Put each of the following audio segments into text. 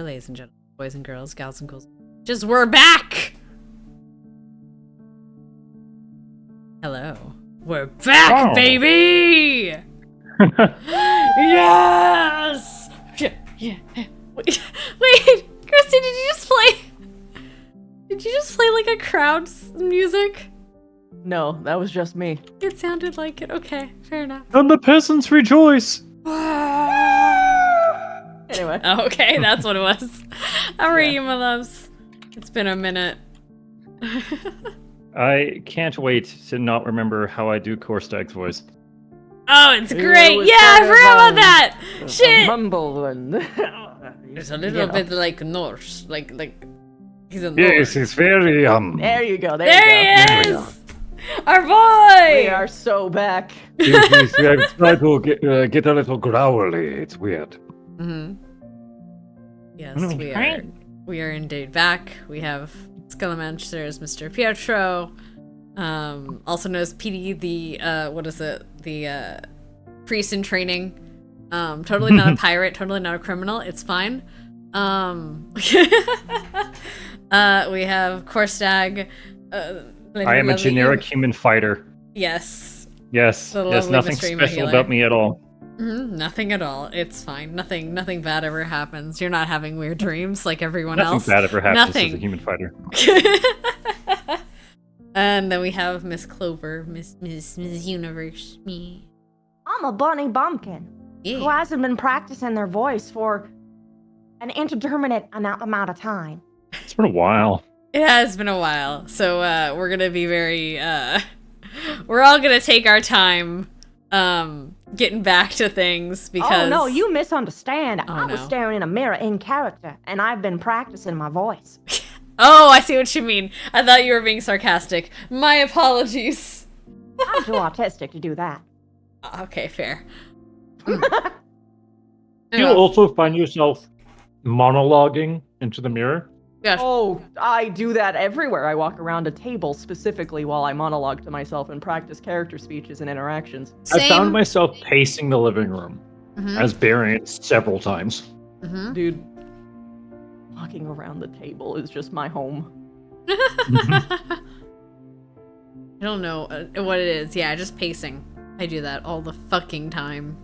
ladies and gentlemen, boys and girls, gals and ghouls. Just we're back! Hello. We're back, baby! Yes! Yeah. Wait, Christy, did you just play like a crowd's music? No, that was just me. It sounded like it. Okay, fair enough. And the peasants rejoice. Anyway. Oh, okay, that's what it was. How are you, my loves? It's been a minute. I can't wait to not remember how I do Korstag's voice. Oh, it's great! Yeah, I forgot about that! Shit! Mumble one. It's a little bit like Norse. Like he's a Norse. Yes, it's very There you go. There he you go. is! Our boy! We are so back. I try to get a little growly. It's weird. Mm-hmm. Yes, we are indeed back. We have Skullmancer's Mr. Pietro, also known as PD, the the priest in training. Totally not a pirate, totally not a criminal. It's fine. We have Korstag. I am a generic human fighter. Yes. Yes, nothing special about me at all. Mm-hmm, nothing at all. It's fine. Nothing bad ever happens. You're not having weird dreams like everyone else. Nothing bad ever happens Nothing. as a human fighter. And then we have Miss Clover, Miss Universe, me. I'm a bunny bumpkin who hasn't been practicing their voice for an indeterminate amount of time. It's been a while. It has been a while, so we're gonna be very. We're all gonna take our time, getting back to things because. Oh no, you misunderstand. Oh, I was no. staring in a mirror in character, and I've been practicing my voice. Oh, I see what you mean. I thought you were being sarcastic. My apologies. I'm too autistic to do that. Okay, fair. Do you also find yourself monologuing into the mirror? Gosh. Oh, I do that everywhere. I walk around a table specifically while I monologue to myself and practice character speeches and interactions. I found myself pacing the living room as bearing it several times. Mm-hmm. Dude, walking around the table is just my home. I don't know what it is. Yeah, just pacing. I do that all the fucking time.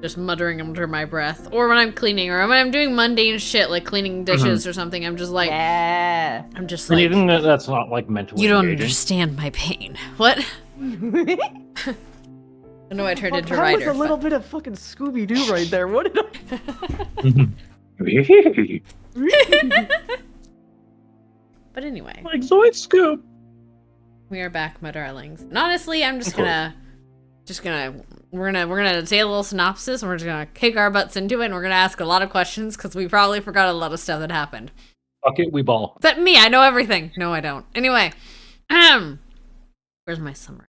Just muttering under my breath. Or when I'm cleaning, or when I'm doing mundane shit like cleaning dishes or something, I'm just like... Yeah. I'm just And like... even that's not like mentally You don't engaging. understand my pain. What? I know I turned into That writer. was a little bit of fucking Scooby-Doo right there. What did But anyway, like Zoid Scoop. we are back, my darlings. And honestly, I'm just gonna... We're gonna say a little synopsis, and we're just gonna kick our butts into it, and we're gonna ask a lot of questions, because we probably forgot a lot of stuff that happened. Fuck it, we ball. Except me, I know everything. No, I don't. Anyway, where's my summary?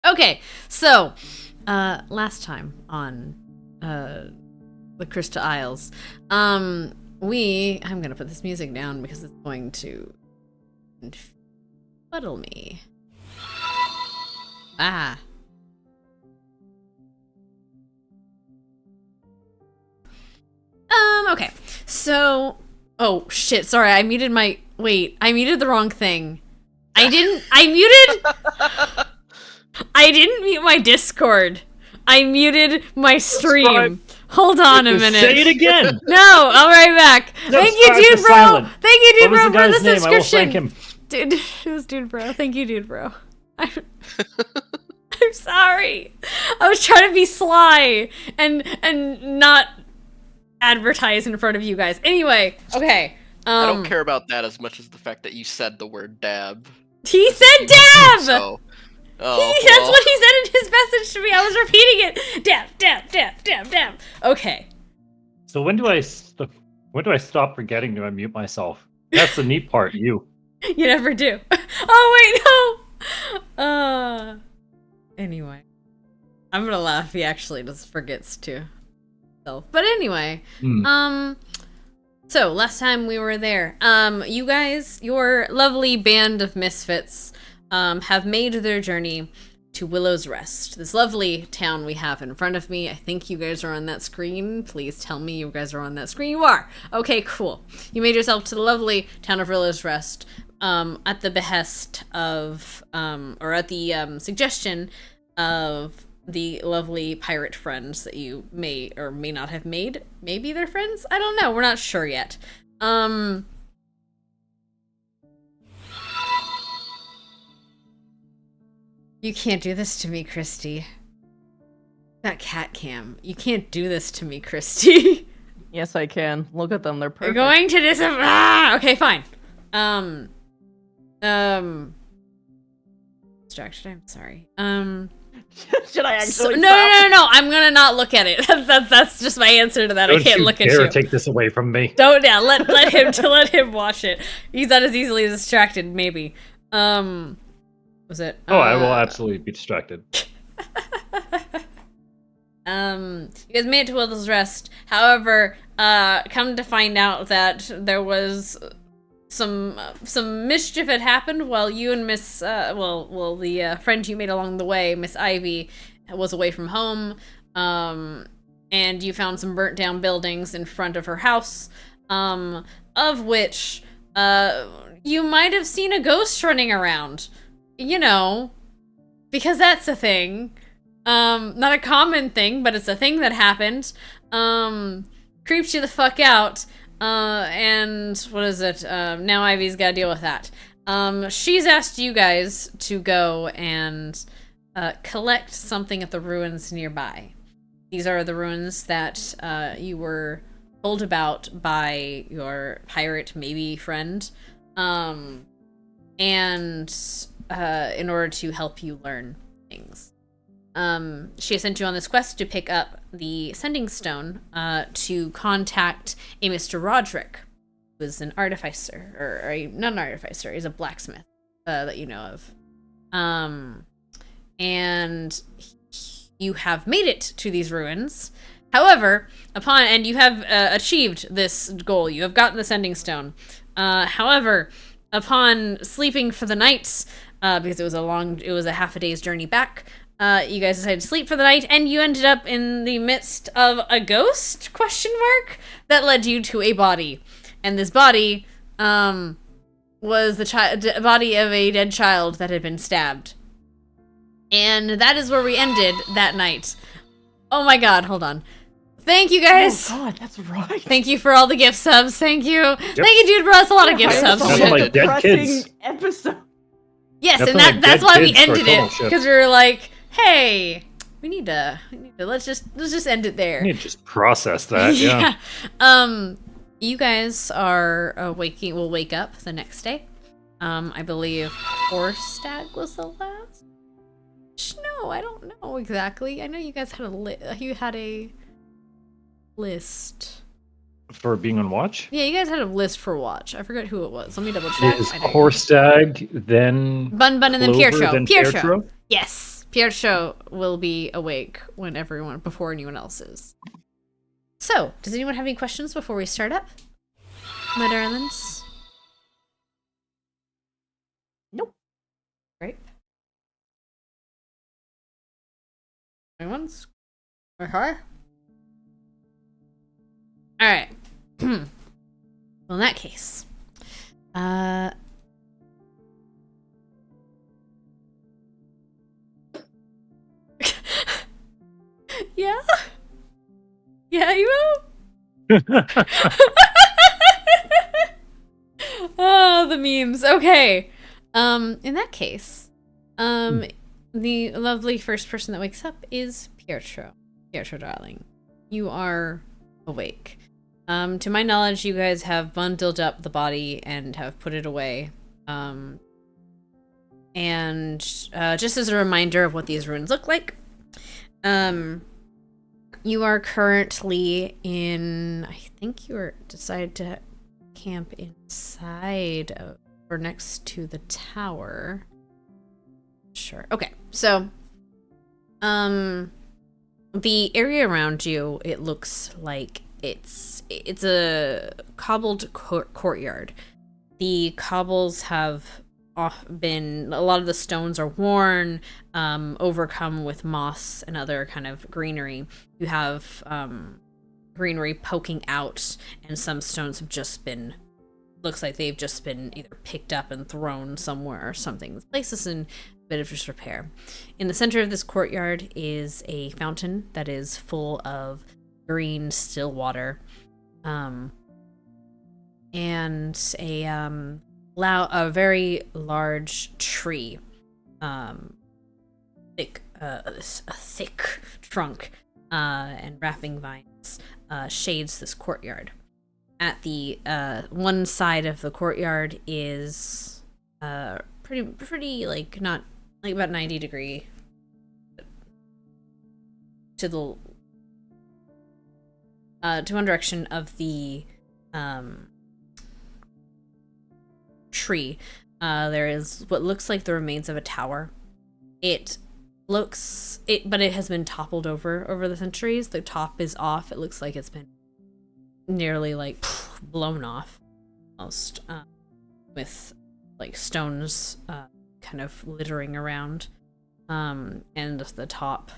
Okay, so, last time on, the Krista Isles, I'm gonna put this music down because it's going to fuddle me. Ah. Okay, so, oh shit, sorry, I muted the wrong thing. I didn't mute my Discord. I muted my stream. Hold on a minute. Say it again. No, I'll right back. Thank you, Subscribe to dude, bro. Silent. Thank you, dude, What was bro, the for the guy's name? I will subscription. thank him. Dude, it was dude, bro. Thank you, dude, bro. I'm sorry. I was trying to be sly and not advertise in front of you guys. Anyway, okay. I don't care about that as much as the fact that you said the word dab. He said dab! So, That's what he said in his message to me. I was repeating it. Dab, dab, dab, dab, dab. Okay. So when do I stop forgetting to unmute myself? That's the neat part. You. You never do. Oh, wait, no. Anyway. I'm gonna laugh. He actually just forgets to. But anyway. So last time we were there, you guys, your lovely band of misfits, have made their journey to Willow's Rest, this lovely town we have in front of me. I think you guys are on that screen. Please tell me you guys are on that screen. You are. Okay, cool. You made yourself to the lovely town of Willow's Rest at the behest of, or at the suggestion of the lovely pirate friends that you may or may not have made. Maybe they're friends? I don't know. We're not sure yet. You can't do this to me, Christy. That cat cam. You can't do this to me, Christy. Yes, I can. Look at them. They're perfect. You're going to okay, fine. Distracted, I'm sorry. Should I actually no, I'm gonna not look at it. That's just my answer to that. I can't look at you. Don't take this away from me. Don't, yeah, let him watch it. He's not as easily distracted, maybe. Was it? Oh, I will absolutely be distracted. You guys made it to Willow's Rest. However, come to find out that there was some mischief had happened while you and Miss the friend you made along the way, Miss Ivy, was away from home. And you found some burnt down buildings in front of her house, of which you might have seen a ghost running around. You know, because that's a thing. Not a common thing, but it's a thing that happened. Creeps you the fuck out. And what is it? Now Ivy's gotta deal with that. She's asked you guys to go and collect something at the ruins nearby. These are the ruins that you were told about by your pirate maybe friend. And in order to help you learn things. She sent you on this quest to pick up the Sending Stone to contact a Mr. Roderick, who is an artificer, or not an artificer, he's a blacksmith that you know of. And you have made it to these ruins. However, and you have achieved this goal. You have gotten the Sending Stone. However, upon sleeping for the night, because it was a half a day's journey back, you guys decided to sleep for the night, and you ended up in the midst of a ghost, ? That led you to a body. And this body, was the body of a dead child that had been stabbed. And that is where we ended that night. Oh my god, hold on. Thank you guys. Oh god, that's right. Thank you for all the gift subs. Thank you. Thank you, dude, bro. That's a lot of gift subs. That's like dead kids. Episode. Yes, That's and like that's dead why we kids for a ended it, total shift. because we were like, hey, we need to let's just end it there. I need to just process that. Yeah. You guys are will wake up the next day. I believe Horstag was the last. No, I don't know exactly. I know you guys had a list For being on watch. Yeah, you guys had a list for watch. I forget who it was. Let me double check. It is Horstag, then Bun, and then Clover, Pietro. then Pietro. Yes, Pietro will be awake before anyone else is. So, does anyone have any questions before we start up, my darlings? Nope. Great. Anyone's? Okay. All right. Well, in that case, yeah, you know. Oh, the memes. Okay. In that case, the lovely first person that wakes up is Pietro. Pietro, darling, you are awake. To my knowledge, you guys have bundled up the body and have put it away. And just as a reminder of what these ruins look like, you are currently in, I think you were decided to camp inside of, or next to the tower. Sure. Okay. So, the area around you, it looks like it's a cobbled courtyard. The cobbles have a lot of the stones are worn, overcome with moss and other kind of greenery. You have greenery poking out, and some stones have just been, looks like they've just been either picked up and thrown somewhere or something. This place is in a bit of disrepair. In the center of this courtyard is a fountain that is full of green still water, and a very large tree, a thick trunk and wrapping vines shades this courtyard. At the one side of the courtyard is pretty like not like about 90 degree to the to one direction of the tree. There is what looks like the remains of a tower. But it has been toppled over the centuries. The top is off. It looks like it's been nearly like blown off almost, with like stones kind of littering around, and the top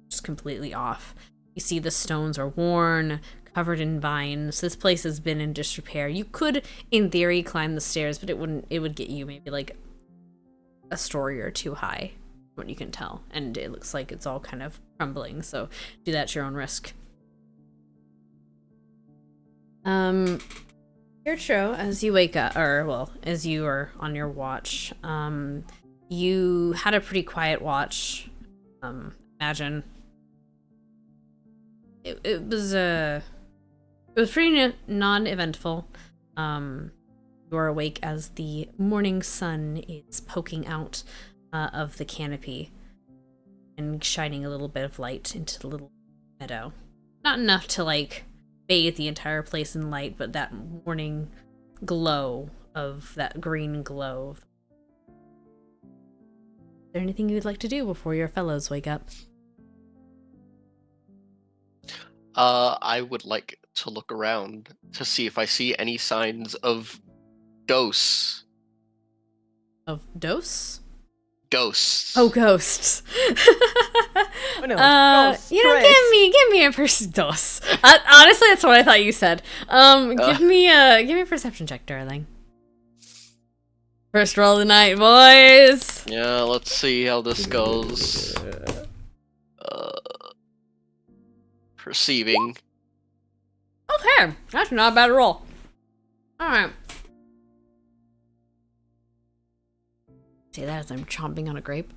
just completely off. You see the stones are worn, covered in vines. This place has been in disrepair. You could, in theory, climb the stairs, but it would get you maybe like a story or two high, what you can tell, and it looks like it's all kind of crumbling, so do that at your own risk. Pietro, as you wake up, or well, as you are on your watch, you had a pretty quiet watch. Imagine it was pretty non-eventful. You are awake as the morning sun is poking out of the canopy and shining a little bit of light into the little meadow. Not enough to like bathe the entire place in light, but that morning glow, of that green glow. Is there anything you would like to do before your fellows wake up? I would like to look around to see if I see any signs of ghosts. Of dose? Ghosts. Oh, ghosts. Oh, no, ghosts, you know, Trace. give me a dos. Honestly, that's what I thought you said. Give me a perception check, darling. First roll of the night, boys. Yeah, let's see how this goes. Perceiving. Okay, that's not a bad roll. All right. Say that as I'm chomping on a grape.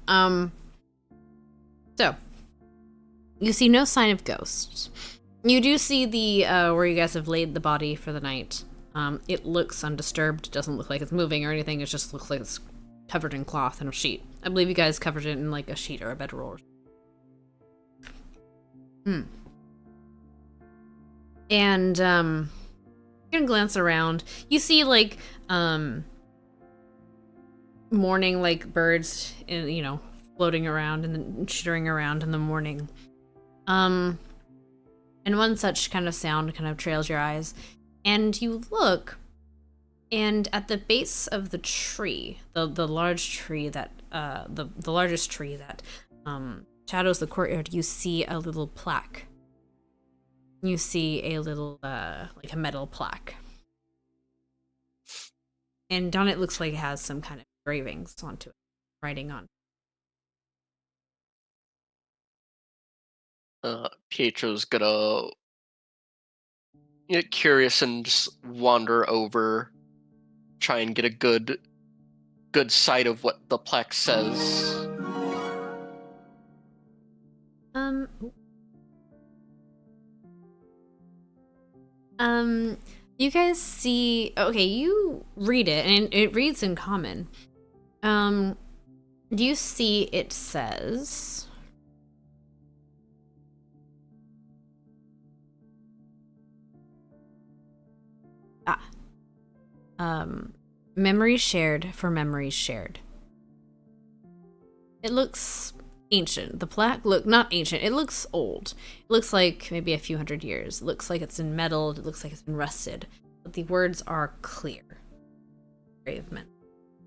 So you see no sign of ghosts. You do see the where you guys have laid the body for the night. It looks undisturbed. It doesn't look like it's moving or anything. It just looks like it's covered in cloth and a sheet. I believe you guys covered it in like a sheet or a bedroll. And you can glance around. You see like morning like birds, in, floating around and then chittering around in the morning. And one such kind of sound kind of trails your eyes, and you look, and at the base of the tree, the large tree that the largest tree that shadows the courtyard, you see a little plaque. You see a little like a metal plaque, and on it looks like it has some kind of engravings onto it, writing on. Pietro's gonna get curious and just wander over, try and get a good sight of what the plaque says. You guys see, okay, you read it, and it reads in common. Do you see it says, memories shared for memories shared. It looks ancient. The plaque not ancient, it looks old. It looks like maybe a few hundred years. It looks like it's in metal, it looks like it's been rusted. But the words are clear. Brave men.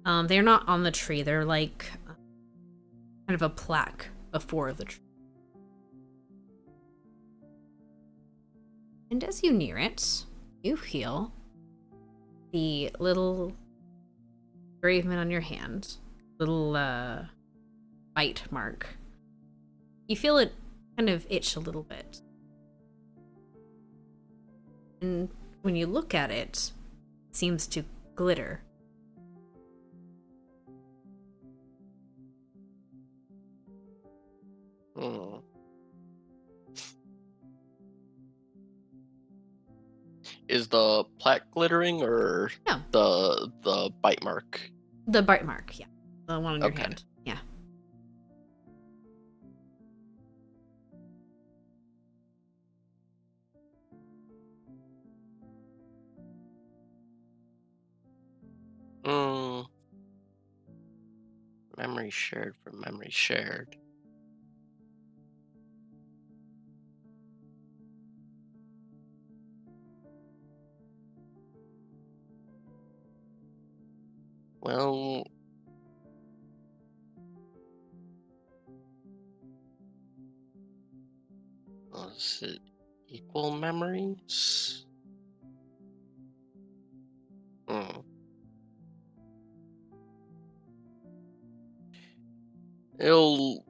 They're not on the tree. They're like kind of a plaque before the tree. And as you near it, you feel the little engravement on your hand, little bite mark. You feel it kind of itch a little bit. And when you look at it, it seems to glitter. Hmm. Is the plaque glittering or No. the bite mark? The bite mark, yeah. The one on your Okay. hand. Yeah. Mm. Memory shared for memory shared. Well, was it equal memories? Hmm. It'll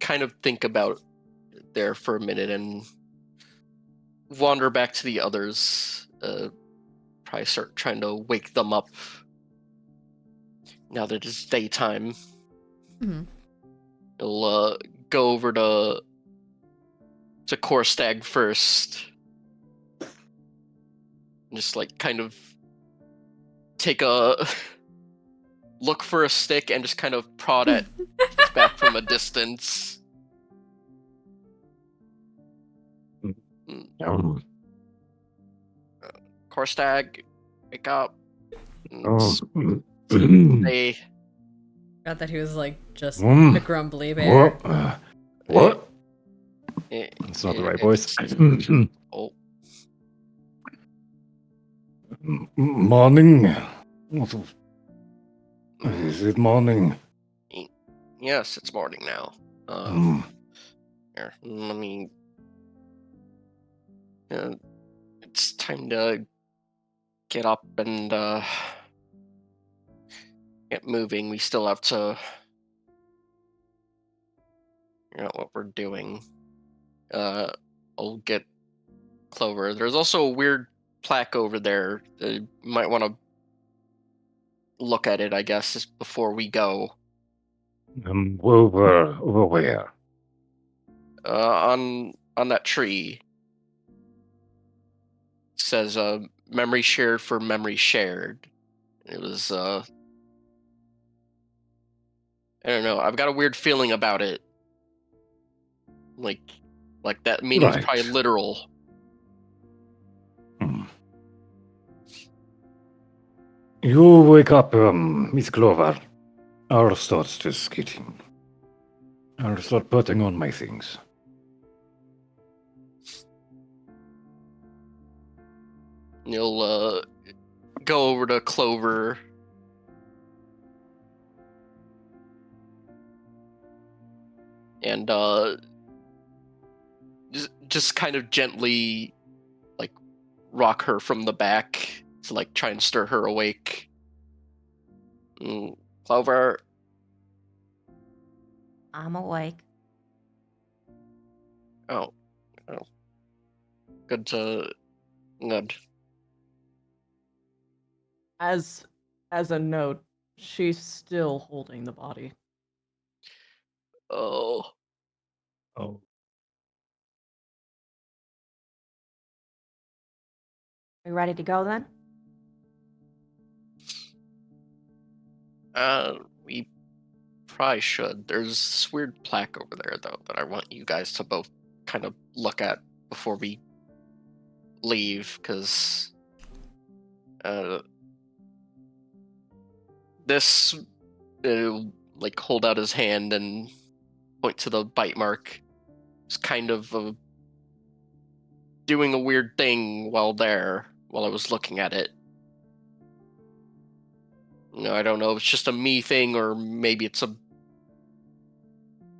kind of think about it there for a minute and wander back to the others. Probably start trying to wake them up now that it's daytime. Mm-hmm. It'll go over to Korstag first. Just like kind of take a look for a stick and just kind of prod at its back from a distance. Korstag, wake up. They Forgot that he was like just a grumbly bear. What? it- That's not the it- right voice. it's- Oh, Morning. Is it morning? yes, it's morning now. Mm. Here, let me. It's time to get up and get moving. We still have to figure out what we're doing. I'll get Clover. There's also a weird plaque over there. You might want to look at it, I guess, before we go. Over where? On that tree. It says memory shared for memory shared. It was I don't know. I've got a weird feeling about it. Like that meaning's probably Right. literal. You wake up, Miss Clover. I'll start just getting. I'll start putting on my things. You'll go over to Clover. And just kind of gently like rock her from the back to like try and stir her awake. Clover. I'm awake. Oh. Good. As a note, she's still holding the body. Oh. Oh. We ready to go then? We probably should. There's this weird plaque over there though that I want you guys to both kind of look at before we leave, because this like hold out his hand and point to the bite mark. It's kind of doing a weird thing while I was looking at it. I don't know if it's just a me thing or maybe it's a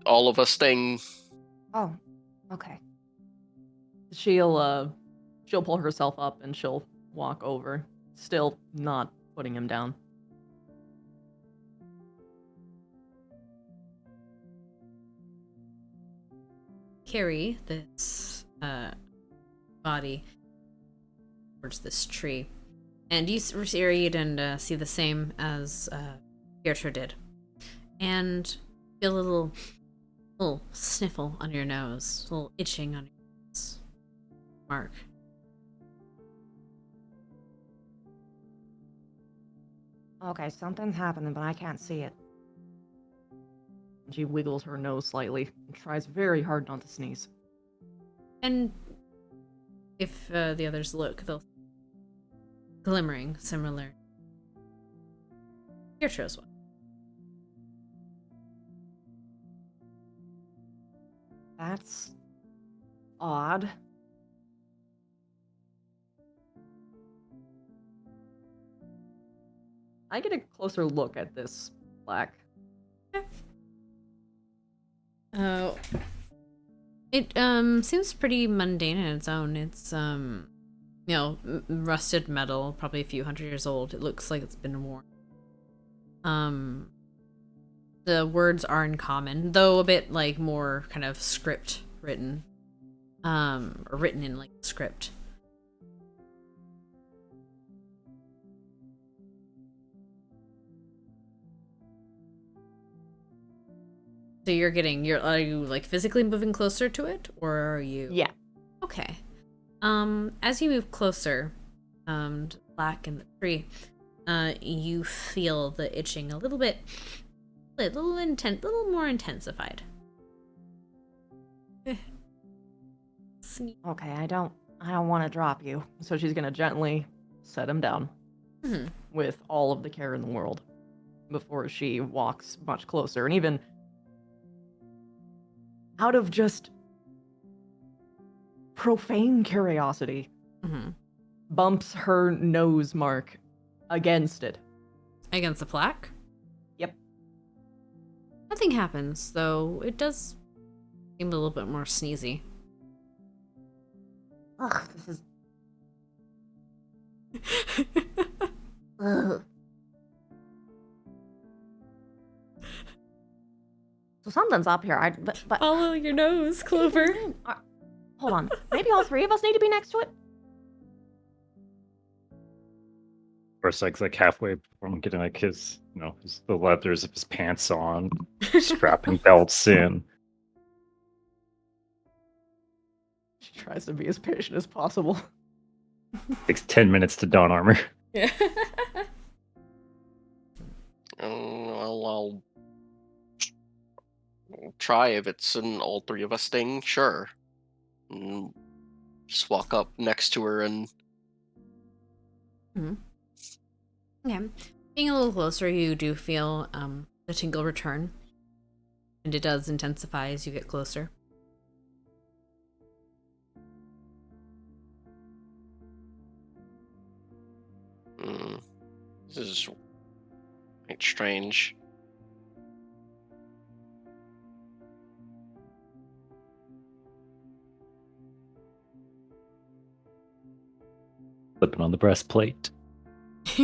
all of us thing. Oh, okay. She'll pull herself up and she'll walk over, still not putting him down. Carry this body towards this tree, and you read and see the same as Pietro did, and feel a little sniffle on your nose, a little itching on your nose. Mark. Okay, something's happening, but I can't see it. She wiggles her nose slightly and tries very hard not to sneeze. And if the others look, they'll glimmering similar. Pietro's one. That's odd. I get a closer look at this plaque. It seems pretty mundane in its own. It's rusted metal, probably a few hundred years old. It looks like it's been worn. The words are in common, though a bit like more kind of script written. Or written in like script. So are you like physically moving closer to it, or are you? Yeah. Okay. As you move closer, to the plaque in the tree, you feel the itching a little more intensified. Okay, I don't want to drop you. So she's gonna gently set him down with all of the care in the world before she walks much closer, and even out of just profane curiosity, bumps her nose mark against it. Against the plaque? Yep. Nothing happens, though it does seem a little bit more sneezy. Ugh, this is. Ugh. So something's up here. But Follow your nose, Clover. Hold on. Maybe all three of us need to be next to it. Versek's like halfway from getting like his the leathers of his pants on, strapping belts in. She tries to be as patient as possible. Takes 10 minutes to don armor. Yeah. I'll try if it's an all three of us thing, sure. Just walk up next to her and. Okay. Being a little closer, you do feel the tingle return, and it does intensify as you get closer. This is quite strange. Flipping on the breastplate.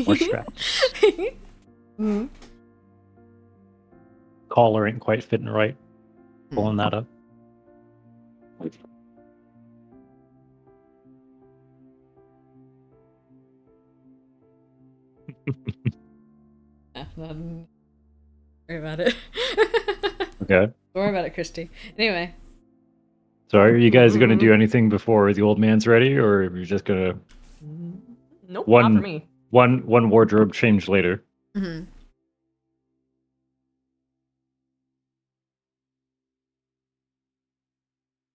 More straps. Collar ain't quite fitting right. Pulling that up. Don't worry about it. Okay. Don't worry about it, Christy. Anyway. So are you guys going to do anything before the old man's ready, or are you just going to... Nope, not for me. One wardrobe change later. Mm-hmm.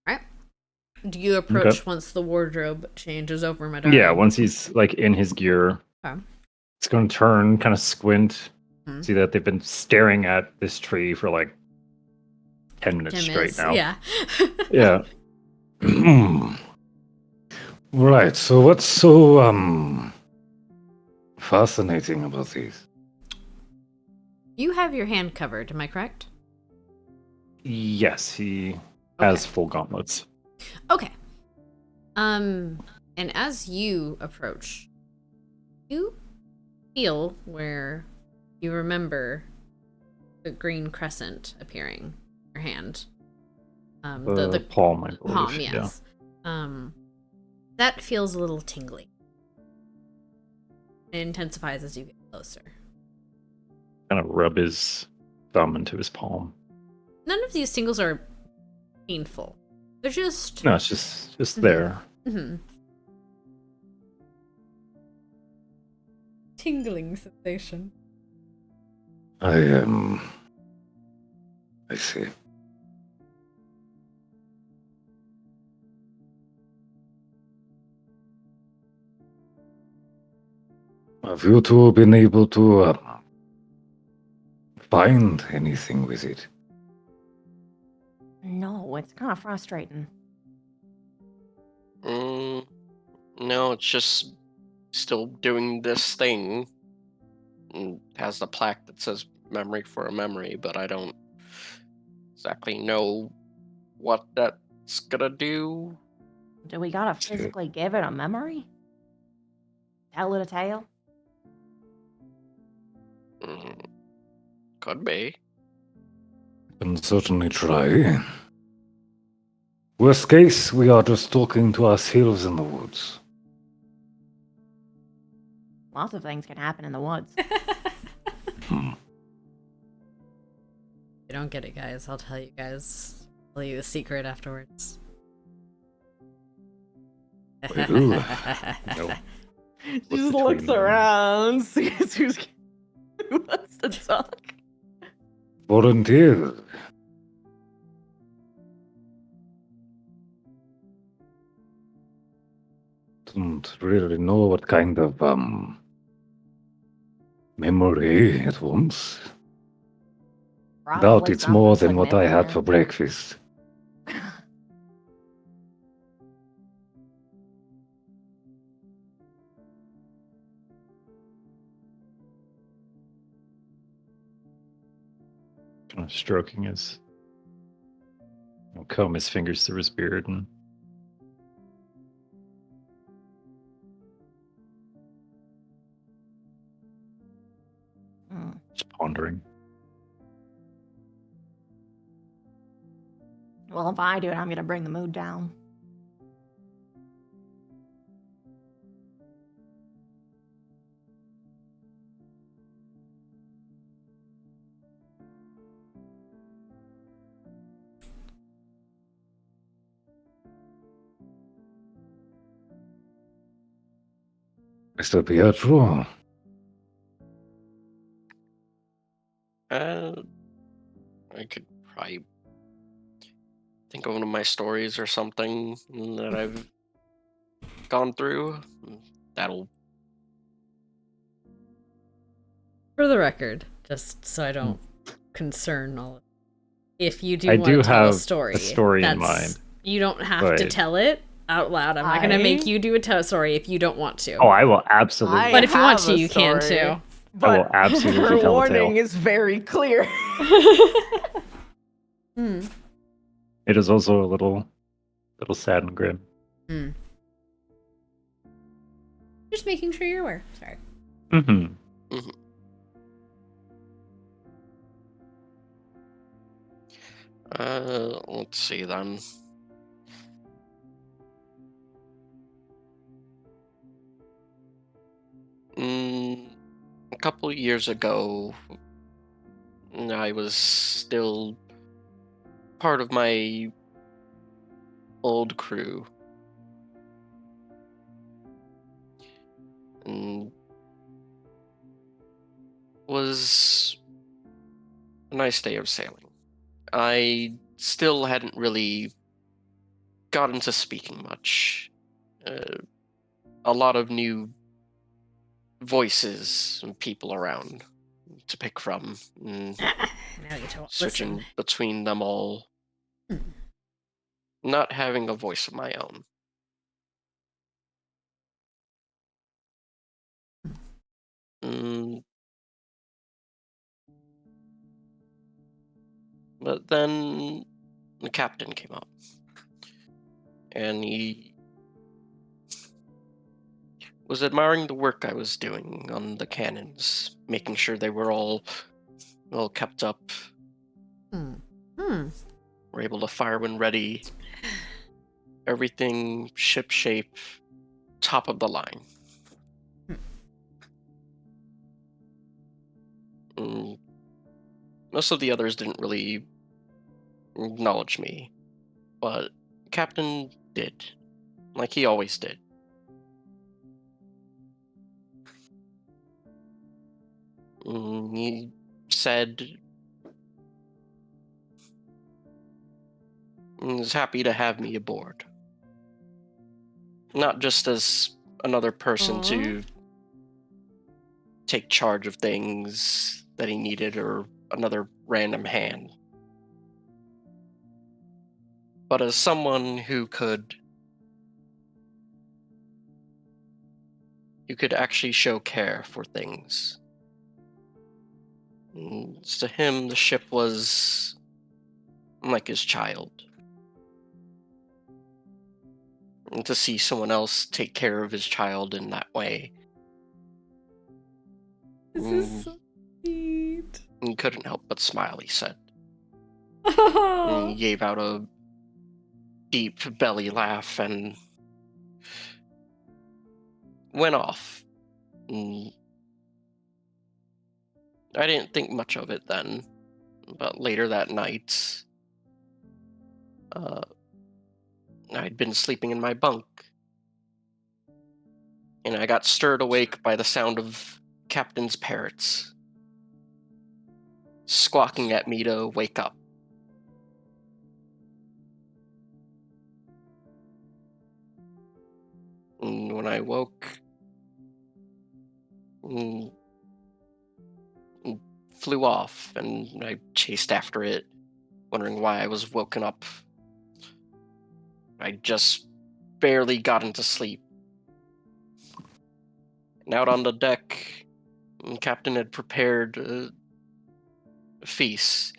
Alright. Do you approach once the wardrobe change is over, my darling? Yeah, once he's like in his gear. Okay. It's going to turn, kind of squint, see that they've been staring at this tree for like 10 minutes straight now. Yeah. Yeah. Right, so what's so fascinating about these? You have your hand covered, am I correct? Yes, he has full gauntlets. Okay. And as you approach, you feel where you remember the green crescent appearing in your hand. The palm, I believe. palm, yes. Yeah. That feels a little tingly. It intensifies as you get closer. Kind of rub his thumb into his palm. None of these tingles are painful. They're just... No, it's just there. Mm-hmm. Tingling sensation. I see. Have you two been able to find anything with it? No, it's kind of frustrating. No, it's just still doing this thing. It has the plaque that says memory for a memory, but I don't exactly know what that's gonna do. Do we gotta physically give it a memory? Tell it a tale? Could be. Can certainly try. Worst case, we are just talking to ourselves in the woods. Lots of things can happen in the woods. You don't get it, guys. I'll tell you guys. Tell you the secret afterwards. We do. No. Just looks around, sees who wants to talk. Volunteer. Don't really know what kind of memory it wants. Doubt it's more than what I had for breakfast. Kind of stroking his, comb his fingers through his beard and just pondering. Well, if I do it, I'm gonna bring the mood down. Mr. Pietro. I could probably think of one of my stories or something that I've gone through. That'll... For the record, just so I don't concern all of if you do I want do to tell have a story in mind. You don't have to tell it out loud. I'm not going to make you do a story if you don't want to. Oh, I will absolutely. But if you want to, you can too. But I will absolutely her tell a tale. warning is very clear. It is also a little sad and grim. Just making sure you're aware. Sorry. Let's see then. A couple years ago, I was still part of my old crew. And was a nice day of sailing. I still hadn't really got into speaking much. A lot of new voices and people around to pick from. Now you don't switching listen. between them all. Not having a voice of my own. But then the captain came up. And he was admiring the work I was doing on the cannons, making sure they were all well kept up. We're able to fire when ready. Everything ship shape, top of the line. Most of the others didn't really acknowledge me, but Captain did, like he always did. He said he was happy to have me aboard. Not just as another person to take charge of things that he needed or another random hand, but as someone who could actually show care for things. To him, the ship was like his child. And to see someone else take care of his child in that way. This is so sweet. He couldn't help but smile, he said. And he gave out a deep belly laugh and went off. I didn't think much of it then, but later that night, I'd been sleeping in my bunk, and I got stirred awake by the sound of Captain's parrots squawking at me to wake up. And when I woke, flew off, and I chased after it, wondering why I was woken up. I just barely got into sleep. And out on the deck, the captain had prepared a feast.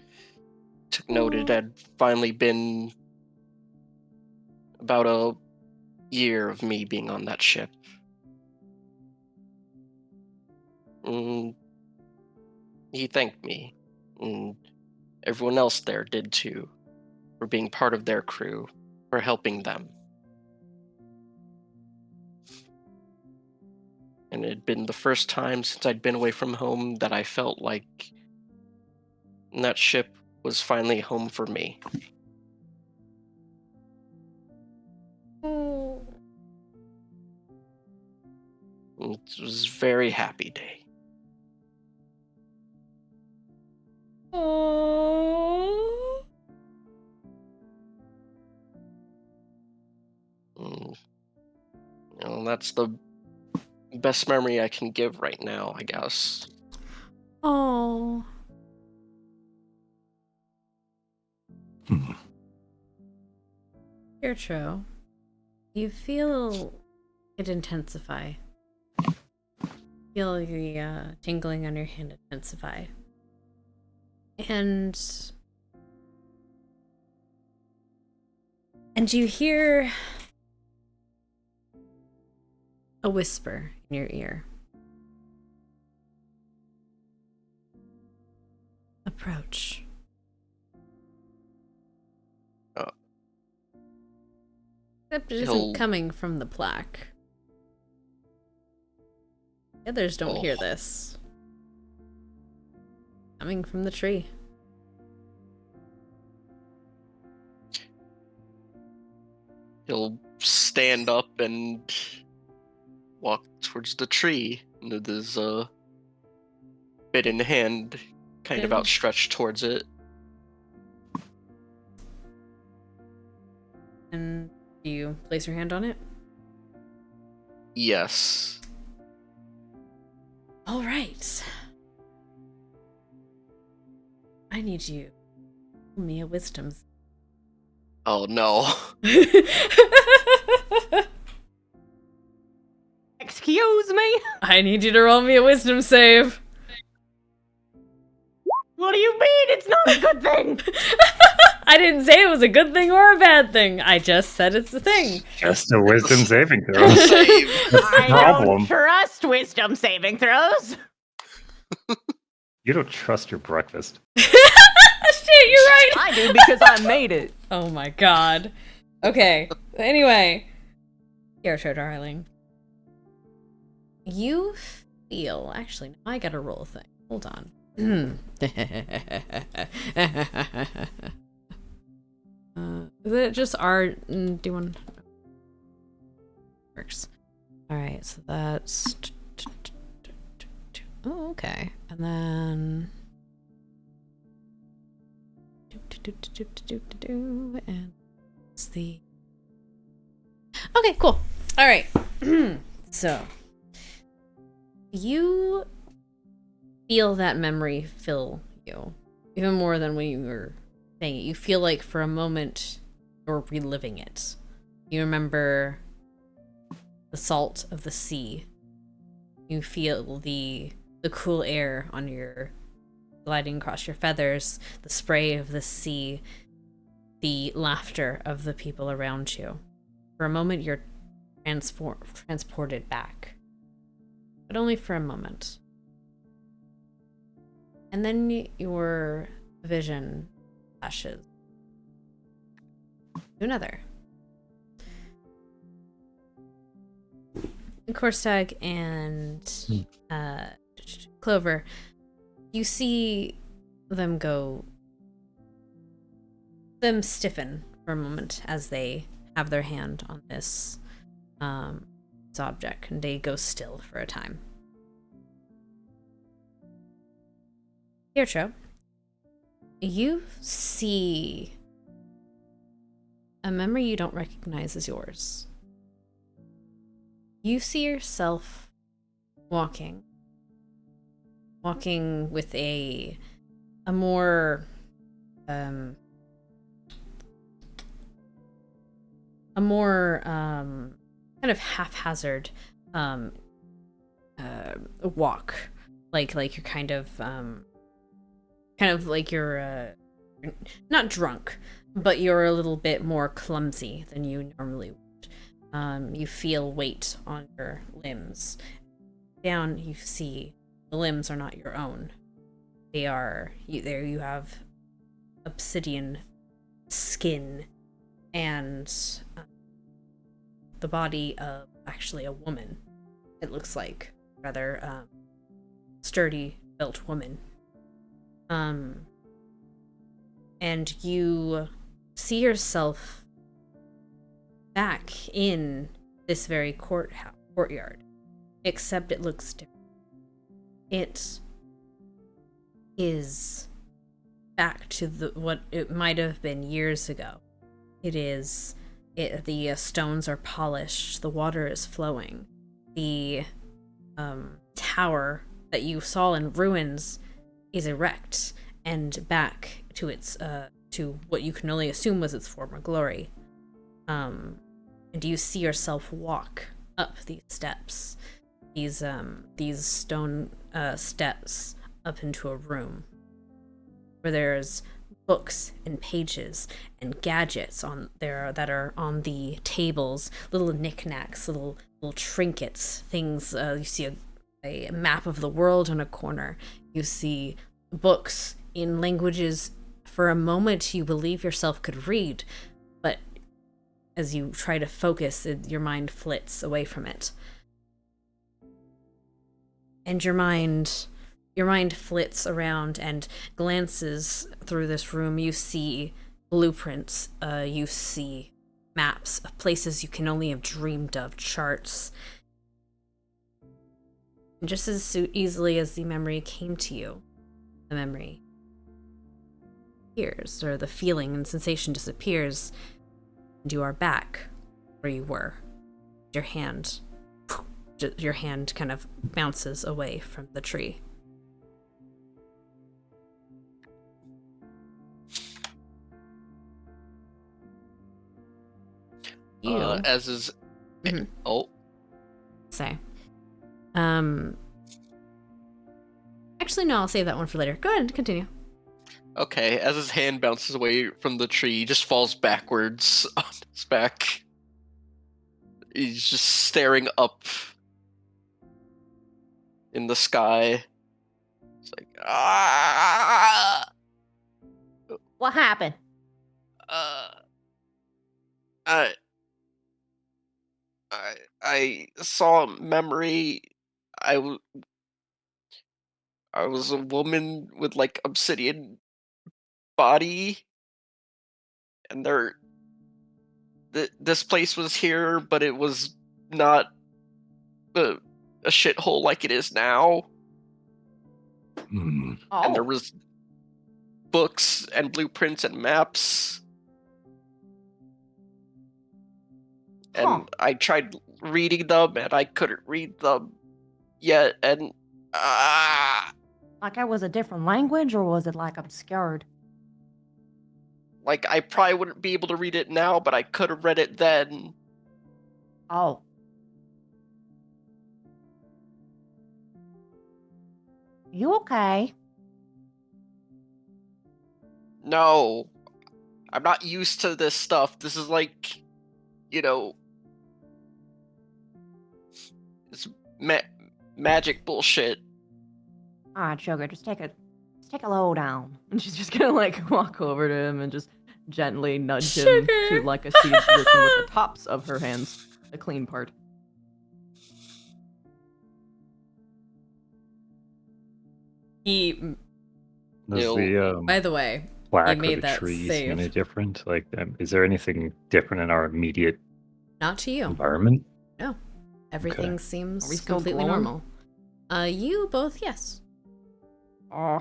Took note it had finally been about a year of me being on that ship. He thanked me, and everyone else there did too, for being part of their crew, for helping them. And it had been the first time since I'd been away from home that I felt like that ship was finally home for me. It was a very happy day. That's the best memory I can give right now, I guess. Oh. Pietro, you feel it intensify. Feel the tingling on your hand intensify. And you hear a whisper in your ear. Approach. Except it isn't coming from the plaque. The others don't hear this. Coming from the tree. He'll stand up and walk towards the tree with his bit in hand, kind of outstretched towards it. And do you place your hand on it? Yes. All right. I need you to give me a wisdom. Oh no. Excuse me? I need you to roll me a wisdom save. Whoa! What do you mean? It's not a good thing. I didn't say it was a good thing or a bad thing. I just said it's a thing. Just a wisdom saving throw. I problem. don't trust wisdom saving throws. You don't trust your breakfast. Shit, you're right. I do because I made it. Oh my god. Okay. Anyway, Pietro, darling. You feel. Actually, now I gotta roll a thing. Hold on. Is it just art? Do you want? Works. All right, so that's. Oh, okay, and then. And it's the. Okay, cool. All right. So you feel that memory fill you even more than when you were saying it. You feel like for a moment you're reliving it. You remember the salt of the sea. You feel the cool air on your gliding across your feathers, the spray of the sea, the laughter of the people around you. For a moment you're transported back, but only for a moment. And then your vision flashes to another. Korstag and Clover, you see them stiffen for a moment as they have their hand on this object, and they go still for a time. Pietro, you see a memory you don't recognize as yours. You see yourself walking with a more kind of haphazard walk, like you're kind of like you're not drunk, but you're a little bit more clumsy than you normally would. You feel weight on your limbs. Down, you see the limbs are not your own. They are you have obsidian skin and the body of actually a woman. It looks like rather sturdy built woman. And you see yourself back in this very courtyard, except it looks different. It is back to what it might have been years ago. The stones are polished, the water is flowing, the tower that you saw in ruins is erect and back to its to what you can only assume was its former glory. And you see yourself walk up these steps, these stone steps up into a room where there's books and pages and gadgets on there that are on the tables, little knickknacks, little trinkets, things. You see a map of the world in a corner. You see books in languages for a moment you believe yourself could read, but as you try to focus, your mind flits away from it. And your mind flits around and glances through this room. You see blueprints, you see maps of places you can only have dreamed of, charts. And just as easily as the memory came to you, the memory disappears, or the feeling and sensation disappears, and you are back where you were. Your hand kind of bounces away from the tree. As is. Mm-hmm. Oh. Say. Actually, no, I'll save that one for later. Go ahead and continue. Okay, as his hand bounces away from the tree, he just falls backwards on his back. He's just staring up in the sky. It's like, ah! What happened? I saw a memory. I was a woman with like obsidian body, and this place was here, but it was not a shithole like it is now. Hmm. And there Oh, was books and blueprints and maps. huh. And I tried reading them, and I couldn't read them yet. And Like it was a different language, or was it like obscured? like I probably wouldn't be able to read it now, but I could have read it then. Oh. You okay? No, I'm not used to this stuff. This is like, you know, it's magic bullshit. All right, sugar, just take a low down. And she's just gonna like walk over to him and just gently nudge him Sugar. to like a seated position with the tops of her hands, the clean part. He, Does Ew. the by the way, plaque or made the that trees save. any different? Like, is there anything different in our immediate not to you. environment? No. Everything Are seems we still completely glowing? normal. You both, yes. Oh,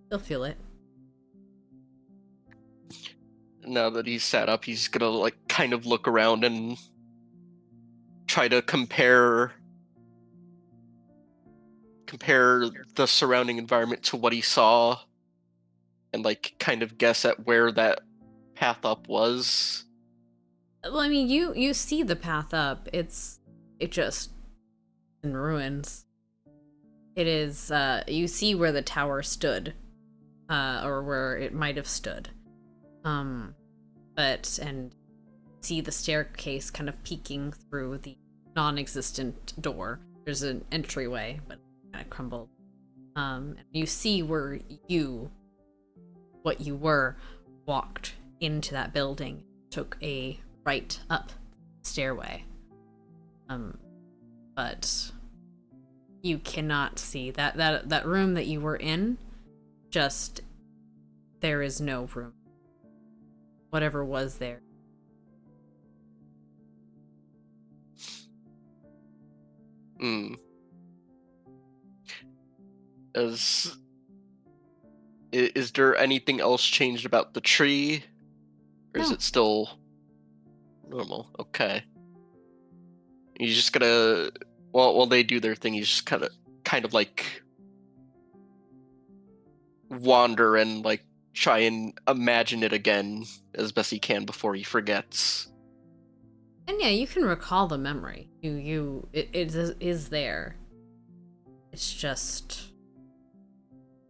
You'll feel it. Now that he's sat up, he's gonna like kind of look around and try to compare the surrounding environment to what he saw, and like kind of guess at where that path up was. Well, I mean, you see the path up. It just in ruins. It is. You see where the tower stood, or where it might have stood. And see the staircase kind of peeking through the non-existent door. There's an entryway, but kind of crumbled. And you see where what you were, walked into that building, took a right up stairway. But you cannot see that room that you were in. Just there is no room. Whatever was there. Is there anything else changed about the tree? Or is No. it still normal? Okay. He's just gonna while they do their thing, he's just kind of like wander and like try and imagine it again as best he can before he forgets. And yeah, you can recall the memory. It is there. It's just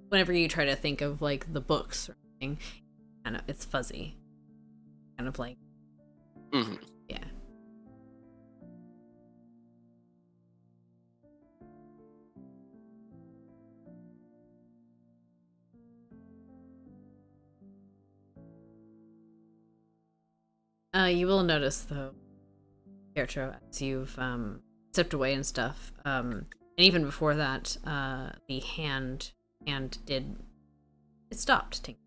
whenever you try to think of like the books or anything, kind of it's fuzzy. Kind of like yeah. You will notice though, Pietro, as you've stepped away and stuff, and even before that, the hand did it stopped tinkling.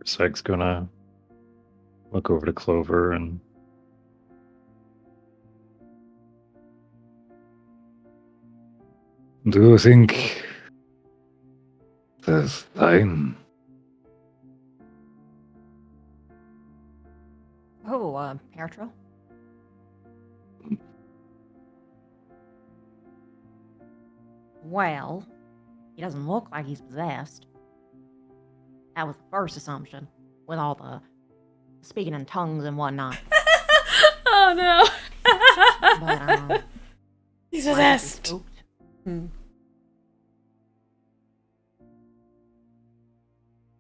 Seg's gonna look over to Clover and do you think this time. Oh, Pietro? Well, he doesn't look like he's possessed. That was the first assumption, with all the speaking in tongues and whatnot. Oh no. But, He's might be possessed. spooked.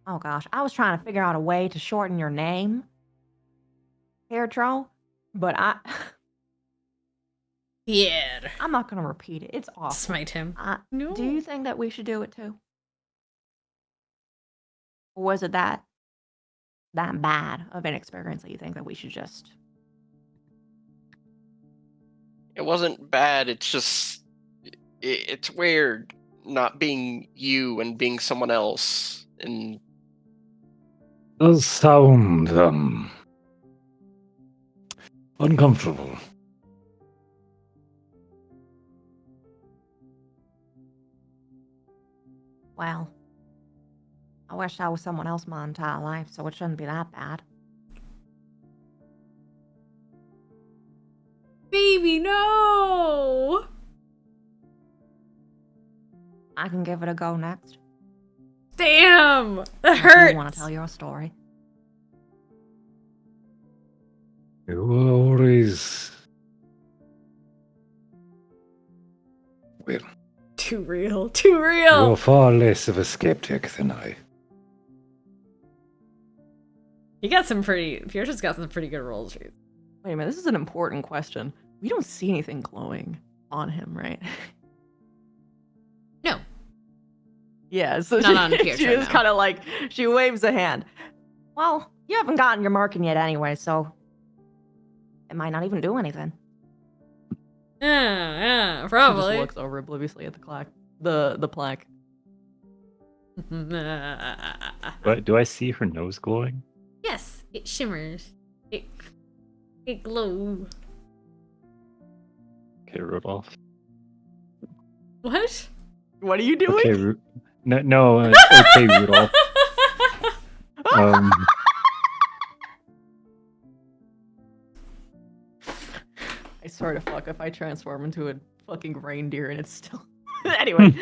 Oh gosh, I was trying to figure out a way to shorten your name, Pietro, but Pierre. I'm not gonna repeat it. It's awful. Smite him. No. Do you think that we should do it too? Or was it that bad of an experience that you think that we should just... It wasn't bad. It's just it's weird not being you and being someone else. And Does sound uncomfortable. Well, I wish I was someone else my entire life, so it shouldn't be that bad. Baby, no! I can give it a go next. Damn! That If hurts! you want to tell your story. You were always... Well, Too real. Too real! you're far less of a skeptic than I. Pietro's got some pretty good rolls. Wait a minute, this is an important question. We don't see anything glowing on him, right? No. Yeah, so Not on she Pietro, just no. kind of like, she waves a hand. Well, you haven't gotten your marking yet anyway, so it might not even do anything. Yeah, She just probably. looks over obliviously at the plaque. But do I see her nose glowing? Yes, it shimmers. It glows. Okay, Rudolph. What? What are you doing? Okay, no, okay, Rudolph. I swear to fuck if I transform into a fucking reindeer and it's still... Anyway.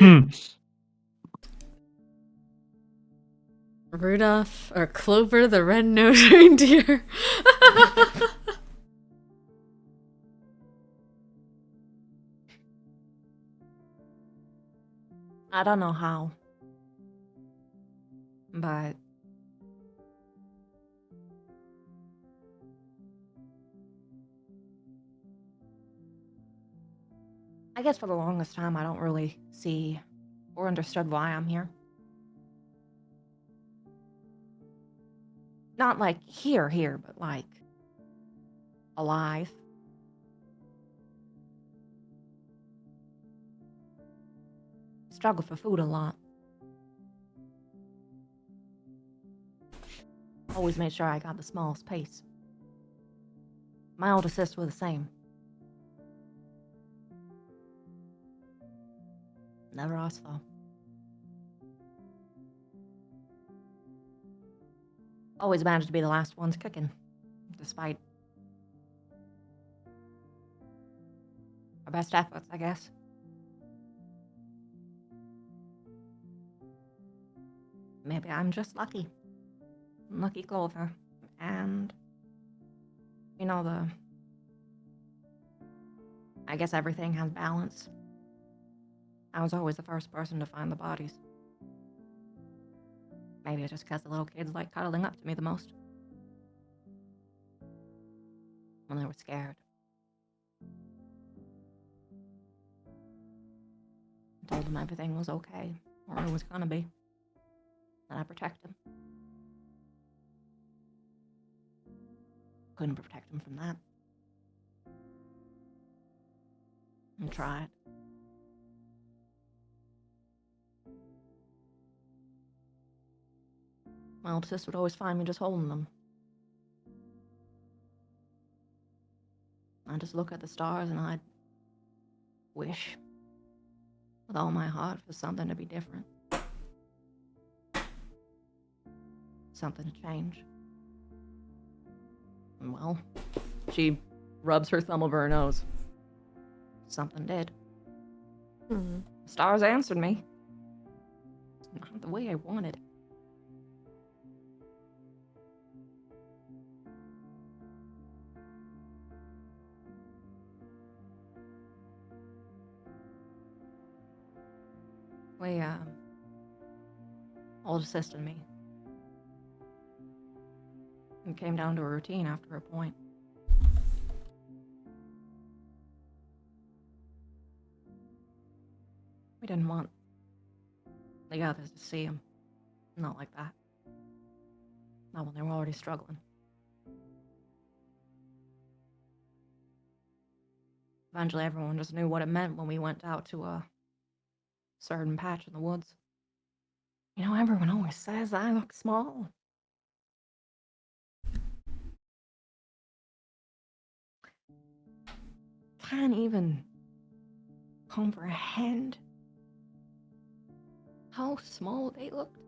Rudolph or Clover the red-nosed reindeer. I don't know how. But I guess for the longest time I don't really see or understood why I'm here. Not like here, but like alive. Struggle for food a lot. Always made sure I got the smallest piece. My older sister were the same. Never us, though. Always managed to be the last ones kicking, despite our best efforts, I guess. Maybe I'm just lucky. Lucky Clover. And, I guess everything has balance. I was always the first person to find the bodies. Maybe it's just because the little kids like cuddling up to me the most. When they were scared. I told them everything was okay, or it was gonna be. And I protect them. Couldn't protect them from that. And tried. My older sister would always find me just holding them. I'd just look at the stars and I'd wish with all my heart for something to be different. something to change. Well, she rubs her thumb over her nose. Something did. Hmm. The stars answered me. Not the way I wanted. We, old sis and me. It came down to a routine after a point. We didn't want the others to see him. Not like that. Not when they were already struggling. Eventually, everyone just knew what it meant when we went out to a certain patch in the woods. You know, everyone always says I look small. Can't even comprehend how small they looked.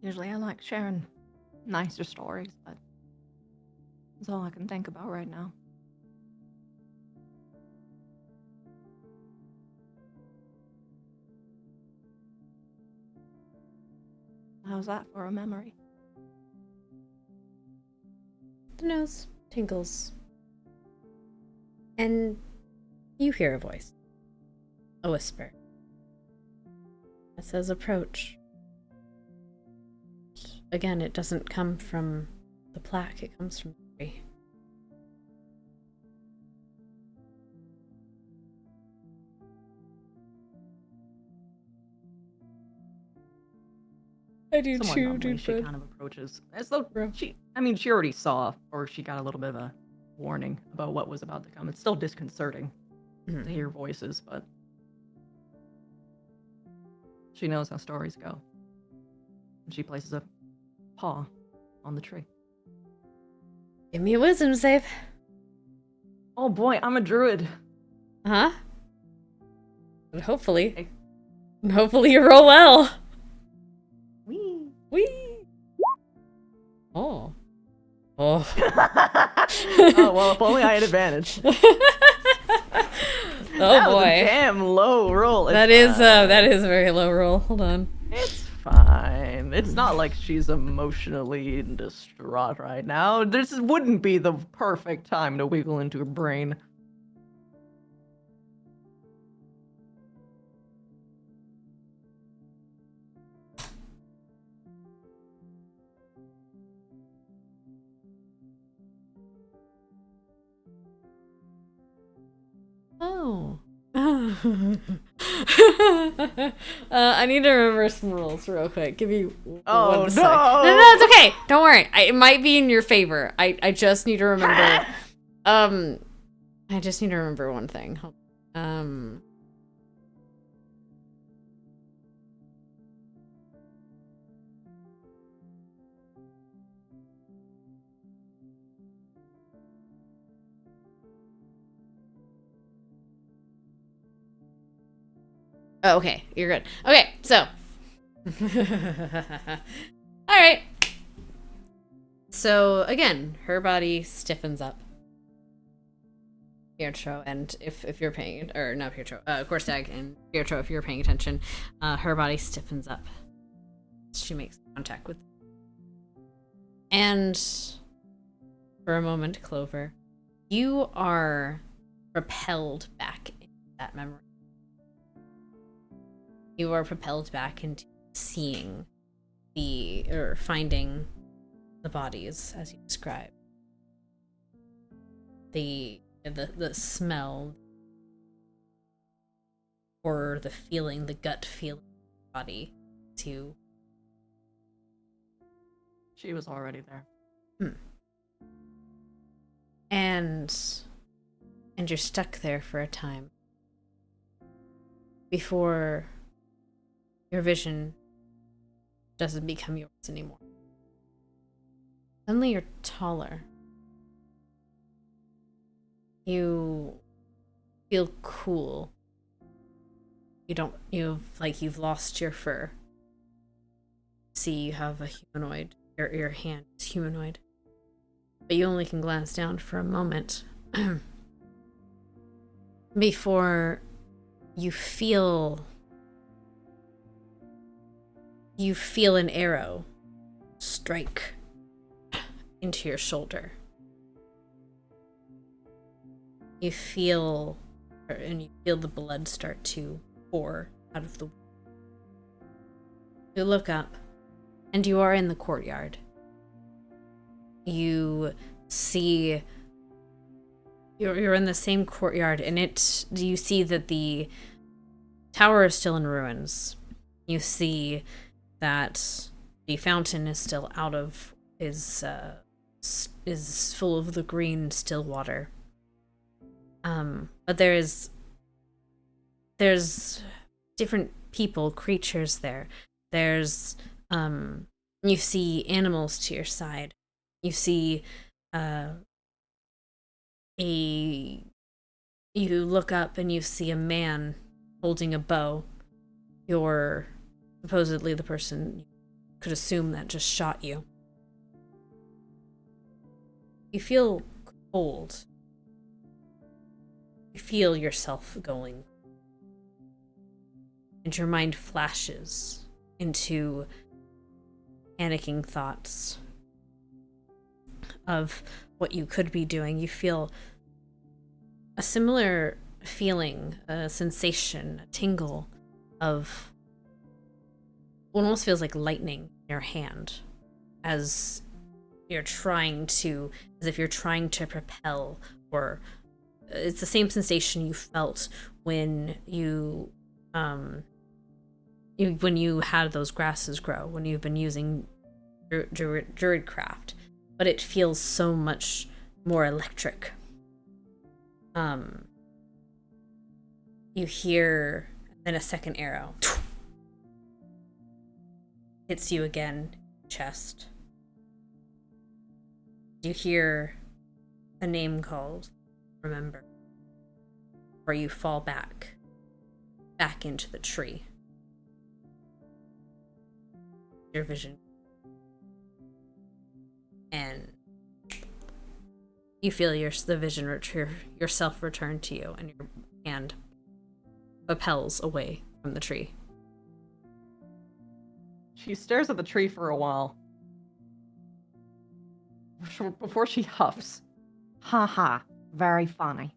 Usually I like sharing nicer stories, but that's all I can think about right now. How's that for a memory? The nose tingles. And you hear a voice. A whisper. It says approach. Again, it doesn't come from the plaque, it comes from the tree. I do Somewhat too, numbly, dude. she kind of approaches as though she already saw, or she got a little bit of a warning about what was about to come. It's still disconcerting to hear voices, but she knows how stories go. And she places a paw on the tree. Give me a wisdom save. Oh boy, I'm a druid. Huh? But hopefully you roll well. Wee. Whee! Oh. Oh. Oh well, if only I had advantage. Oh That was boy. a damn low roll. That is a very low roll. Hold on. It's fine. It's not like she's emotionally distraught right now. This wouldn't be the perfect time to wiggle into her brain. Oh. I need to remember some rules real quick. Give me Oh, one sec. no! No, it's okay. Don't worry. It might be in your favor. I just need to remember. I just need to remember one thing. Oh, okay, you're good. Okay, so. Alright. So, again, her body stiffens up. Pietro, and if you're paying, or not Pietro, Gorstag and Pietro, if you're paying attention, her body stiffens up. She makes contact with. And for a moment, Clover, you are propelled back into that memory. You are propelled back into seeing finding the bodies, as you described. The smell, or the feeling, the gut feeling of the body to. She was already there. And you're stuck there for a time before your vision doesn't become yours anymore. Suddenly you're taller. You feel cool. You've lost your fur. See, you have a humanoid. Your hand is humanoid. But you only can glance down for a moment. Before you feel an arrow strike into your shoulder. You feel the blood start to pour out of the wound. You look up, and you are in the courtyard. You see you're in the same courtyard, and you see that the tower is still in ruins. You see that the fountain is still is full of the green still water. But there's different people, creatures there. There's you see animals to your side. You see you look up and you see a man holding a bow. You're supposedly the person you could assume that just shot you. You feel cold. You feel yourself going. And your mind flashes into panicking thoughts of what you could be doing. You feel a similar feeling, a sensation, a tingle of what almost feels like lightning in your hand as if you're trying to propel, or it's the same sensation you felt when you had those grasses grow, when you've been using druidcraft, but it feels so much more electric. You hear then a second arrow hits you again, chest. You hear a name called, remember, or you fall back into the tree. Your vision, and you feel the vision yourself return to you, and your hand propels away from the tree. She stares at the tree for a while before she huffs. Ha ha, very funny.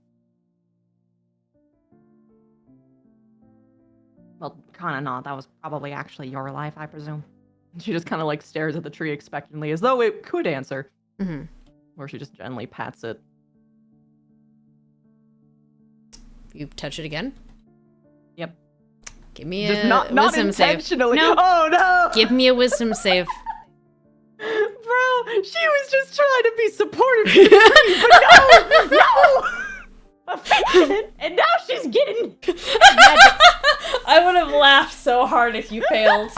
Well, kind of not. That was probably actually your life, I presume. She just kind of like stares at the tree expectantly, as though it could answer. Mm-hmm. Or she just gently pats it. You touch it again? Yep. Give me just a not wisdom save. intentionally. No. Oh no! Give me a wisdom save. Bro, she was just trying to be supportive of the tree, but no! Affectionate, and now she's getting magic. I would have laughed so hard if you failed.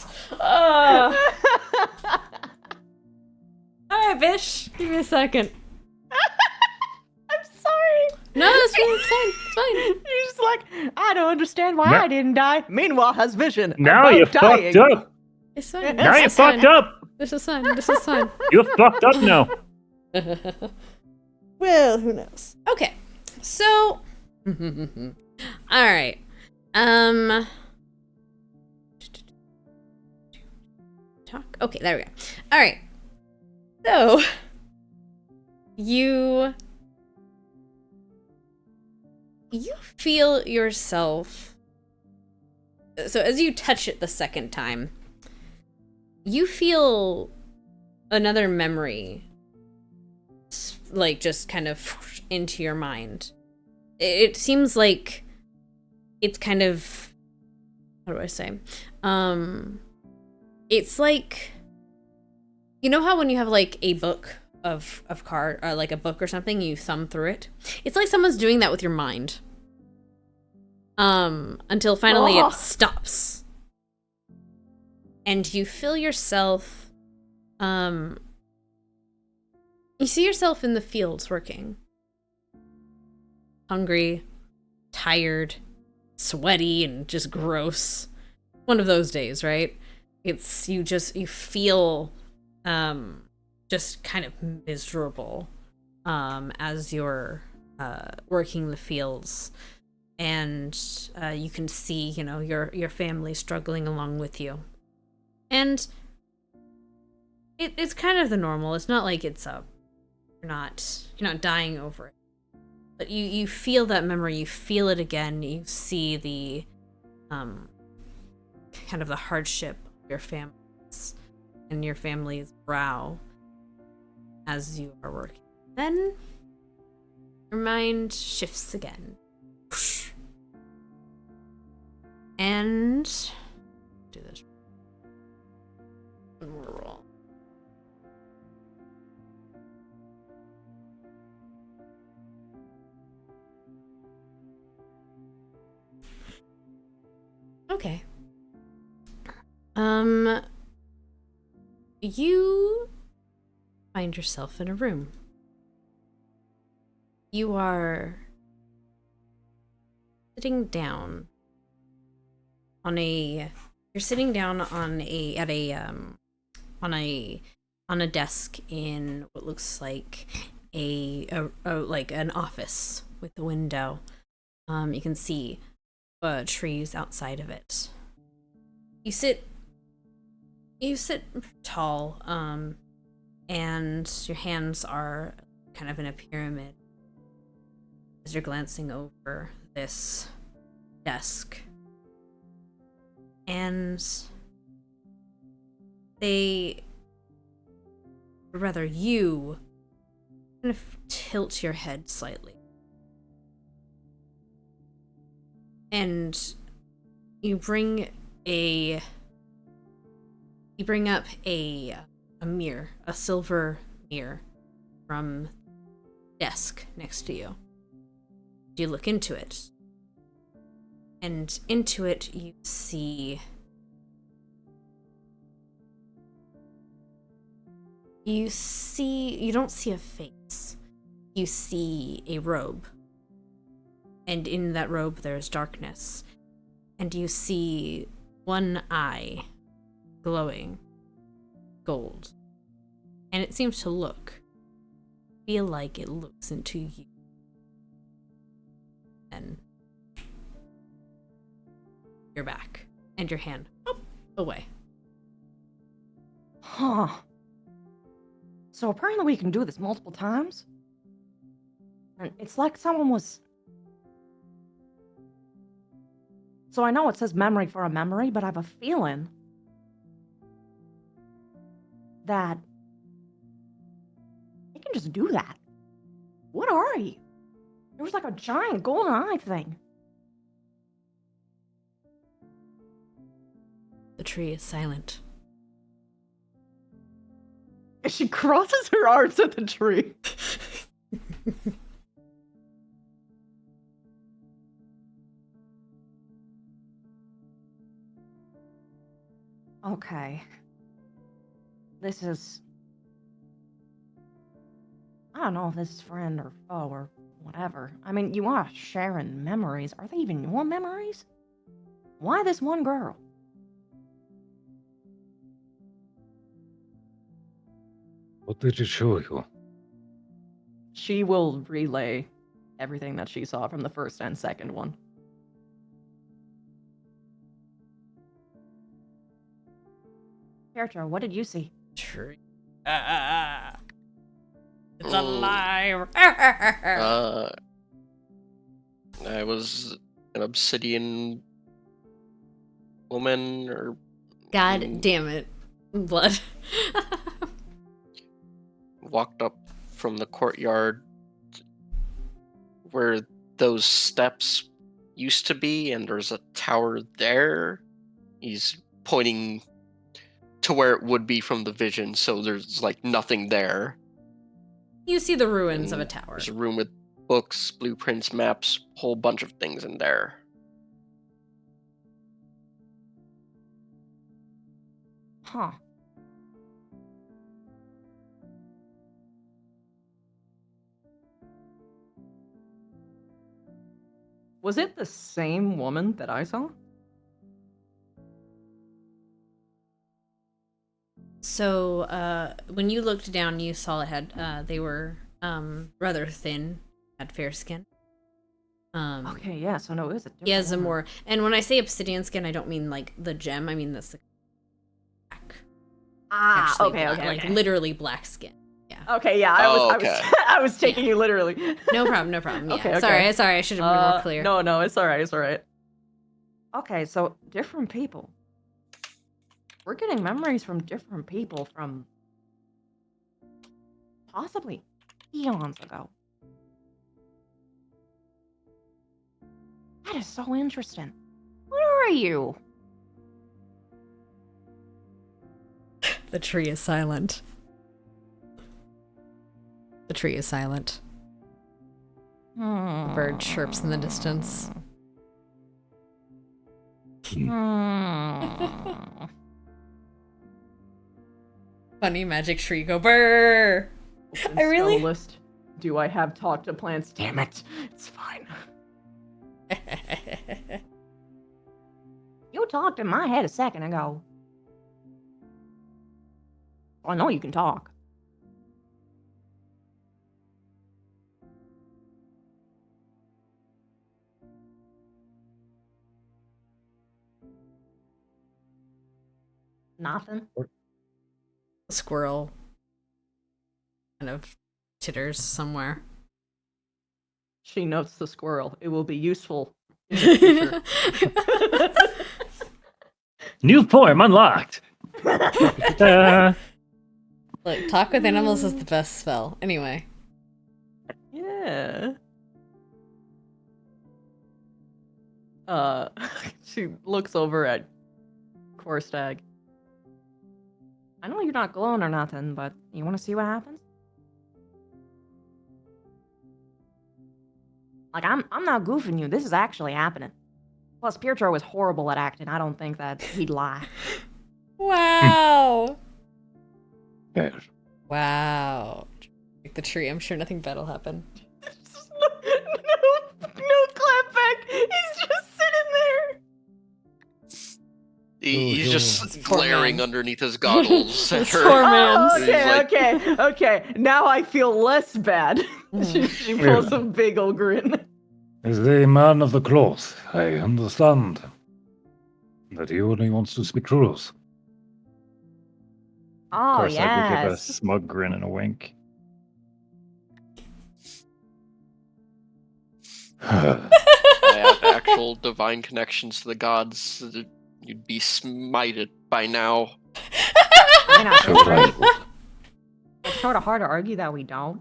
Alright, Bish. Give me a second. I'm sorry. No, it's fine. It's fine. She's just like, I don't understand why I didn't die. Meanwhile, has vision. Now you fucked up. It's fine. Now you fucked up. This is fine. This is fine. You fucked up now. Well, who knows? Okay. So, all right. Talk. Okay, there we go. All right. So, you feel yourself. So as you touch it the second time, you feel another memory, like just kind of into your mind. It seems like it's kind of, how do I say? It's like, you know how when you have like a book of card, or like a book or something, you thumb through it? It's like someone's doing that with your mind. Until finally it stops. And you feel yourself, You see yourself in the fields working. Hungry, tired, sweaty, and just gross. One of those days, right? It's you feel just kind of miserable as you're working the fields, and you can see, you know, your family struggling along with you, and it's kind of the normal. It's not like it's you're not dying over it, but you feel that memory. You feel it again. You see the kind of the hardship of your families and your family's brow as you are working. Then your mind shifts again. And do this. One more roll. Okay. You find yourself in a room. You are sitting down on a desk in what looks like like an office with a window. You can see trees outside of it. You sit tall, and your hands are kind of in a pyramid as you're glancing over this desk. And you kind of tilt your head slightly. And you bring up a mirror, a silver mirror from the desk next to you. You look into it. And into it you see you don't see a face. You see a robe. And in that robe there's darkness. And you see one eye glowing gold. And it seems to feel like it looks into you. And you're back. And your hand away. Huh. So apparently we can do this multiple times? And it's like someone was... So I know it says memory for a memory, but I have a feeling that they can just do that. What are you? There was like a giant golden eye thing. The tree is silent. She crosses her arms at the tree. Okay. This is... I don't know if this is friend or foe or whatever. I mean, you are sharing memories. Are they even your memories? Why this one girl? What did it show you? She will relay everything that she saw from the first and second one. Pietro, what did you see? Tree. It's alive. I was an obsidian woman, or God damn it. Blood. walked up from the courtyard where those steps used to be, and there's a tower there. He's pointing to where it would be from the vision, so there's like nothing there. You see the ruins of And a tower. There's a room with books, blueprints, maps, whole bunch of things in there. Huh. Was it the same woman that I saw? So, when you looked down, you saw it had, they were, rather thin, had fair skin. Okay, yeah, so no, it was a different He has a woman. more, and when I say obsidian skin, I don't mean like the gem, I mean the black. Ah, Actually okay, black, okay, like okay. literally black skin. Okay, yeah, Oh, I was okay. I was taking you literally. No problem, no problem. Yeah. Okay, Sorry, okay. I should have been more clear. No, it's alright, it's alright. Okay, so different people. We're getting memories from different people from possibly eons ago. That is so interesting. What are you? The tree is silent. The tree is silent. A bird chirps in the distance. Funny magic tree go brrr. Open I really- spell list. Do I have talk to plants? Damn it. It's fine. You talked in my head a second ago. I know you can talk. Nothing. A squirrel kind of titters somewhere. She notes the squirrel. It will be useful. New poem unlocked. Ta-da. Look, talk with animals is the best spell. Anyway. Yeah. She looks over at Korstag. I know you're not glowing or nothing, but you want to see what happens? Like, I'm not goofing you. This is actually happening. Plus, Pietro is horrible at acting. I don't think that he'd lie. Wow. Okay. Wow. Like the tree, I'm sure nothing bad will happen. No clapback. He's just sitting there. He's just Poor glaring man. underneath his goggles at This her. poor man. Oh, He's okay, like- okay. Now I feel less bad. she pulls a big ol' grin. As a man of the cloth, I understand that he only wants to speak truth. Of Oh, course, I could give a yes. smug grin and a wink. I have actual divine connections to the gods. You'd be smited by now. I mean, I feel So, like it's sort of hard to argue that we don't.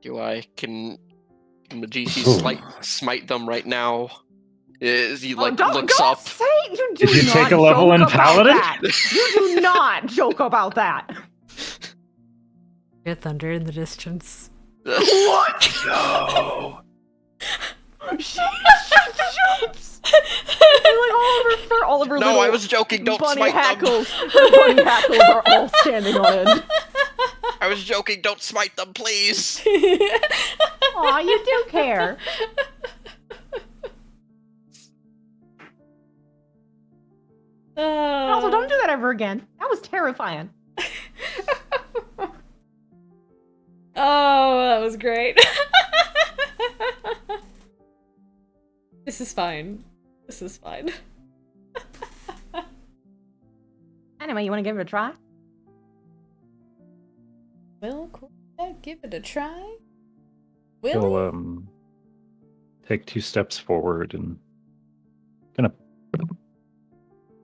Do I? Can Majisi Oh. smite them right now? As he Oh, don't looks up. say you do Did you not take a level joke in about Paladin? that. You do not joke about that. Hear thunder in the distance. What? No. She jumps. Like all of her No, little I was joking. Don't bunny smite them. hackles. Her bunny hackles are all standing on end. I was joking. Don't smite them, please. Aw, you do care. And also, don't do that ever again. That was terrifying. Oh, that was great. This is fine. This is fine. Anyway, you want to give it a try? Well, cool. Yeah, give it a try. He'll Will take 2 steps forward and kind of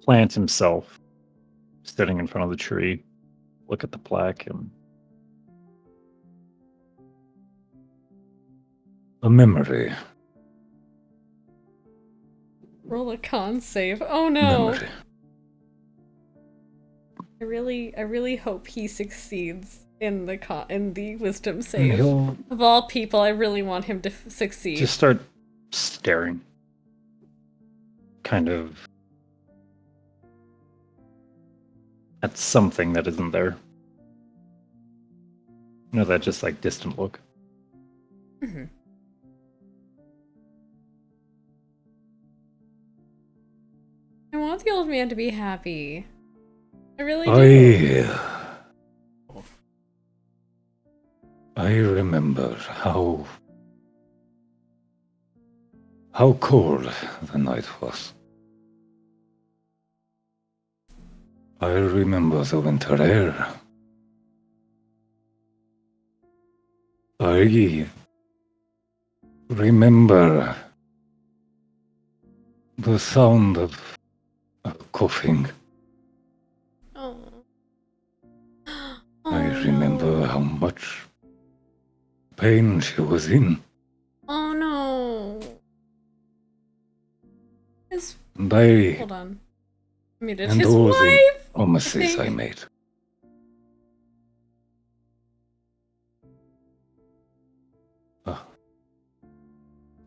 plant himself sitting in front of the tree. Look at the plaque and A memory. roll a con save? Oh no! Memory. I really hope he succeeds in the wisdom save. He'll Of all people, I really want him to succeed. just start staring. Kind of at something that isn't there. You know, that just like distant look. Mhm. I want the old man to be happy. I really do. I remember how cold the night was. I remember the winter air. I remember the sound of coughing. Oh. I Oh, remember no. how much pain she was in. Oh no. His And I hold on. Muted and his all the wife. promises I think. made.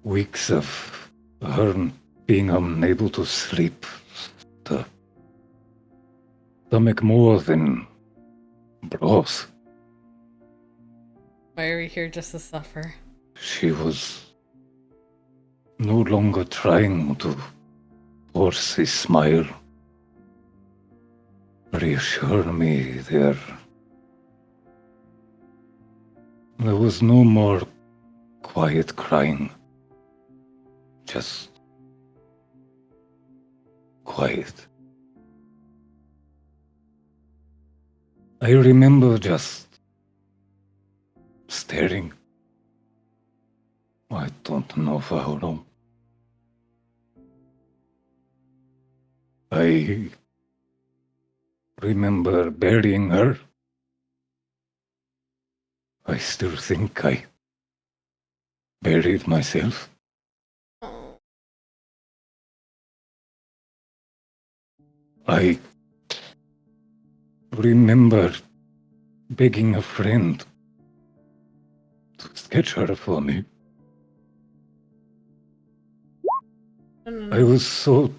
Weeks of her being unable to sleep, to stomach more than broth. Why are we here just to suffer? She was no longer trying to force a smile, reassure me there was no more quiet crying, just quiet. I remember just staring. I don't know for how long. I remember burying her. I still think I buried myself. Oh. I remember begging a friend to sketch her for me. No. I was so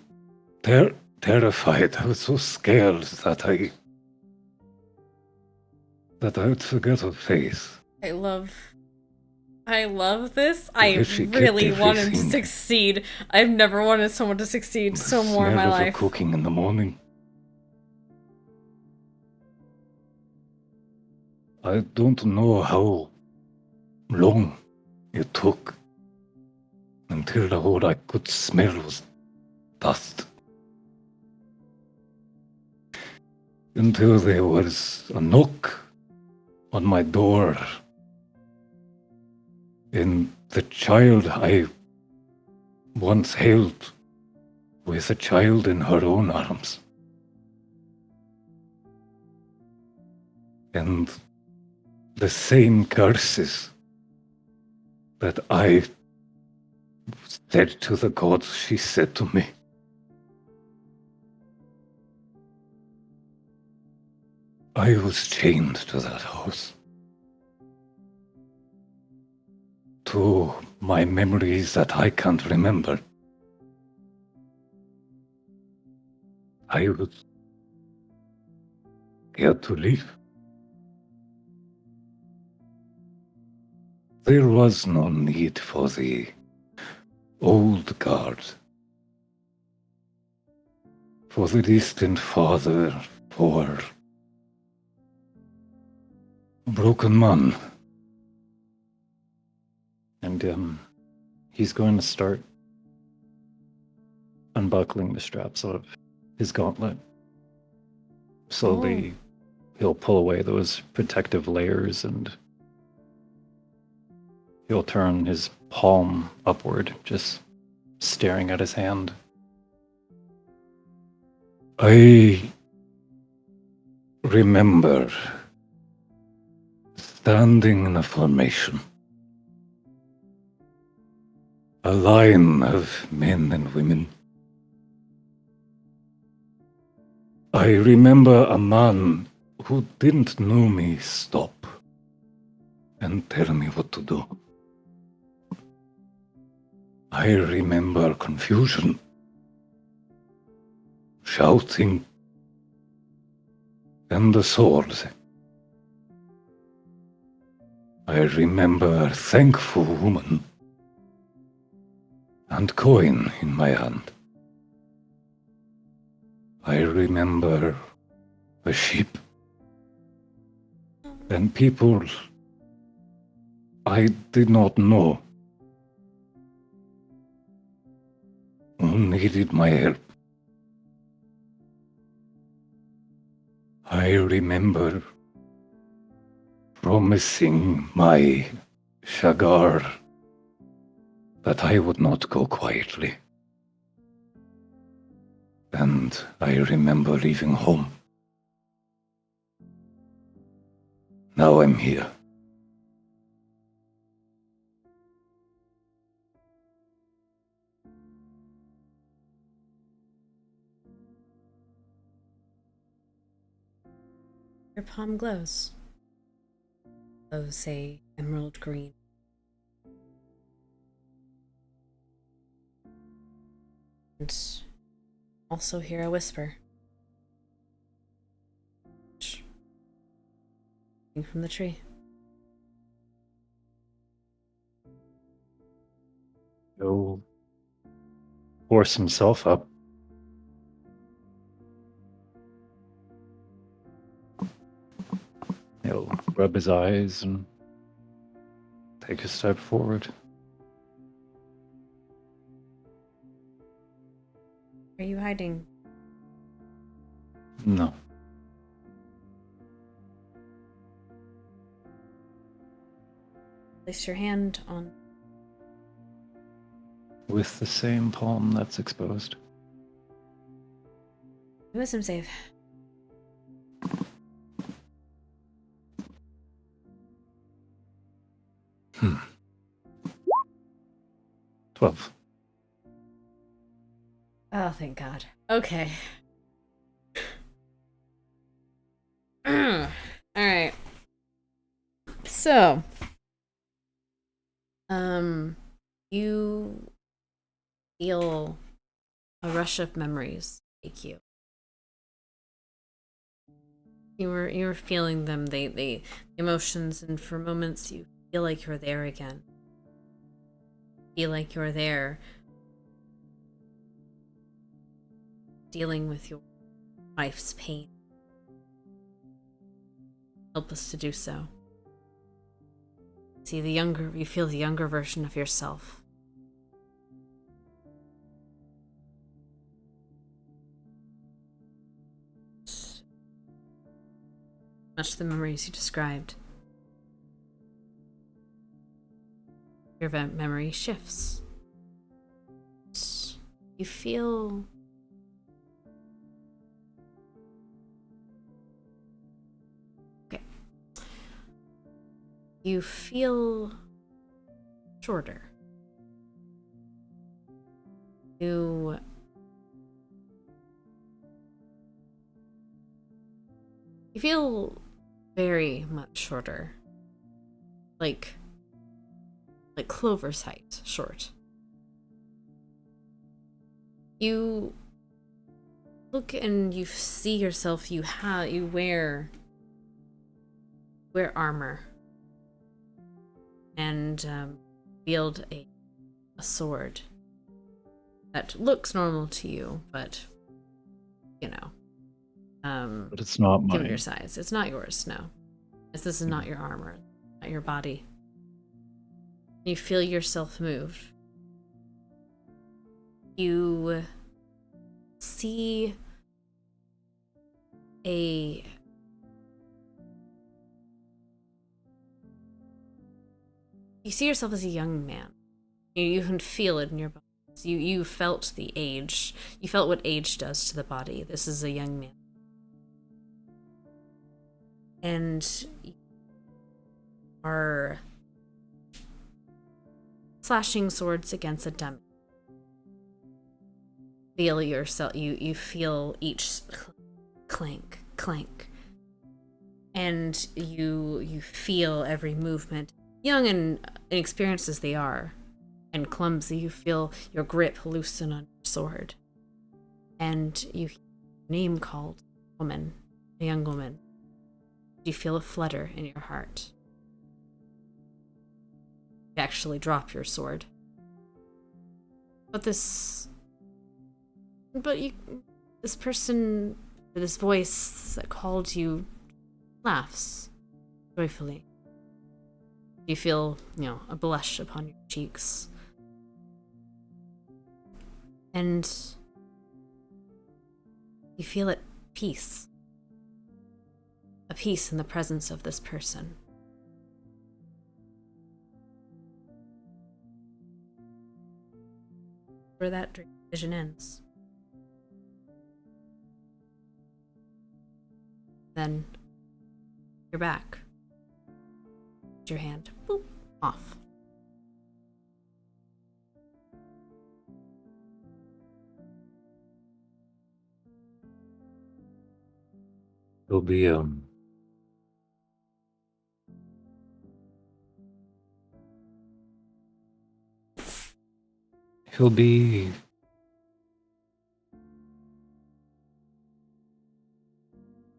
terrified. I was so scared that I would forget her face. I love this. Where I she kept really want him to everything. succeed. I've never wanted someone to succeed The so more in smell my of her life. cooking in the morning. I don't know how long it took until all I could smell was dust. Until there was a knock on my door, and the child I once held with a child in her own arms. And the same curses that I said to the gods, she said to me. I was chained to that house. To my memories that I can't remember. I was scared to leave. There was no need for the old guard, for the distant father, for broken man. And he's going to start unbuckling the straps of his gauntlet. Slowly, he'll pull away those protective layers and he'll turn his palm upward, just staring at his hand. I remember standing in a formation. A line of men and women. I remember a man who didn't know me stop and tell me what to do. I remember confusion, shouting, and the swords. I remember a thankful woman and coin in my hand. I remember a sheep and people I did not know who needed my help. I remember promising my Shagar that I would not go quietly. And I remember leaving home. Now I'm here. Your palm glows. Glows a emerald green. And also hear a whisper. From the tree. He'll force himself up. He'll rub his eyes and take a step forward. Are you hiding? No. Place your hand on. With the same palm that's exposed. Wisdom save. Hmm. 12. Oh, thank God. Okay. All right. So, you feel a rush of memories take you. You were feeling them. They emotions, and for moments you feel like you're there again. Feel like you're there, dealing with your wife's pain. Helpless to do so. You feel the younger version of yourself. Much the memories you described. Your memory shifts. You feel you feel shorter. You feel very much shorter. Like Clover's height short. You look and you see yourself, you wear armor. And wield a sword that looks normal to you, but you know, But it's not mine. given your size, it's not yours. No, this is not your armor, not your body. You feel yourself move. You see You see yourself as a young man. You can feel it in your bones. You felt the age. You felt what age does to the body. This is a young man. And you are slashing swords against a dummy. Feel yourself. You feel each clank, clank. And you feel every movement. Young and inexperienced as they are, and clumsy, you feel your grip loosen on your sword. And you hear your name called, a young woman. You feel a flutter in your heart. You actually drop your sword. This person, this voice that called you, laughs joyfully. You feel, a blush upon your cheeks. And you feel at peace. A peace in the presence of this person. Where that dream vision ends. Then you're back. Your hand, boop, off. He'll be he'll be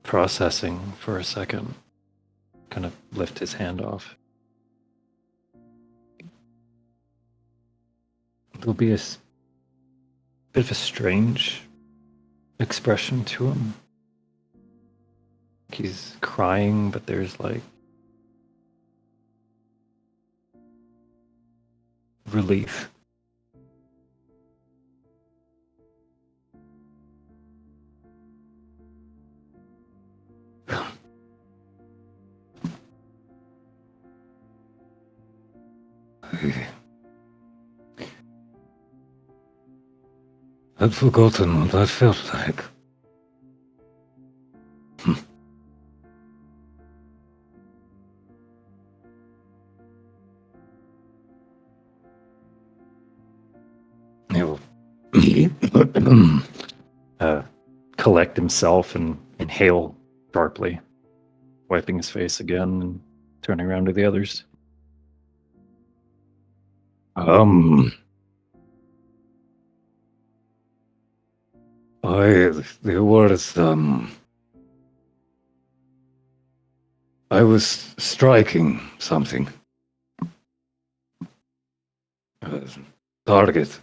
processing for a second, kind of lift his hand off. There'll be a bit of a strange expression to him. He's crying, but there's like relief. I'd forgotten what that felt like. He'll collect himself and inhale sharply, wiping his face again and turning around to the others. There was, I was striking something. Target.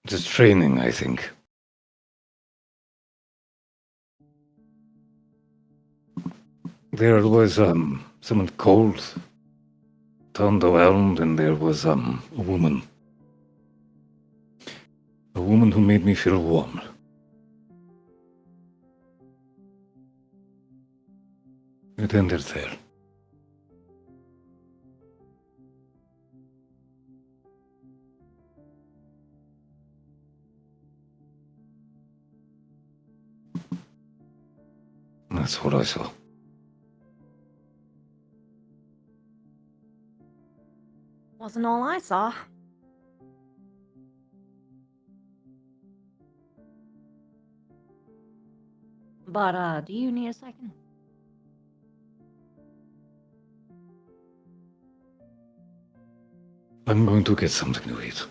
Just training, I think. There was, someone cold, turned around, and there was, a woman. A woman who made me feel warm. It ended there. That's what I saw. Wasn't all I saw. But, do you need a second? I'm going to get something to eat.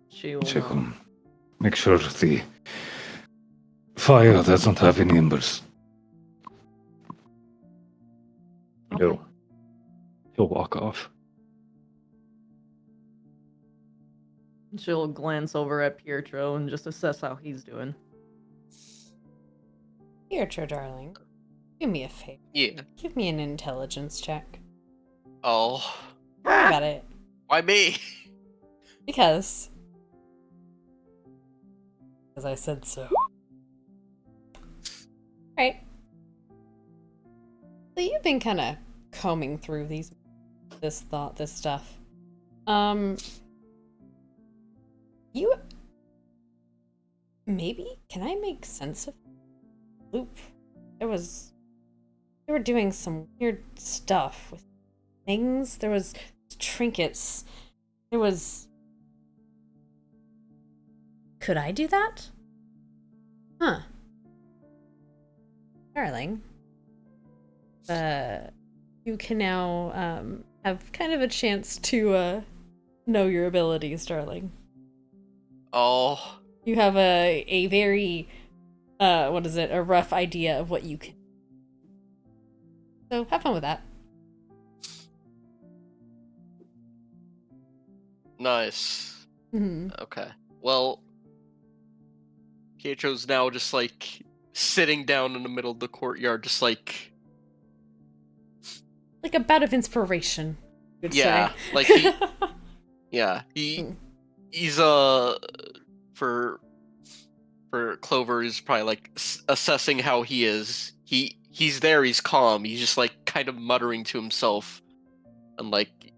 She will Check not. on. Make sure the fire doesn't have any embers. He'll walk off. She'll glance over at Pietro and just assess how he's doing. Pietro, darling, do me a favor. Yeah. Give me an intelligence check. Oh. I got it. Why me? Because I said so. Right. So you've been kind of combing through this stuff. Can I make sense of loop? They were doing some weird stuff with things. There was trinkets. Could I do that? Huh. Darling. You can now have kind of a chance to know your abilities, darling. Oh. You have a very a rough idea of what you can. So have fun with that. Nice. Mm-hmm. Okay. Well, Pietro's now just like sitting down in the middle of the courtyard, just like Like a bout of inspiration, you'd yeah, say. like he's for Clover is probably like assessing how he is. He's there. He's calm. He's just like kind of muttering to himself, and like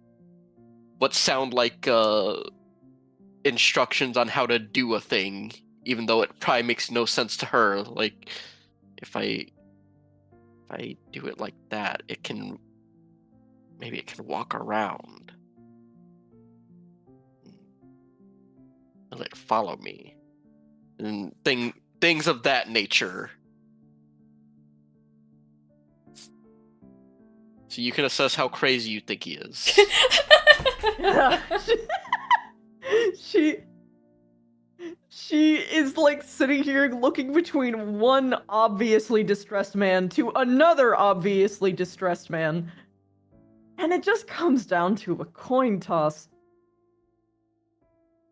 what sound like instructions on how to do a thing, even though it probably makes no sense to her. Like if I do it like that, maybe it can walk around. And let it follow me. And things of that nature. So you can assess how crazy you think he is. She is like sitting here looking between one obviously distressed man to another obviously distressed man. And it just comes down to a coin toss.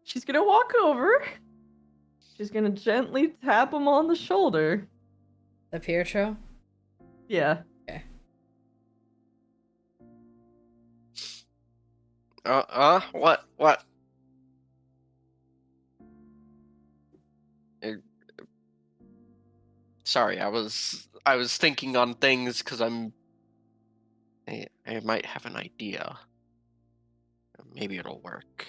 She's gonna walk over. She's gonna gently tap him on the shoulder. The Pietro? Yeah. What? Sorry, I was thinking on things because I might have an idea. Maybe it'll work.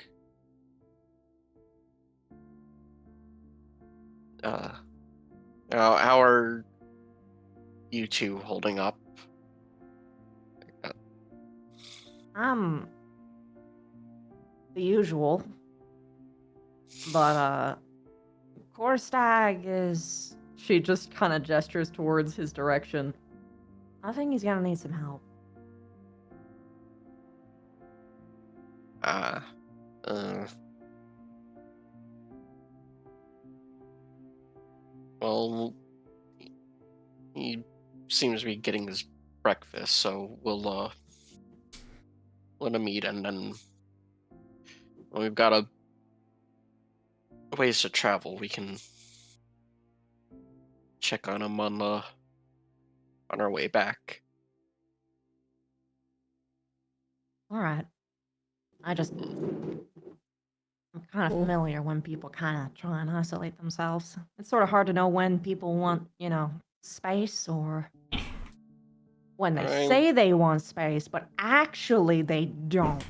How are you two holding up? The usual. But, Korstag is... She just kind of gestures towards his direction. I think he's gonna need some help. Well, he seems to be getting his breakfast, so we'll let him eat, and then when we've got a ways to travel, we can check on him on our way back. Alright. I'm kind of familiar when people kind of try and isolate themselves. It's sort of hard to know when people want, space or when they say they want space, but actually they don't.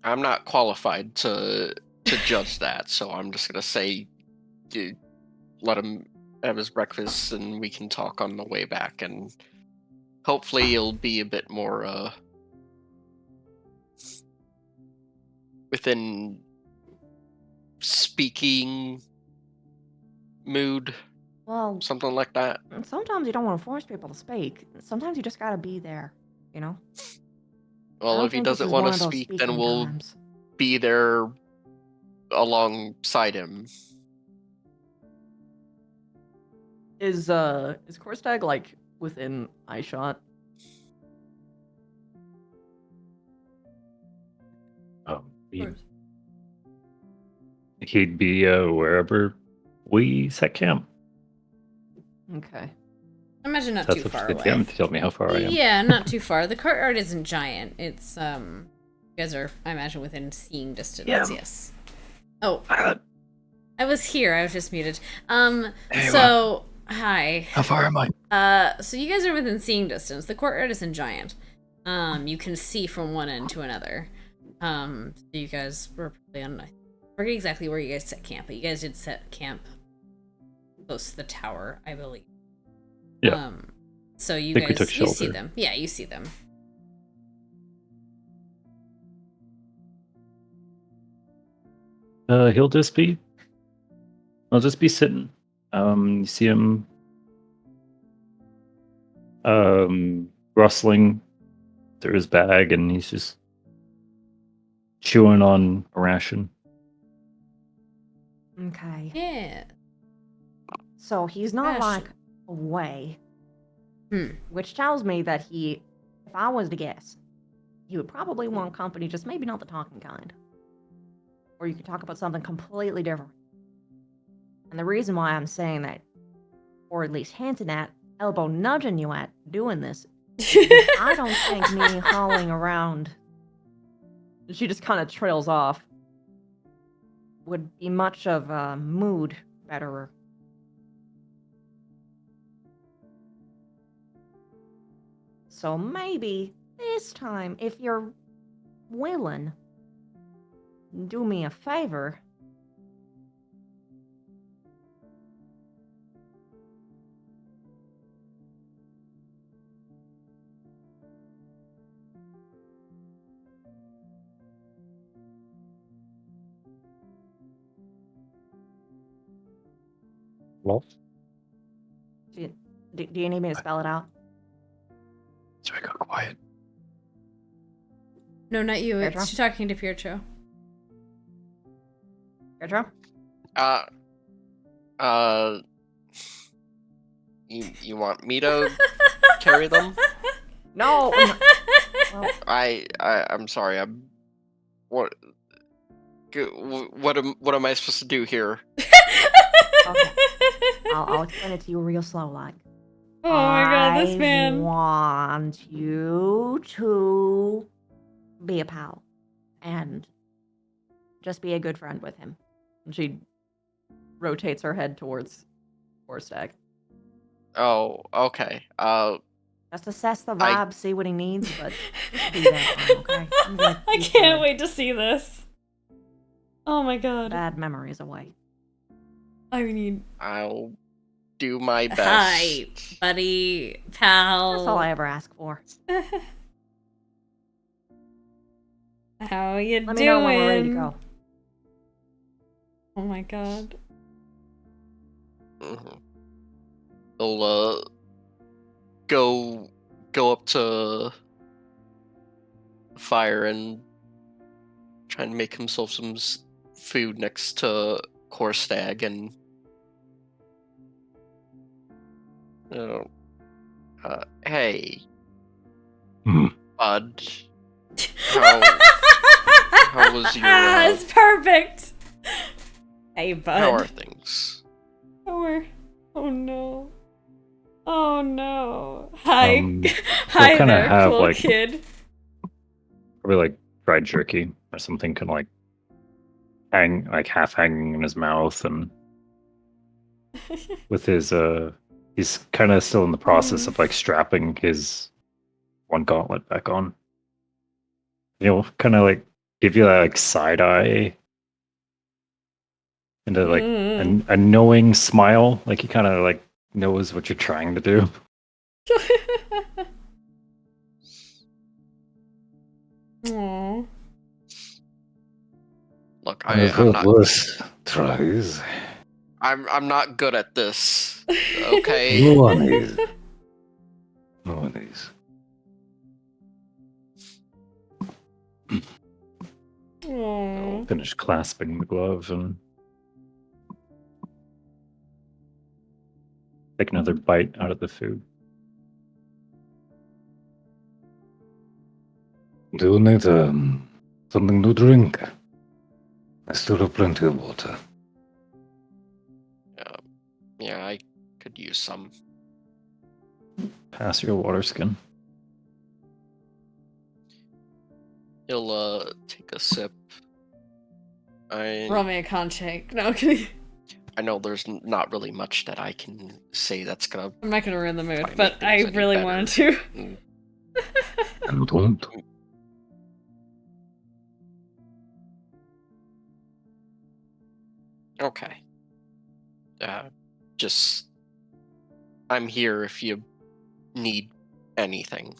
I'm not qualified to judge that, so I'm just gonna say, let him have his breakfast, and we can talk on the way back, and hopefully he'll be a bit more within speaking mood, Well, something like that. sometimes you don't want to force people to speak. Sometimes you just gotta be there, I Well, don't if he think this doesn't is want one to of those speak, then speaking we'll times. be there alongside him. Is Korstag like within eyeshot? He'd be wherever we set camp. Okay. I imagine not That's too up far to the away. DM to tell me how far I am. Yeah, not too far. The courtyard isn't giant. It's you guys are, I imagine, within seeing distance. Yeah. Yes. Oh, Pilot, I was here. I was just muted. Hey, So hi. How far am I? So you guys are within seeing distance. The courtyard isn't giant. You can see from one end to another. So you guys were probably on. I forget exactly where you guys set camp, but you guys did set camp close to the tower, I believe. Yeah. So you think we guys, took you see shelter. them. Yeah, you see them. I'll just be sitting. You see him rustling through his bag, and he's just chewing on a ration. Okay. Yeah. So he's not Ration. like away. Which tells me that he, if I was to guess, he would probably want company, just maybe not the talking kind. Or you could talk about something completely different. And the reason why I'm saying that, or at least hinting at, elbow nudging you at doing this, I don't think me hauling around She just kind of trails off. would be much of a mood betterer. So maybe this time, if you're willing, do me a favor. Wolf? Do you need me to spell it out? So I got quiet. No, not you. Pietro? She's talking to Pietro. Pietro? You want me to carry them? No! Well, I'm sorry. What am I supposed to do here? okay. I'll explain it to you real slow, like. Oh my god, this I man. want you to be a pal and just be a good friend with him. And she rotates her head towards Orstag. Oh, okay. Just assess the I- vibe, see what he needs, but just be there for him, okay? I'm gonna I keep can't the wait to see this. Oh my god. bad memories away. I need. I'll do my best. Hi, buddy, pal. That's all I ever ask for. How you Let doing? me know when we're ready to go. Oh my god. Mhm. He'll go up to the fire and try and make himself some food next to Korstag and hey, Hmm. bud, how was your It's perfect. Hey, bud. how are things? Oh no. Oh no. Hi. Hi kinda there, have, cool like- kid. Probably like dried jerky or something can like hang like half hanging in his mouth and with his he's kind of still in the process of like strapping his one gauntlet back on. You know, kind of like give you that like side eye and like a knowing smile, like he kind of like knows what you're trying to do. Aw. Look, I've I'm had not worse tries. I'm not good at this. Okay. No one is. No one is. Aw. Finish clasping the glove and take another bite out of the food. Do you need something to drink? I still have plenty of water. Yeah, I could use some. Pass your water skin. He'll take a sip. Roll me a con check. No, kidding. I know there's not really much that I can say that's gonna. I'm not gonna ruin the mood, Probably but make I things any really better. wanted to. Mm, And don't. Okay. Just I'm here if you need anything,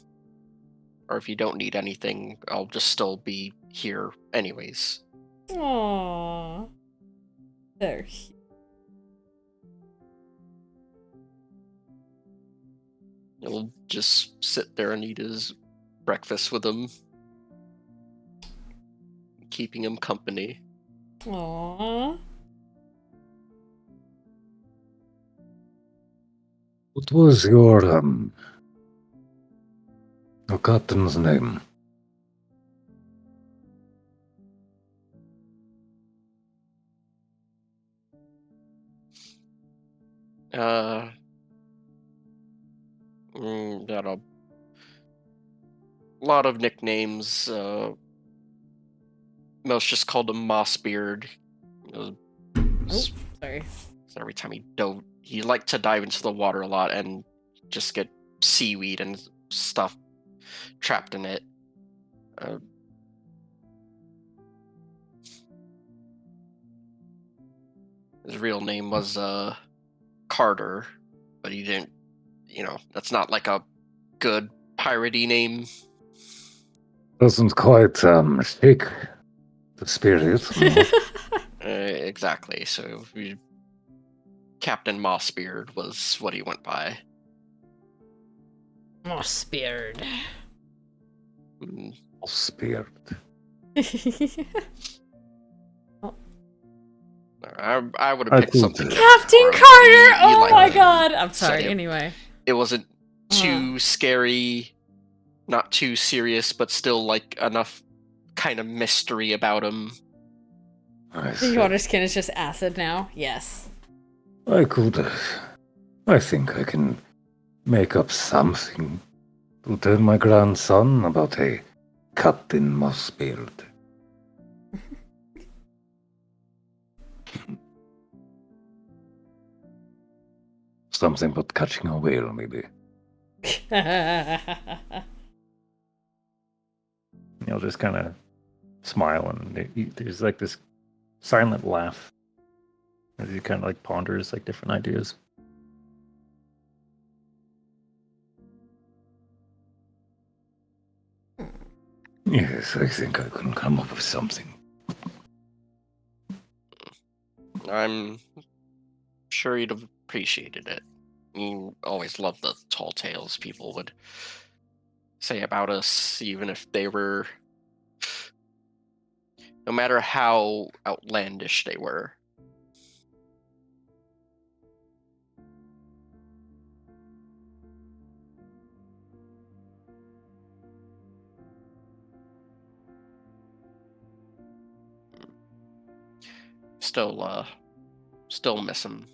or if you don't need anything, I'll just still be here anyways. Aww. They're cute. He'll just sit there and eat his breakfast with him, keeping him company. Aww. What was your the captain's name? Got a lot of nicknames. Most just called him Mossbeard. Oh, sorry. So every time he liked to dive into the water a lot and just get seaweed and stuff trapped in it. His real name was Carter, but he didn't. That's not like a good piratey name. Doesn't quite shake the spirit. No? Exactly. So Captain Mossbeard was what he went by. Mossbeard. Spirit. I would I have picked think something. Captain different. Carter! He Oh liked my it. god! I'm Said sorry, it. anyway. It wasn't too scary, not too serious, but still like enough kind of mystery about him. The water skin is just acid now. Yes. I could. I think I can make up something to tell my grandson about a Captain Mossbeard. Something about catching a whale, maybe. He'll just kind of smile, and there's like this silent laugh as he kind of like ponders like different ideas. Yes, I think I can come up with something. I'm sure you'd have appreciated it. You always loved the tall tales people would say about us, even if they were, no matter how outlandish they were. Still miss him.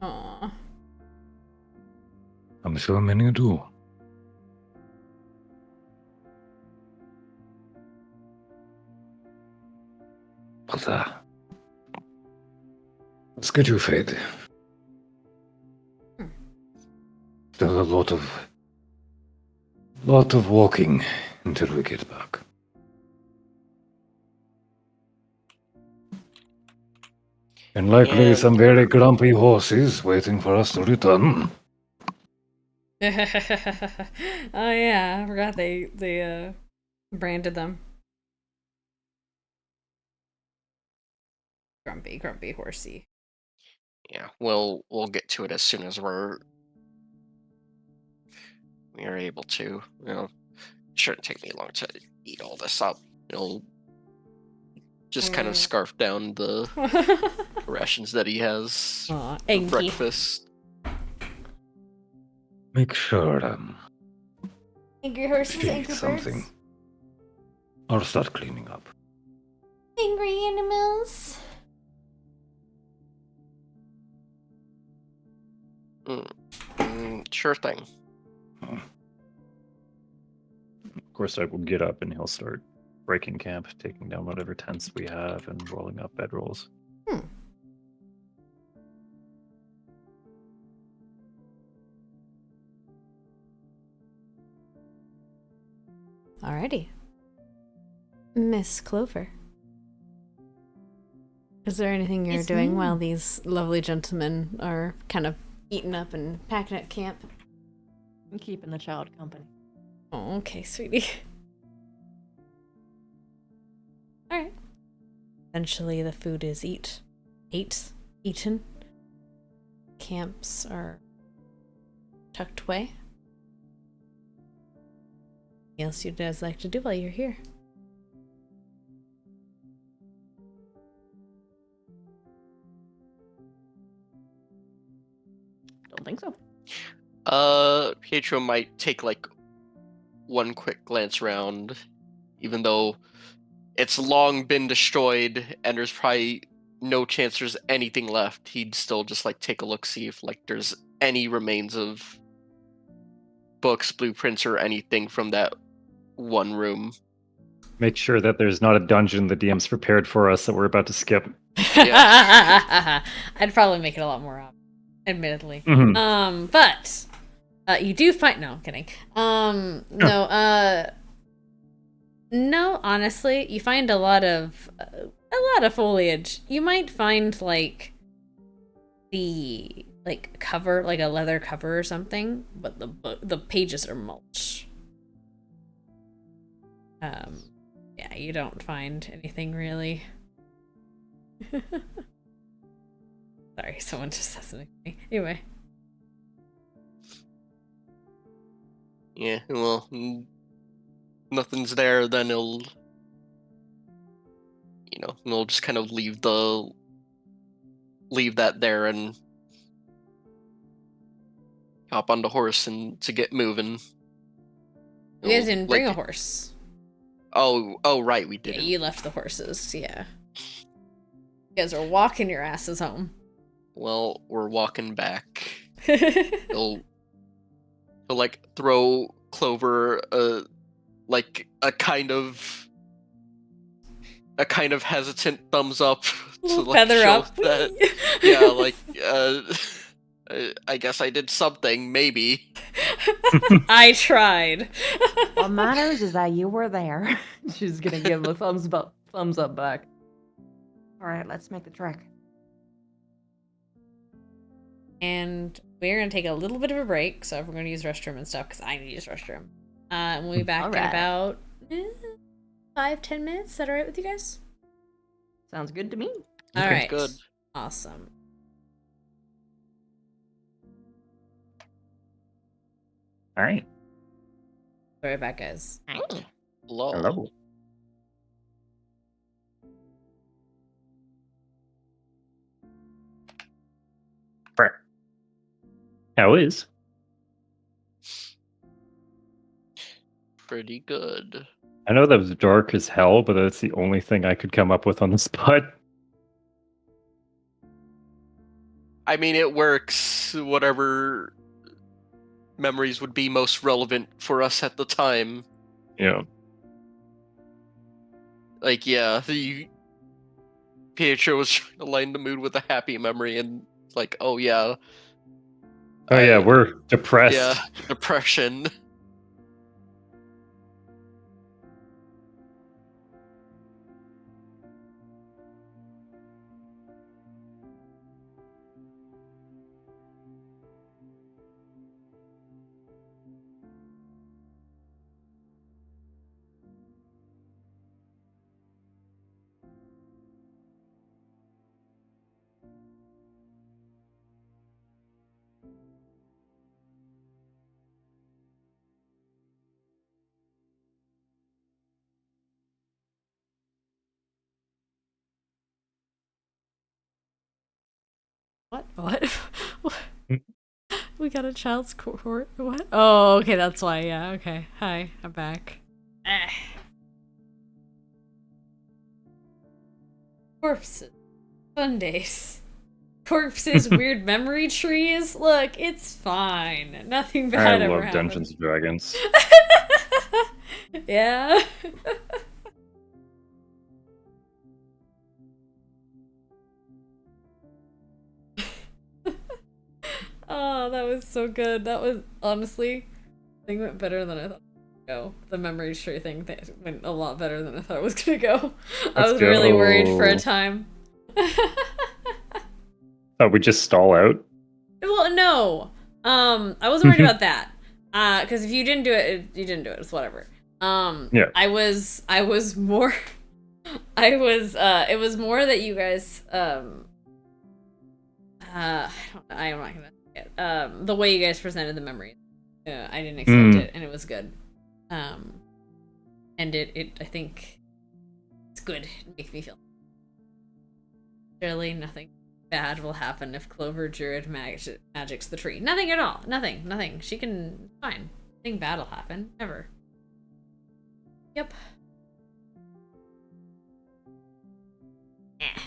Aw. I'm sure many do. But let's get you fed. Still a lot of walking until we get back. And likely And- some very grumpy horses waiting for us to return. Oh yeah, I forgot they branded them. Grumpy horsey. Yeah, we'll get to it as soon as we are able to. Shouldn't take me long to eat all this up. You'll just kind of scarf down the rations that he has Aw, for Enki. breakfast. Make sure Angry horses, she angry eats something. birds. I'll start cleaning up. Angry animals. Sure thing. Of course, I will get up and he'll start breaking camp, taking down whatever tents we have, and rolling up bedrolls. Alrighty. Miss Clover. Is there anything you're It's doing me. while these lovely gentlemen are kind of eating up and packing at camp? I'm keeping the child company. Oh, okay, sweetie. Alright. Eventually the food is eaten. Camps are tucked away. What else you guys like to do while you're here? don't think so. Pietro might take like one quick glance around, even though it's long been destroyed and there's probably no chance there's anything left. He'd still just like take a look, see if like there's any remains of books, blueprints, or anything from that one room. Make sure that there's not a dungeon the DM's prepared for us that we're about to skip. I'd probably make it a lot more obvious, admittedly. Mhm. But you do find no, I'm kidding. No, honestly, you find a lot of foliage. You might find like the cover, like a leather cover or something, but the pages are mulch. Yeah, you don't find anything really. Sorry, someone just said something to me. Anyway. Yeah, well, nothing's there, then he'll just kind of leave that there and hop on the horse and to get moving. You guys didn't bring a horse. Oh, right, we did. Yeah, you left the horses, yeah. You guys are walking your asses home. Well, we're walking back. He'll like throw Clover like a kind of hesitant thumbs up to like feather show up. that yeah, like I guess I did something, maybe. I tried. What matters is that you were there. She's gonna give a thumbs up back. All right, let's make the trek. And we're gonna take a little bit of a break, so if we're gonna use restroom and stuff, because I need to use restroom. And we'll be back in about 5-10 minutes. Is that alright with you guys? Sounds good to me. Alright. Good. Awesome. All right. Be right back, guys. Hello. Hello. How is? Pretty good. I know that was dark as hell, but that's the only thing I could come up with on the spot. I mean, it works. Whatever memories would be most relevant for us at the time. Yeah. Like, yeah, Pietro was trying to lighten the mood with a happy memory, and like, oh yeah. Oh yeah, we're depressed. Yeah, depression. What? We got a child's cohort? What? Oh, okay, that's why, yeah, okay. Hi, I'm back. Corpses. Sundays. Corpses, weird memory trees. Look, it's fine. Nothing bad I ever love happened. Dungeons and Dragons. Yeah. Oh, that was so good. That was honestly, I think it went better than I thought it would go. The memory tree thing went a lot better than I thought it was gonna go. I was really worried for a time. Oh, we just stall out? Well, no. I wasn't worried about that. Because if you didn't do it, you didn't do it. It's whatever. Yeah. I was more. It was more that you guys. I'm not gonna. The way you guys presented the memories, I didn't expect it, and it was good. And it I think it's good. It makes me feel. Really, nothing bad will happen if Clover Druid magics the tree. Nothing at all. Nothing. She can, fine. Nothing bad will happen. Ever. Yep. Eh.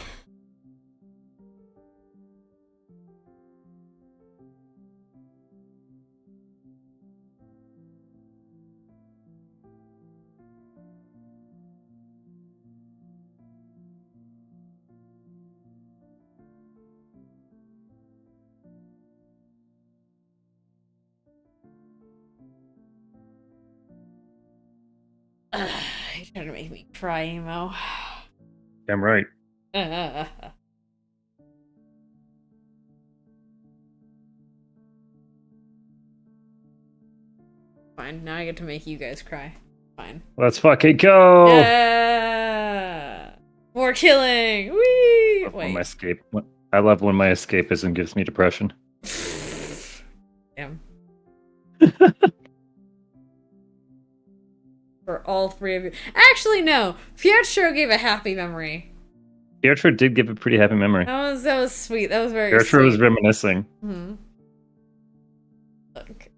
You're trying to make me cry, Emo. Damn right. Fine, now I get to make you guys cry. Fine. Let's fucking go. More killing! Whee! When my Wait. escape. I love when my escapism gives me depression. Damn. For all three of you. Actually, no. Pietro gave a happy memory. Pietro did give a pretty happy memory. That was sweet. That was very Pietro was sweet. reminiscing. Look.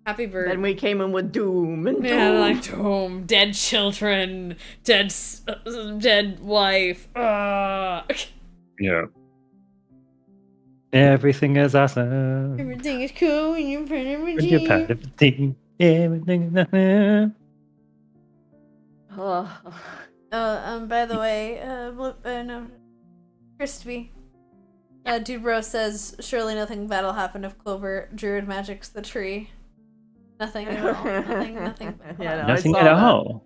Happy bird. Then we came in with doom and Yeah, doom. like doom, dead children, dead wife. Yeah. Everything is awesome. Everything is cool when you're part of a When you're part team. of the team, everything is awesome. By the way, no, Crispy. Dude Bro says, surely nothing bad will happen if Clover Druid magics the tree. Nothing at all. Nothing. Yeah, no, I Nothing saw at that. all.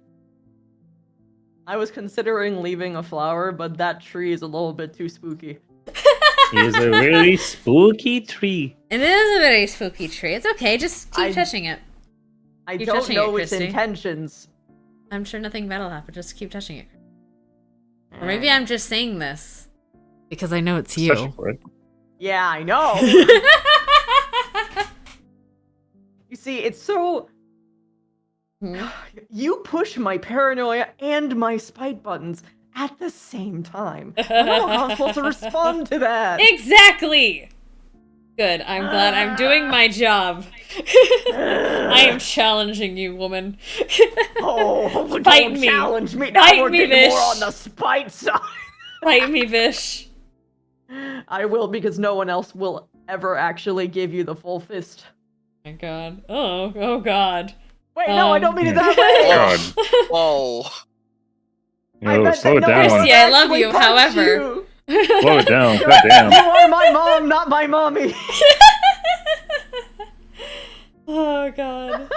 I was considering leaving a flower, but that tree is a little bit too spooky. It's a really spooky tree. It is a very spooky tree. It's okay, just keep I- touching it. I Keep don't touching know it, its Christy. intentions. I'm sure nothing bad will happen, just keep touching it. Or maybe I'm just saying this because I know it's Especially you. for it. Yeah, I know. You see, it's so... Hmm? You push my paranoia and my spite buttons at the same time. I don't know how I'm supposed to respond to that. Exactly! Good, I'm glad I'm doing my job. I am challenging you, woman. Oh, Fight don't me. challenge me. Now Fight we're me, getting more Vish. on the spite side. Fight me, Vish. I will, because no one else will ever actually give you the full fist. Oh my god. Oh god. Wait, no, I don't mean it that God. way. Whoa. I No, meant slow it that no down. one Christy, I love actually you, punched however. you. Slow it down. You God damn. are my mom, not my mommy. Oh god.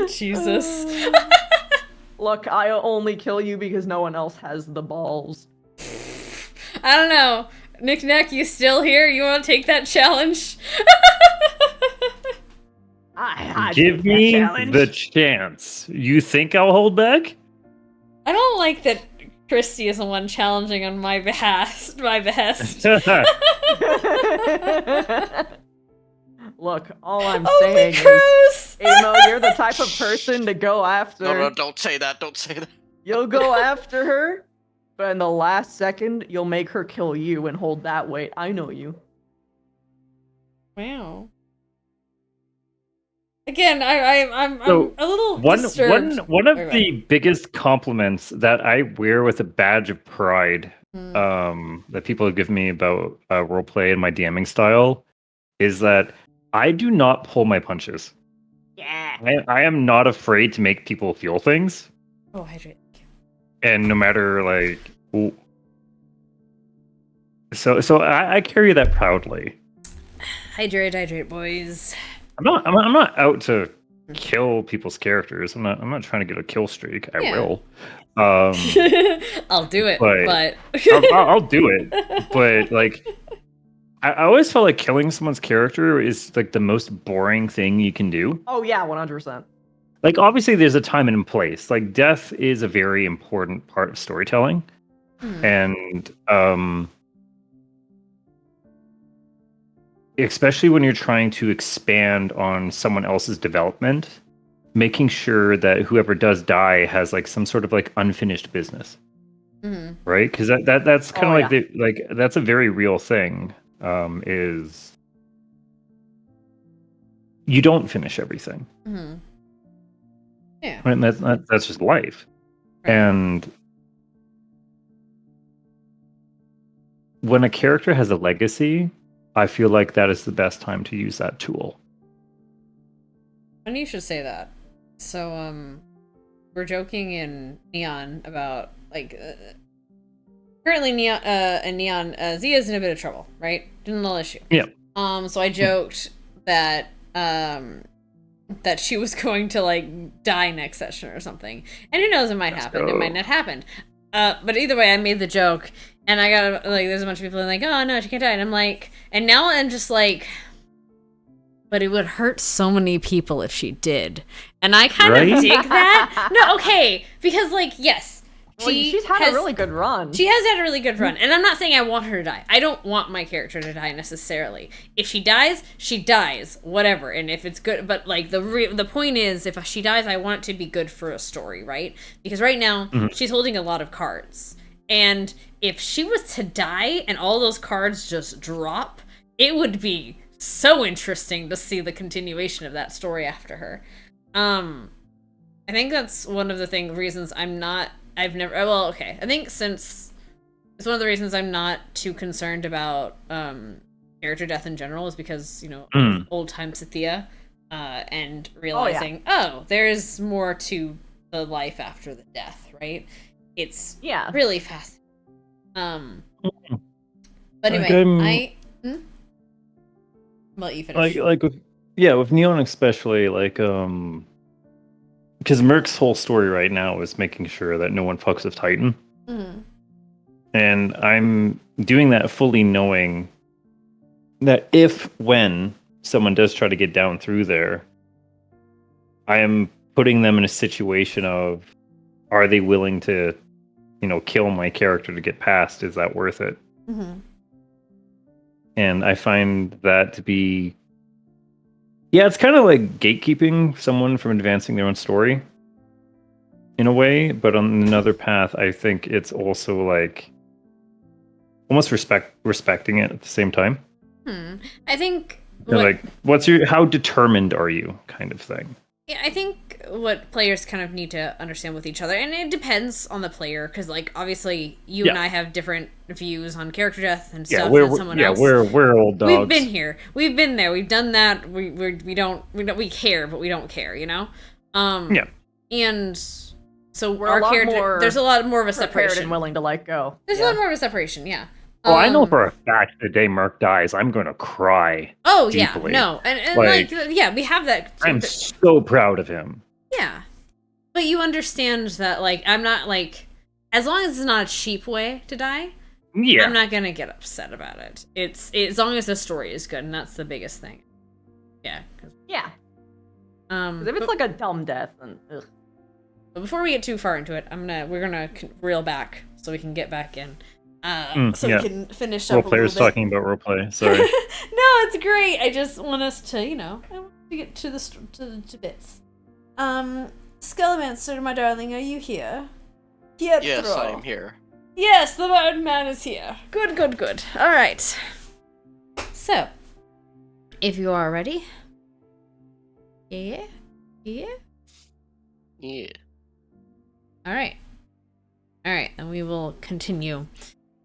Jesus. Look, I only kill you because no one else has the balls. I don't know. Nick Nack, you still here? You want to take that challenge? I Give take that me challenge. the chance. You think I'll hold back? I don't like that Christy is the one challenging on my behest. Look, all I'm Oh, saying the is, crows! Amo, you're the type of person to go after. No, don't say that. Don't say that. You'll go after her, but in the last second, you'll make her kill you and hold that weight. I know you. Wow. Again, I'm So, a little One disturbed. of Okay. the biggest compliments that I wear with a badge of pride, Hmm. that people have given me about roleplay and my DMing style, is that I do not pull my punches. Yeah. I am not afraid to make people feel things, Oh, hydrate. and no matter like, so I carry that proudly. Hydrate, boys. I'm not out to kill people's characters. I'm not trying to get a kill streak. I Yeah. will. I'll do it, But- but I'll do it. But like, I always felt like killing someone's character is like the most boring thing you can do. Oh yeah, 100%. Like, obviously, there's a time and a place. Like, death is a very important part of storytelling, Hmm. and especially when you're trying to expand on someone else's development, making sure that whoever does die has like some sort of like unfinished business, right? Because that's kind of that's a very real thing. Is you don't finish everything. Yeah. Right? And that's just life. Right. And when a character has a legacy, I feel like that is the best time to use that tool. And you should say that. So, we're joking in Neon about, like, currently in Neon, Zia's in a bit of trouble, right? Little issue. Yeah. So I joked that, that she was going to, like, die next session or something. And who knows, it might happen. It might not happen. But either way, I made the joke, and I got, like, there's a bunch of people like, oh, no, she can't die. And I'm like, and now I'm just like, but it would hurt so many people if she did. And I kind of dig that. No, okay. Because, like, yes. She's had a really good run. She has had a really good run. And I'm not saying I want her to die. I don't want my character to die necessarily. If she dies, she dies. Whatever. And if it's good. But, like, the point is, if she dies, I want it to be good for a story, right? Because right now, she's holding a lot of cards. And if she was to die and all those cards just drop, it would be so interesting to see the continuation of that story after her. I think that's one of the reasons I think since it's one of the reasons I'm not too concerned about character death in general is because, you know, old time Sathea and realizing, there's more to the life after the death, right? It's really fascinating. But anyway, I'll let you finish. With Neon especially, like, because Merc's whole story right now is making sure that no one fucks with Titan. And I'm doing that fully knowing that when someone does try to get down through there, I am putting them in a situation of, are they willing to, you know, kill my character to get past? Is that worth it? And I find that to be, it's kind of like gatekeeping someone from advancing their own story in a way, but on another path, I think it's also like almost respecting it at the same time. I think how determined are you kind of thing. Yeah, I think what players kind of need to understand with each other, and it depends on the player, because, like, obviously you and I have different views on character death and stuff than someone else. We're old dogs. We've been here, we've been there, we've done that. We care, but we don't care, you know. And so our character, there's a lot more of a separation. And willing to let go. There's a lot more of a separation, yeah. Well, I know for a fact the day Merc dies, I'm going to cry. Oh, deeply. yeah, no. And we have that. I'm so proud of him. Yeah. But you understand that, like, I'm not, like, as long as it's not a cheap way to die, I'm not going to get upset about it. It's as long as the story is good, and that's the biggest thing. Yeah. Yeah. If it's like a dumb death, then ugh. But before we get too far into it, we're gonna reel back so we can get back in. We can finish up. Roleplayers talking about roleplay. Sorry. No, it's great. I just want us to, I want to get to the bits. Skelemancer, my darling, are you here? Pietro. Yes, I am here. Yes, the bird man is here. Good. All right. So, if you are ready. Yeah. All right, and we will continue.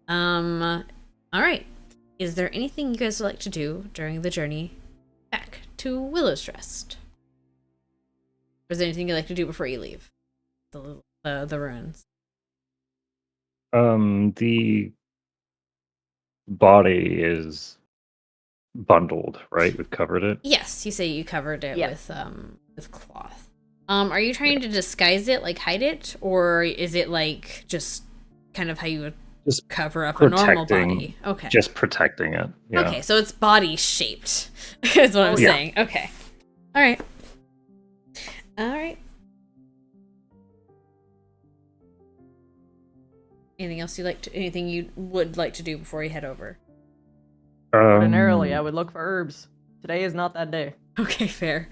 All right. Is there anything you guys would like to do during the journey back to Willow's Rest? Or is there anything you'd like to do before you leave the ruins? The body is bundled, right? We've covered it. Yes, you say you covered it with cloth. Are you trying to disguise it, like hide it, or is it like just kind of how you would just cover up a normal body? Okay. Just protecting it. Yeah. Okay, so it's body shaped, is what I'm saying. Okay. All right. Anything you would like to do before you head over? Ordinarily, I would look for herbs. Today is not that day. Okay, fair.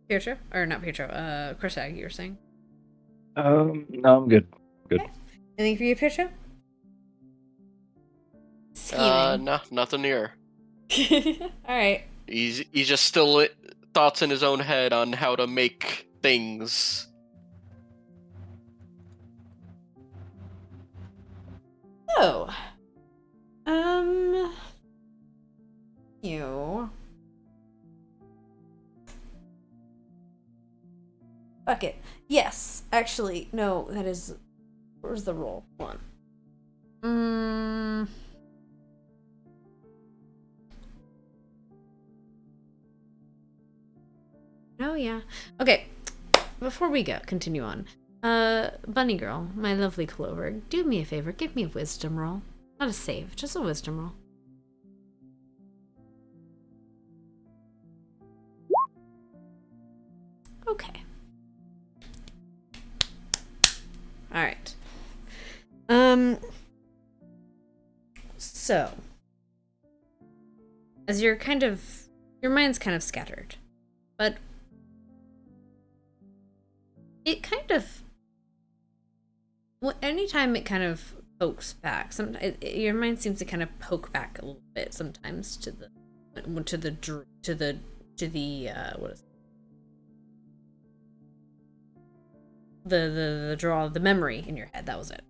Pietro? Or not Pietro, Korsag, you were saying? No, I'm good. Good. Okay. Anything for you, Pietro? Scheming. No, nothing here. Alright. He's just still thoughts in his own head on how to make things. So, you. Fuck it. Yes, actually, no, that is. Where's the roll? Hold on. Oh, yeah. Okay, before we continue on. Bunny girl, my lovely Clover, do me a favor, give me a wisdom roll. Not a save, just a wisdom roll. Okay. Alright. So. As you're kind of... Your mind's kind of scattered. But... It kind of... Well, anytime it kind of pokes back, your mind seems to kind of poke back a little bit sometimes to the what is it? The draw, the memory in your head, that was it.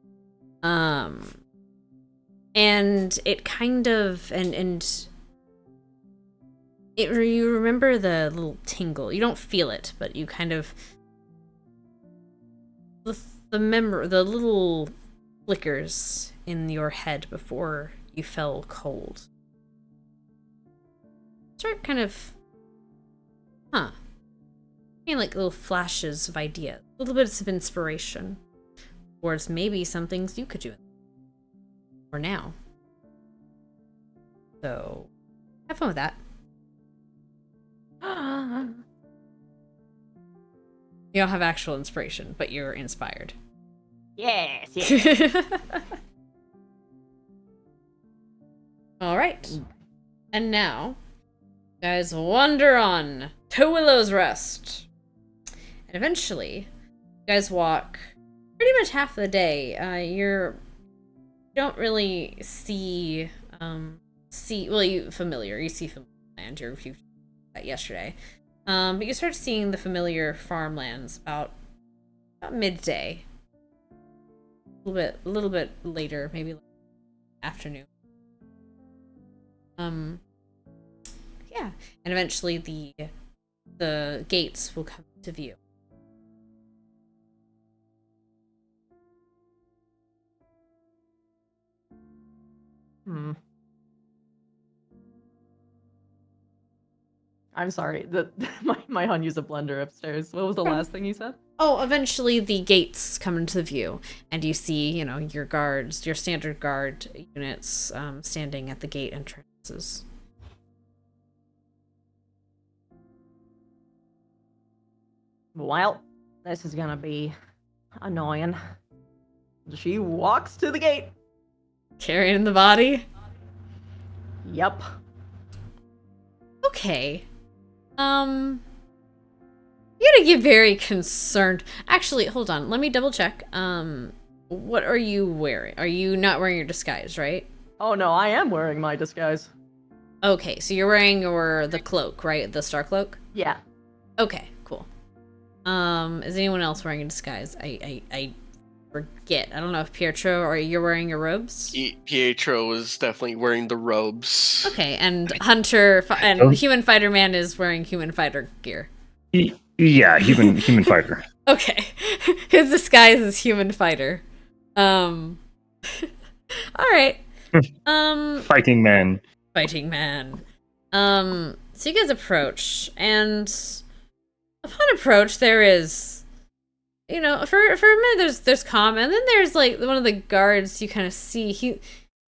And it kind of you remember the little tingle. You don't feel it, but you kind of the little flickers in your head before you fell cold. Start kind of, like little flashes of ideas, little bits of inspiration, towards maybe some things you could do for now. So, have fun with that. You don't have actual inspiration, but you're inspired. Yes, yes. All right. And now, guys wander on to Willow's Rest. And eventually, you guys walk pretty much half the day. You don't really see you see familiar land. You that yesterday. But you start seeing the familiar farmlands about midday. A little bit later, maybe afternoon. Yeah, and eventually the gates will come to view. I'm sorry. My hon used a blender upstairs. What was the last thing you said? Oh, eventually the gates come into view, and you see, your guards, your standard guard units, standing at the gate entrances. Well, this is gonna be annoying. She walks to the gate. Carrying the body? Yep. Okay. You're gonna get very concerned. Actually, hold on. Let me double check. What are you wearing? Are you not wearing your disguise, right? Oh no, I am wearing my disguise. Okay, so you're wearing the cloak, right? The star cloak? Yeah. Okay, cool. Is anyone else wearing a disguise? I forget. I don't know if Pietro, or you're wearing your robes? Pietro is definitely wearing the robes. Okay, and Hunter and Human Fighter Man is wearing human fighter gear. Yeah, human fighter. Okay. His disguise is human fighter. All right. Fighting man. Fighting man. So you guys approach, and upon approach, there is, for a minute there's calm, and then there's like one of the guards. You kind of see he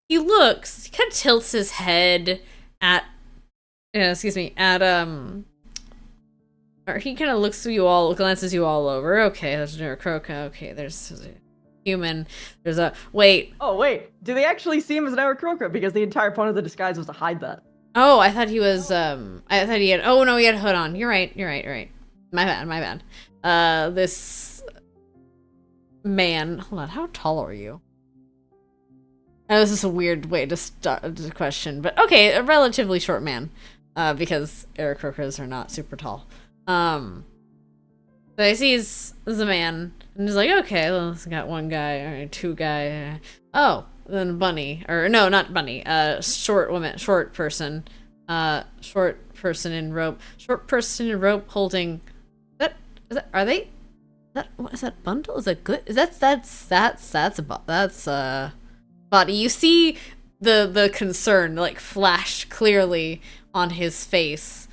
kind of tilts his head at, or he kind of looks through you all, glances you all over. Okay, there's a Aarakocra. Okay, there's a human. There's a wait. Oh wait, do they actually see him as an Aarakocra? Because the entire point of the disguise was to hide that. Oh, I thought he was. I thought he had. Oh no, he had a hood on. You're right. My bad. This man. Hold on. How tall are you? This is a weird way to start the question, but okay, a relatively short man, because Aarakocras are not super tall. So he sees a man, and he's like, okay, well, it's got one guy, or two guy. Oh, then Bunny, or no, not Bunny. Short woman, short person in rope, holding. Are they? What is that bundle? Is that good? That's body. You see the concern like flash clearly on his face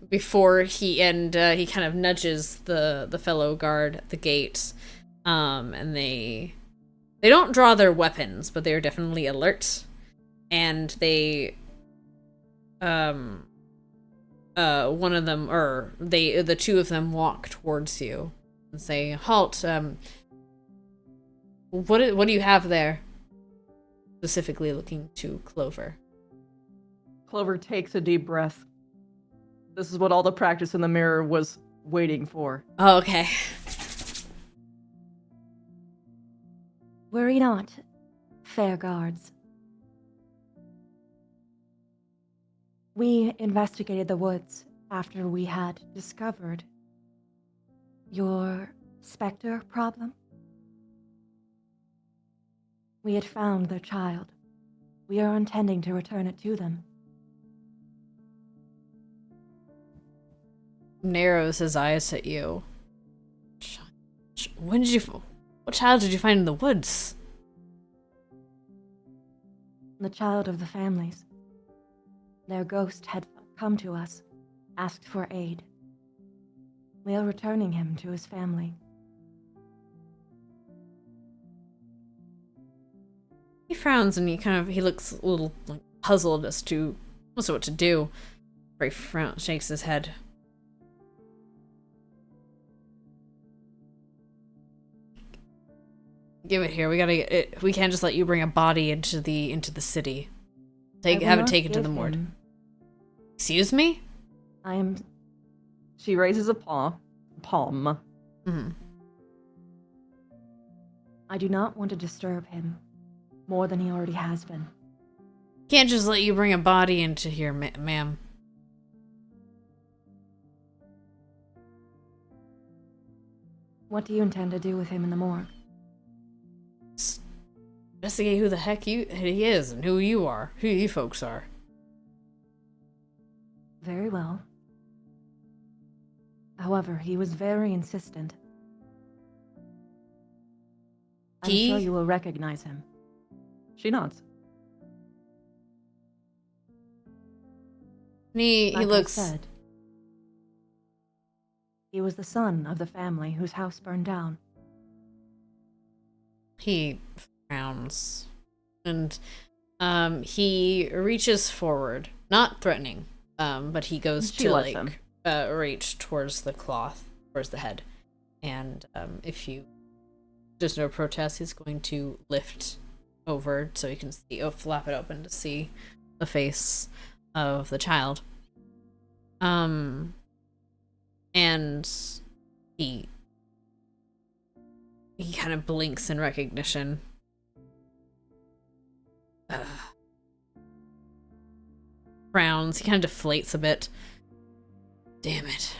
before he kind of nudges the fellow guard at the gate, and they don't draw their weapons, but they are definitely alert, and they one of them, or the two of them walk towards you and say, halt. What do you have there? Specifically looking to Clover. Clover takes a deep breath. This is what all the practice in the mirror was waiting for. Oh, okay. Worry not, fair guards. We investigated the woods after we had discovered your specter problem. We had found their child. We are intending to return it to them. Narrows his eyes at you. What child did you find in the woods? The child of the families. Their ghost had come to us, asked for aid. We are returning him to his family. He frowns and he looks a little like puzzled as to what to do. He shakes his head. Give it here. We gotta get it. We can't just let you bring a body into the city. Have it taken to the morgue. Excuse me? She raises a palm. Mm-hmm. I do not want to disturb him more than he already has been. Can't just let you bring a body into here, ma'am. What do you intend to do with him in the morgue? Investigate who the heck he is and who you are, who you folks are. Very well. However, he was very insistent. I'm sure you will recognize him. She nods. He Like looks. I said, he was the son of the family whose house burned down. He frowns, and he reaches forward, not threatening, but he goes She to lets him. reach towards the cloth, towards the head, and there's no protest, he's going to lift over so he can see, flap it open to see the face of the child. And he kind of blinks in recognition. Frowns. He kind of deflates a bit. Damn it.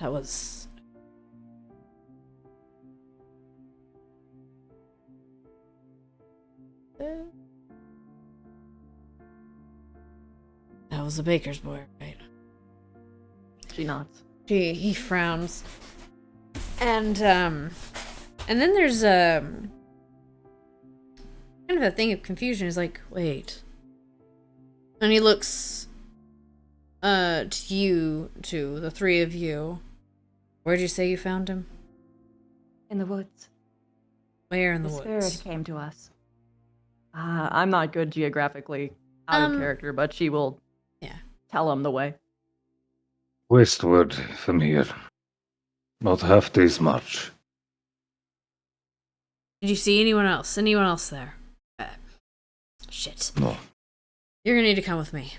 That was... That was the baker's boy, right? She nods. He frowns. And then there's kind of a thing of confusion. He's like, wait. And he looks to the three of you. Where'd you say you found him? In the woods. Where in the The woods? spirit came to us. I'm not good geographically out of character, but she will tell him the way. Westward from here. Not half day's march. Did you see anyone else? Anyone else there? Shit. No. You're gonna need to come with me.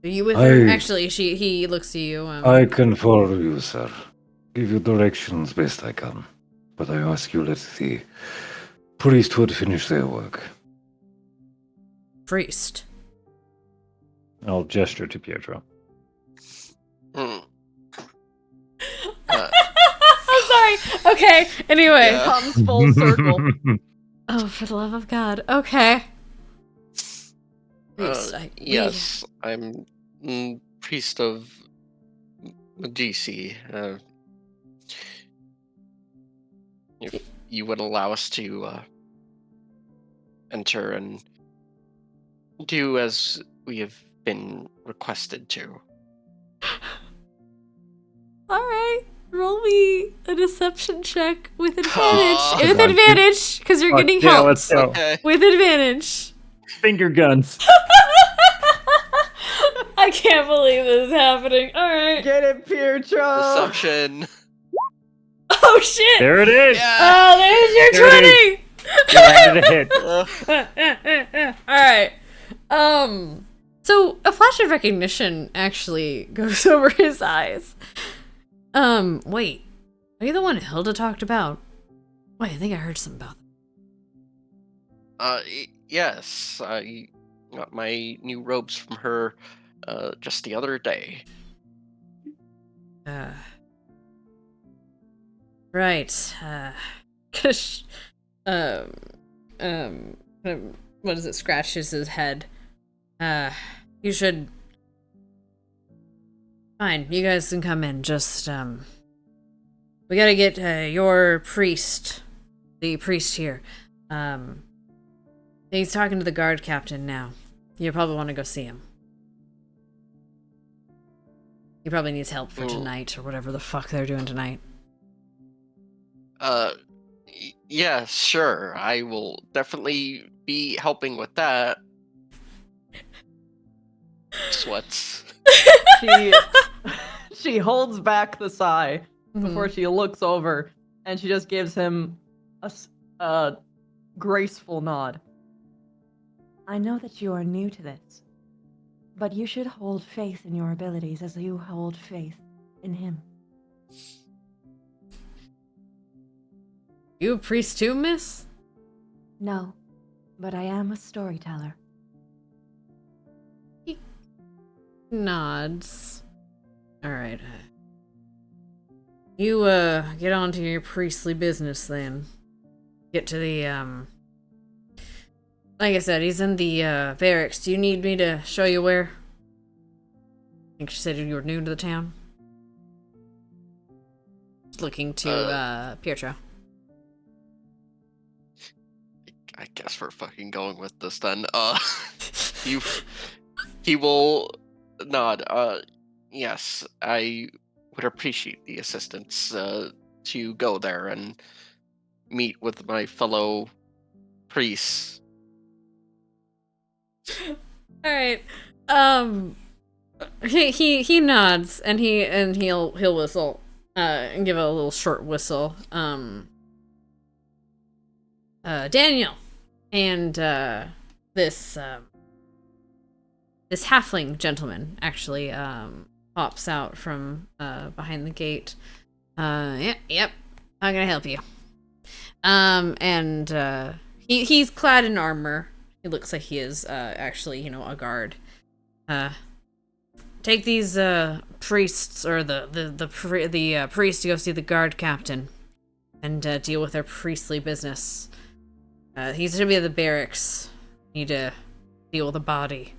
Are you with her? Actually, he looks at you. I can follow you, sir. Give you directions best I can. But I ask you let the priesthood finish their work. Priest. I'll gesture to Pietro. Hmm. I'm sorry. Okay. Anyway. Yeah. Comes full circle. Oh, for the love of God. Okay. Priest. Yes, I'm priest of Medici. If you would allow us to enter and do as we have been requested to. All right. Roll me a deception check with advantage. Oh, with advantage, because you're getting yeah, help. let's go. Okay. With advantage. Finger guns. I can't believe this is happening. All right. Get it, Pietro. Deception. Oh shit. There it is. Yeah. Oh, there's your There it 20. You landed a hit. Uh, All right. So a flash of recognition actually goes over his eyes. Wait. Are you the one Hilda talked about? Wait, I think I heard something about yes, I got my new robes from her just the other day. that. Right. What is it? Scratches his head. You should. Fine, you guys can come in. Just, we gotta get, your priest. The priest here. He's talking to the guard captain now. You probably want to go see him. He probably needs help for tonight, or whatever the fuck they're doing tonight. Yeah, sure. I will definitely be helping with that. Sweats. She holds back the sigh before she looks over, and she just gives him a graceful nod. I know that you are new to this, but you should hold faith in your abilities as you hold faith in him. You a priest too, miss? No, but I am a storyteller. He nods. Alright. You, get on to your priestly business then. Get to the, like I said, he's in the, barracks. Do you need me to show you where? I think she said you were new to the town. Looking to, Pietro. I guess we're fucking going with this then. He will nod. Yes, I would appreciate the assistance to go there and meet with my fellow priests. All right. He nods and he'll whistle and give a little short whistle. Daniel and this halfling gentleman actually pops out from behind the gate. Yep. I'm gonna help you. And he's clad in armor. He looks like he is actually, a guard. Take these priests or the priest to go see the guard captain and deal with their priestly business. He's gonna be at the barracks. Need to deal with a body.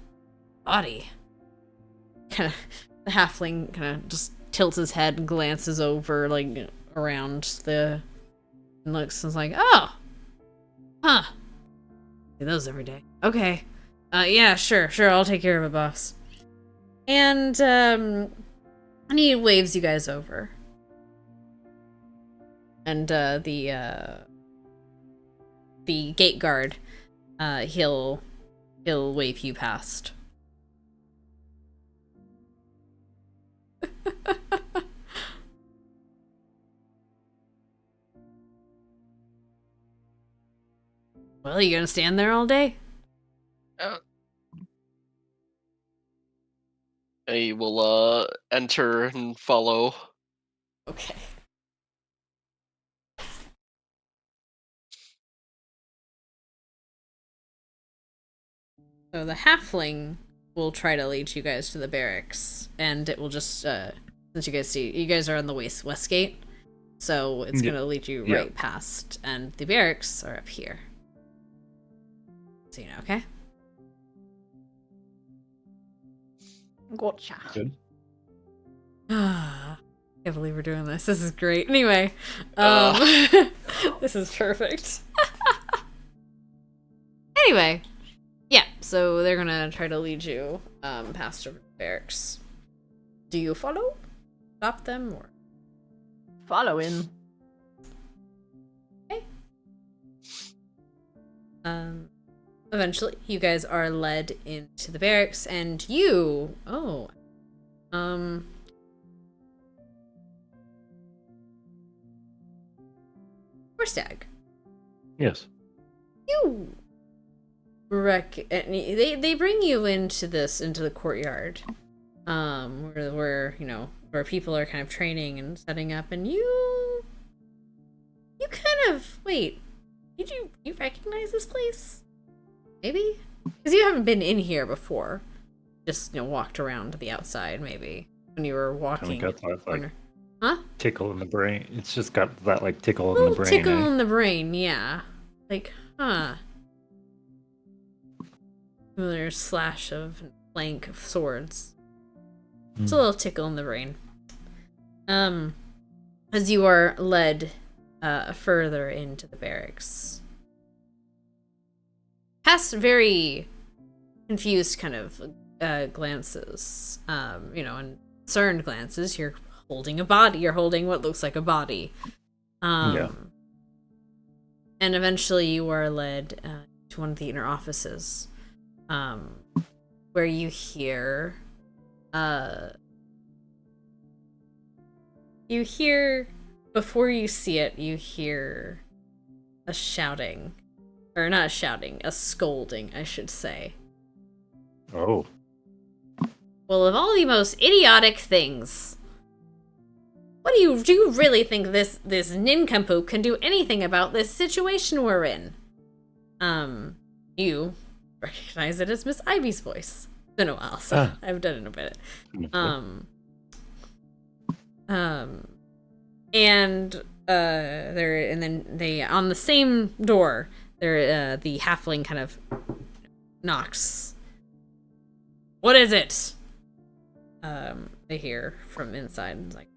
Body. The halfling kind of just tilts his head and glances over, like, around and looks and is like, oh! Huh. See those every day. Okay. Yeah, sure, I'll take care of it, boss. And, he waves you guys over. And, the gate guard, he'll wave you past. Well, you gonna stand there all day? I will enter and follow. Okay. So the halfling will try to lead you guys to the barracks, and it will just since you guys are on the west gate, so it's gonna lead you right past, and the barracks are up here. So you know, okay? Gotcha. Good. Ah, can't believe we're doing this. This is great. Anyway, this is perfect. Anyway, yeah. So they're gonna try to lead you past over the barracks. Do you follow? Stop them or? Following. Okay. Eventually, you guys are led into the barracks, and you. Horstag. Yes. You they bring you into the courtyard, where people are kind of training and setting up, and you kind of wait. Did you recognize this place? Maybe because you haven't been in here before. Just walked around to the outside maybe when you were walking. Got that, like, huh? tickle in the brain. It's just got that like tickle in Little the brain. tickle in the brain, yeah. Like, huh. Another slash of flank of swords. It's a little tickle in the brain. As you are led further into the barracks. Past very confused kind of glances, and concerned glances. You're holding a body. You're holding what looks like a body. Yeah. And eventually you are led to one of the inner offices, where you hear, before you see it, you hear a shouting. Or not a shouting, a scolding, I should say. Oh. Well, of all the most idiotic things, do you really think this nincompoop can do anything about this situation we're in? You recognize it as Miss Ivy's voice. It's been a while, so I've done it in a bit. And then they on the same door, the halfling kind of knocks. What is it? They hear from inside. It's like,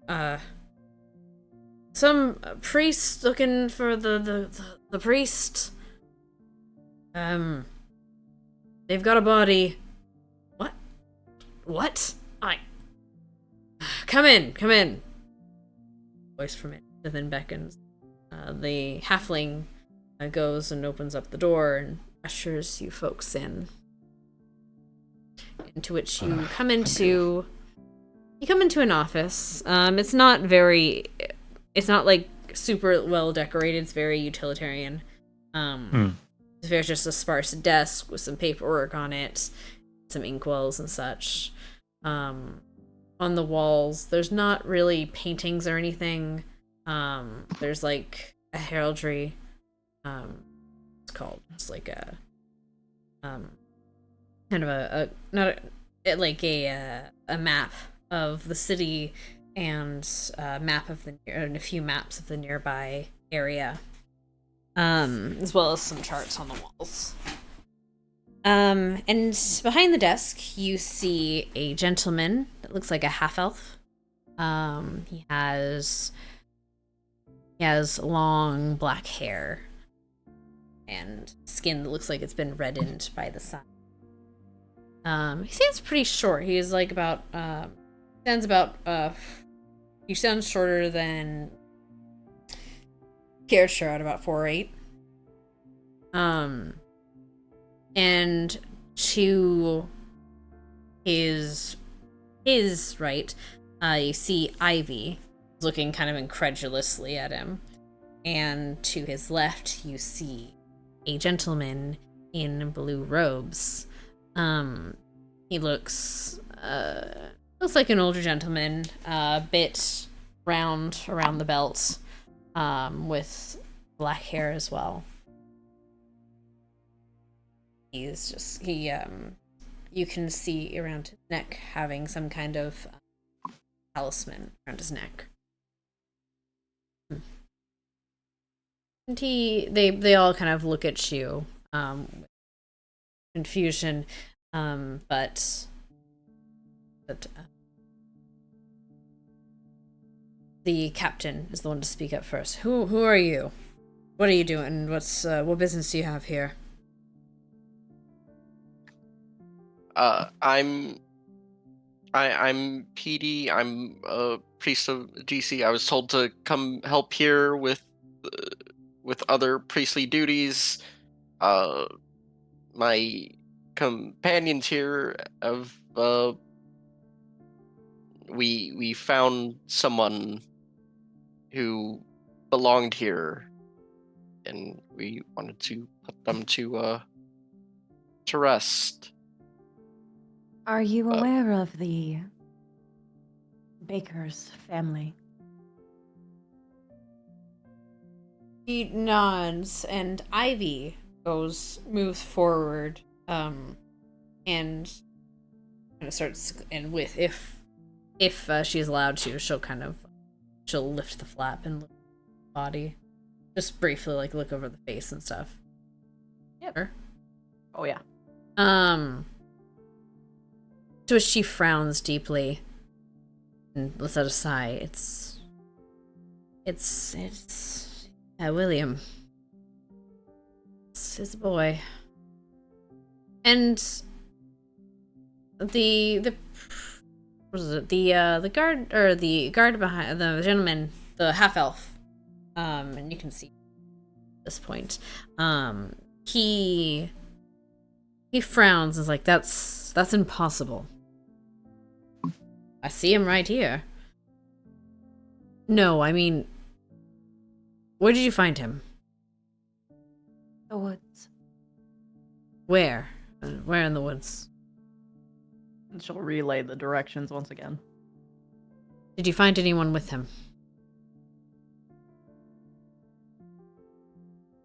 some priest looking for the priest. They've got a body. What? Come in. Voice from it, and then beckons. The halfling goes and opens up the door and ushers you folks in. Into which you come into. You come into an office. It's not like super well decorated. It's very utilitarian. There's just a sparse desk with some paperwork on it, some inkwells and such. On the walls, there's not really paintings or anything. There's like a heraldry. It's like a kind of a map of the city and a few maps of the nearby area, as well as some charts on the walls. And behind the desk, you see a gentleman that looks like a half-elf. He has long black hair and skin that looks like it's been reddened by the sun. He seems pretty short. He is like he sounds shorter than Kirscher at about 4'8". And to his right, you see Ivy looking kind of incredulously at him. And to his left, you see a gentleman in blue robes. He looks like an older gentleman, a bit round around the belt, with black hair as well. You can see around his neck having some kind of talisman around his neck. And they all kind of look at you, confusion, but the captain is the one to speak up first. Who are you? What are you doing? What business do you have here? I'm PD. I'm a priest of GC. I was told to come help here with other priestly duties. My companions here have we found someone who belonged here, and we wanted to put them to rest. Are you aware of the Baker's family? He nods, and Ivy moves forward, and kind of starts, and with if she's allowed to, she'll lift the flap and look at the body, just briefly, like look over the face and stuff. Yep. Sure. Oh yeah. To which she frowns deeply and lets out a sigh. It's William. It's his boy. And the what is it? The guard behind the gentleman, the half elf. And you can see at this point. He frowns and is like, that's impossible. I see him right here. No, I mean, where did you find him? The woods. Where? Where in the woods? And she'll relay the directions once again. Did you find anyone with him?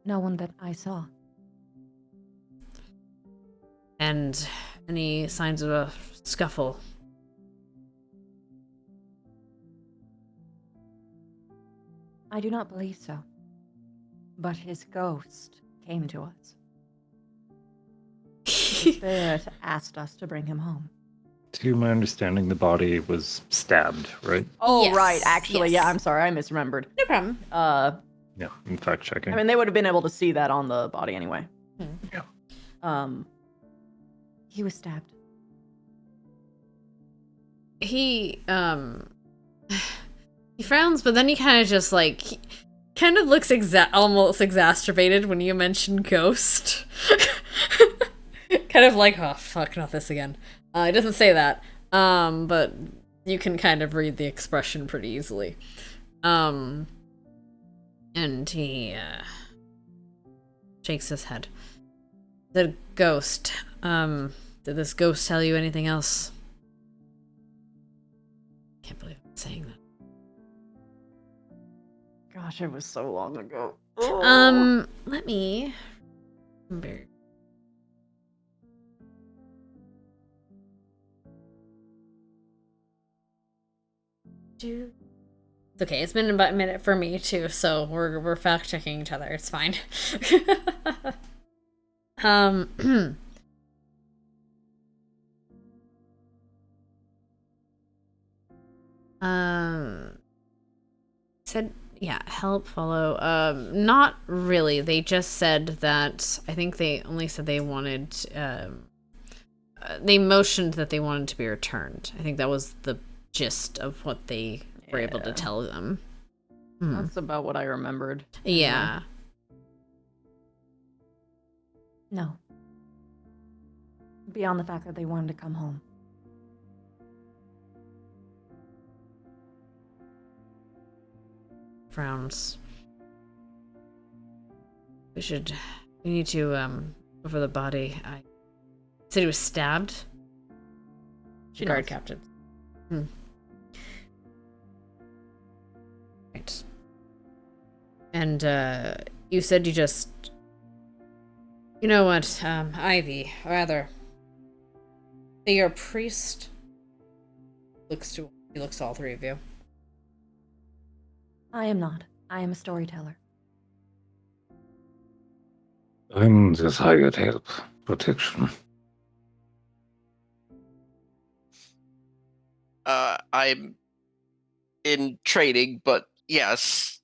No one that I saw. And any signs of a scuffle? I do not believe so. But his ghost came to us. The spirit asked us to bring him home. To my understanding, the body was stabbed, right? Oh Yes, right, actually, yes. yeah. I'm sorry, I misremembered. No problem. Yeah, I'm fact checking. I mean, they would have been able to see that on the body anyway. Yeah. He was stabbed. He frowns, but then he kind of just like kind of looks almost exacerbated when you mention ghost. Kind of like, oh fuck, not this again. He doesn't say that, but you can kind of read the expression pretty easily. And he shakes his head. The ghost. Did this ghost tell you anything else? Can't believe I'm saying that. Gosh, it was so long ago. Let me remember. It's okay, it's been about a minute for me too, so we're fact checking each other. It's fine. Said yeah, help, follow. Not really. They just said that I think they only said they wanted they motioned that they wanted to be returned. I think that was the gist of what they were able to tell them. That's about what I remembered. Yeah. No. Beyond the fact that they wanted to come home. Frowns. We should We need to, over the body. I said he was stabbed? She Guard knows. captain. Right. And, you said you just... You know what, Ivy, rather... So you're a priest? He looks to all three of you. I am not. I am a storyteller. I'm just hired help. Protection. I'm in training, but yes.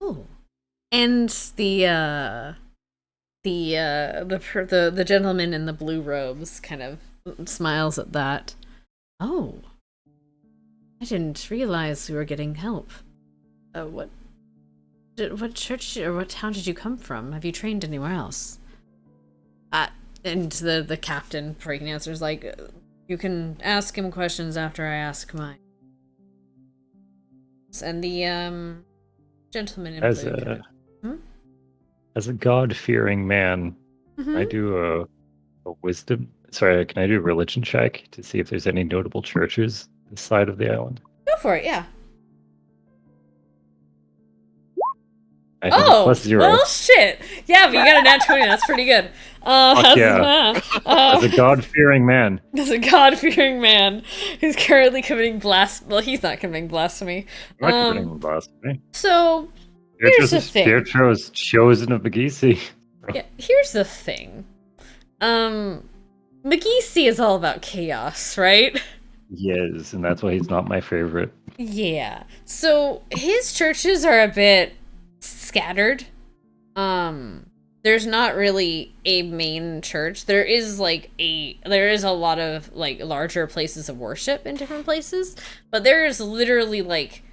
Oh. And the gentleman in the blue robes kind of smiles at that. Oh. I didn't realize we were getting help. What church or what town did you come from? Have you trained anywhere else? And the captain breaking answers like, you can ask him questions after I ask mine. And the gentleman in As blue. a kind of- as a God-fearing man, Mhm. I do a wisdom. Sorry, can I do a religion check to see if there's any notable churches this side of the island? Go for it, yeah. I think it's Oh, +0. well, shit. Yeah, but you got a nat 20. That's pretty good. Fuck yeah. As a God-fearing man, As a God-fearing man who's currently committing blasphemy. Well, he's not committing blasphemy. I'm not committing blasphemy. So, here's the thing. Pietro's chosen of Magisi. Yeah, here's the thing. McGeesey is all about chaos, right? Yes, and that's why he's not my favorite. Yeah. So his churches are a bit scattered. There's not really a main church. There is a lot of like larger places of worship in different places, but there is literally like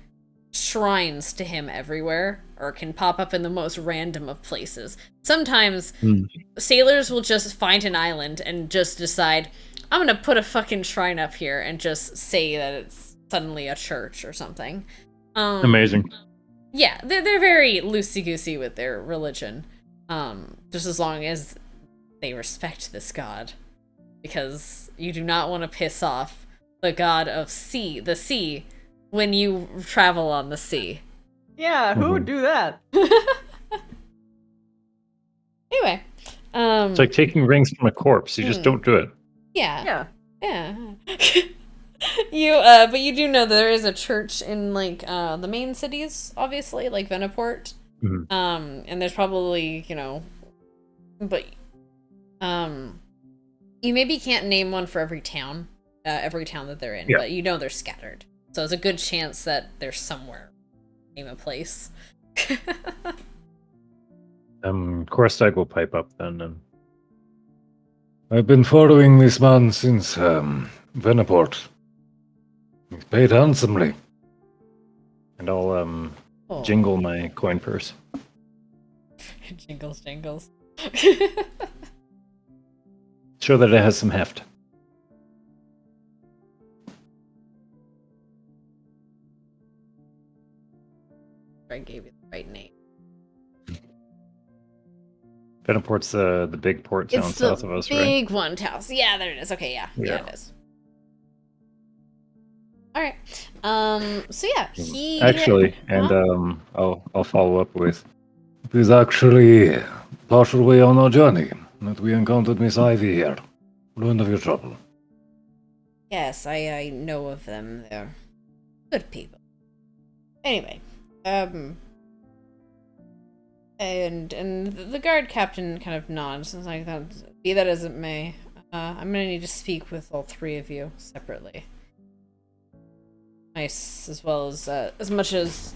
shrines to him everywhere, or can pop up in the most random of places. Sometimes sailors will just find an island and just decide, I'm gonna put a fucking shrine up here, and just say that it's suddenly a church or something. Amazing. Yeah, they're very loosey-goosey with their religion. Just as long as they respect this god. Because you do not want to piss off the god of the sea, when you travel on the sea. Yeah, who would do that? Anyway. It's like taking rings from a corpse. You just don't do it. Yeah. Yeah. But you do know that there is a church in like the main cities, obviously, like Veniport. Mhm. And there's probably, but you maybe can't name one for every town that they're in, Yeah. but you know they're scattered. So there's a good chance that they're somewhere. Name a place. Korstag will pipe up then. And I've been following this man since Veniport. He's paid handsomely. I'll Oh. jingle my coin purse. Jingles. Show that it has some heft. I gave you the right name. Veniport's the big port town It's the south of us, right? big one house. Yeah, there it is. Okay, yeah, Yeah. it is. All right. So yeah, he Actually, and Huh? I'll follow up with It is actually partial way on our journey that we encountered Miss Ivy here. Learned of your trouble. Yes, I know of them. They're good people. Anyway, and the guard captain kind of nods and is like, that, be that as it may, I'm gonna need to speak with all three of you separately. Nice, as well as much as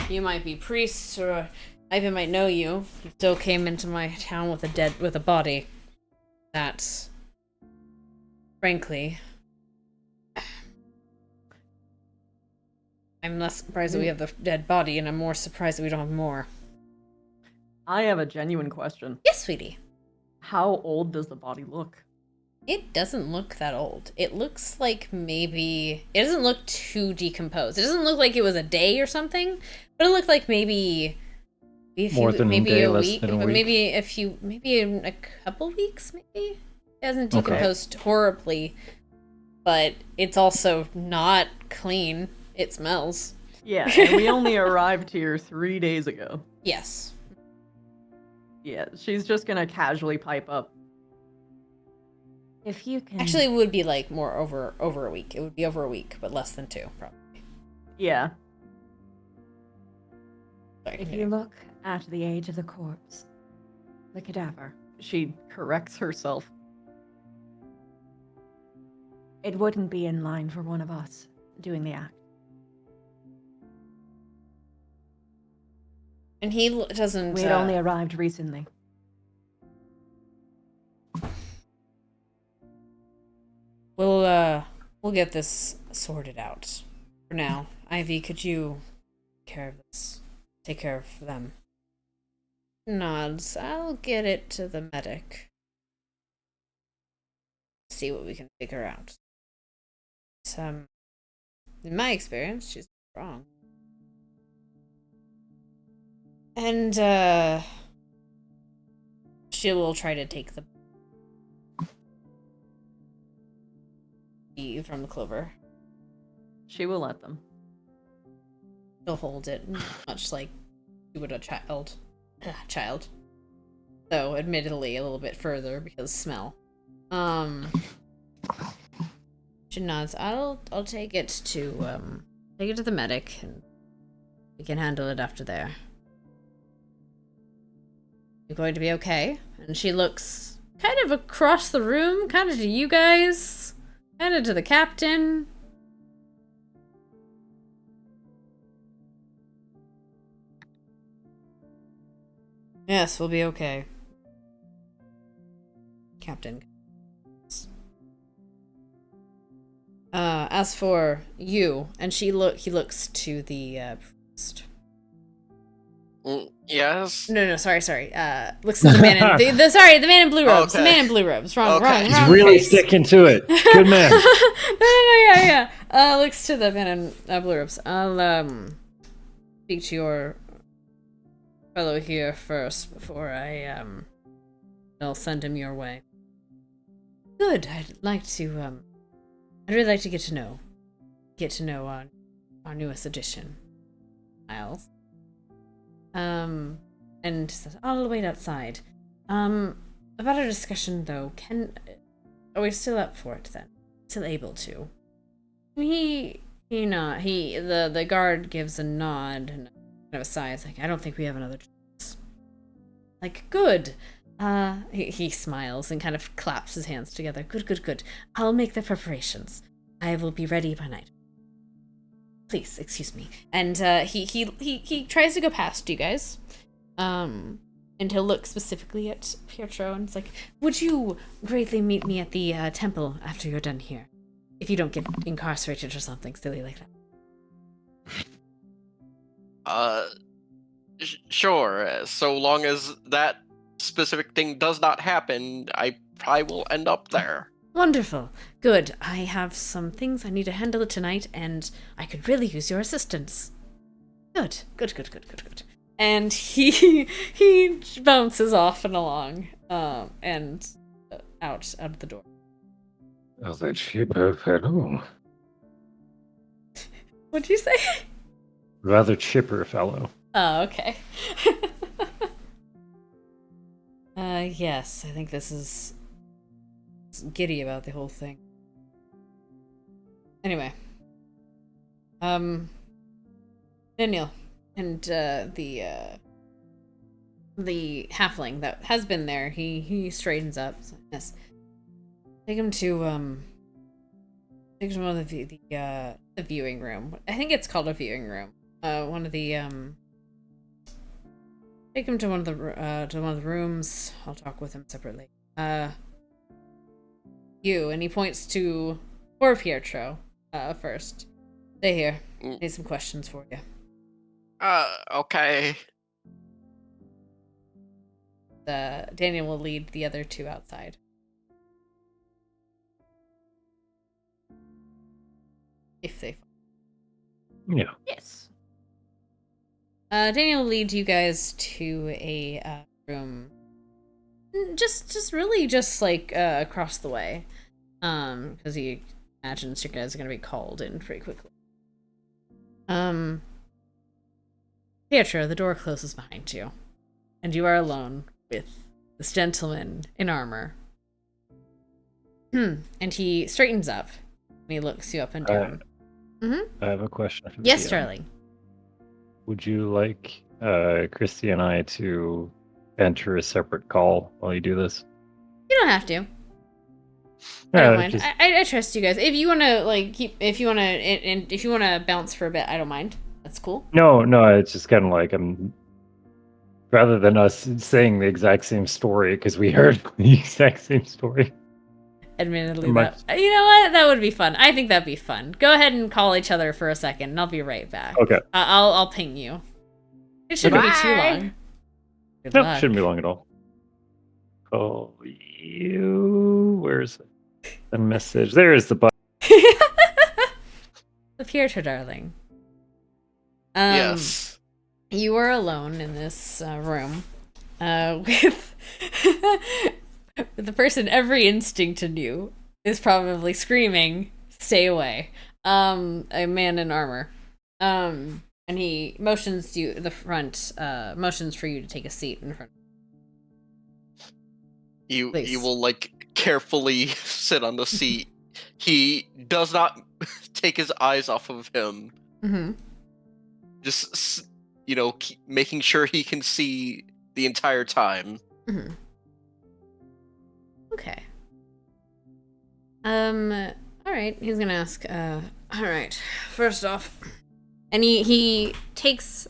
you might be priests, or I even might know you, you still came into my town with a body. That, frankly, I'm less surprised that we have the dead body, and I'm more surprised that we don't have more. I have a genuine question. Yes, sweetie. How old does the body look? It doesn't look that old. It looks like maybe... It doesn't look too decomposed. It doesn't look like it was a day or something, but it looked like maybe More than a maybe day, a less week, than a but week? maybe in a couple weeks, maybe. It hasn't Okay. decomposed horribly, but it's also not clean. It smells. Yeah, and we only arrived here 3 days ago. Yes. Yeah, she's just gonna casually pipe up. If you can. Actually, it would be like more over a week. It would be over a week, but less than 2, probably. Yeah. Sorry, If you look at the age of the corpse, the cadaver, She corrects herself. it wouldn't be in line for one of us doing the act. and he doesn't. We had only arrived recently. We'll get this sorted out. For now, Ivy, could you take care of this? Take care of them. Nods. I'll get it to the medic. See what we can figure out. In my experience, she's wrong. And she will try to take the key from the clover. She will let them. She'll hold it, much like you would a child. Though, admittedly, a little bit further because smell. She nods. I'll take it to the medic, and we can handle it after there. You're going to be okay? And she looks kind of across the room, kind of to you guys, kind of to the captain. Yes, we'll be okay. Captain. As for you, and he looks to the priest. Yes. No, sorry. Looks to the man in the man in blue robes. Okay. The man in blue robes. Wrong. Okay. He's really face. sticking to it. Good man. yeah. Looks to the man in blue robes. I'll speak to your fellow here first before I'll send him your way. Good. I'd really like to get to know our newest addition, Miles. And says, I'll wait outside. About our discussion though, are we still up for it then? Still able to? The guard gives a nod and kind of a sigh. It's like, I don't think we have another chance. Like, good. He smiles and kind of claps his hands together. Good. I'll make the preparations. I will be ready by night. Please, excuse me. And he tries to go past you guys. And he'll look specifically at Pietro and it's like, would you greatly meet me at the temple after you're done here? If you don't get incarcerated or something silly like that. Sure. So long as that specific thing does not happen, I probably will end up there. Wonderful. Good. I have some things I need to handle tonight, and I could really use your assistance. Good. And he bounces off and along, and out of the door. The cheaper fellow. What'd you say? Rather chipper fellow. Oh, okay. Yes, I think this is giddy about the whole thing. Anyway. Daniel and the halfling that has been there, he straightens up. So, yes. Take him to one of the viewing room. I think it's called a viewing room. One of the take him to one of the rooms. I'll talk with him separately. You, and he points to poor Pietro first. Stay here. I need some questions for you. Okay. Daniel will lead the other two outside. If they Yeah. Yes. Daniel leads you guys to a room, just really just like across the way, because he imagines you guys are gonna be called in pretty quickly. Pietro, the door closes behind you, and you are alone with this gentleman in armor. And he straightens up, and he looks you up and down. I have a question for the Yes, DM. darling. Would you like Christy and I to enter a separate call while you do this? You don't have to. I don't mind. Just, I trust you guys. If you want to if you want to, and if you want to bounce for a bit, I don't mind. That's cool. no, it's just kind of like rather than us saying the exact same story because we heard the exact same story. Admittedly, Much- that you know what, that would be fun. I think that'd be fun. Go ahead and call each other for a second, and I'll be right back. Okay. I'll ping you. It shouldn't be too Bye. long. Good Nope, luck. shouldn't be long at all. Call you. Where's the message? There is the button. The Pietro, darling. Yes. You are alone in this room with the person every instinct in you is probably screaming, "Stay away!" A man in armor. And he motions you the front. Motions for you to take a seat in front. You Please. will like carefully sit on the seat. He does not take his eyes off of him. Mm-hmm. Just keep making sure he can see the entire time. Mm-hmm. Okay. All right. He's gonna ask. All right. First off, and he takes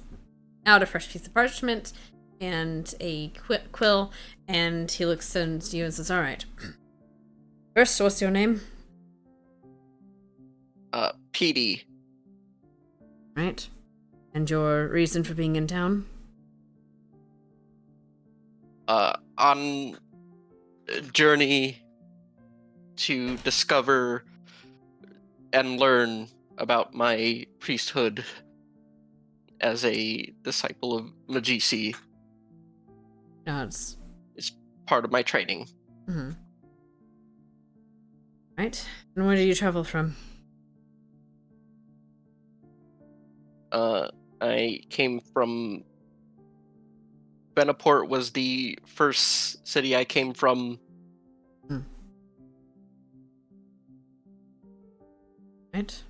out a fresh piece of parchment and a quill, and he looks at you and says, "All right. First, what's your name?" PD. Right. And your reason for being in town? On a journey to discover and learn about my priesthood as a disciple of Magisi. No, it's Part of my training. mm-hmm. Right. And where do you travel from? I came from Benaport was the first city I came from. Right.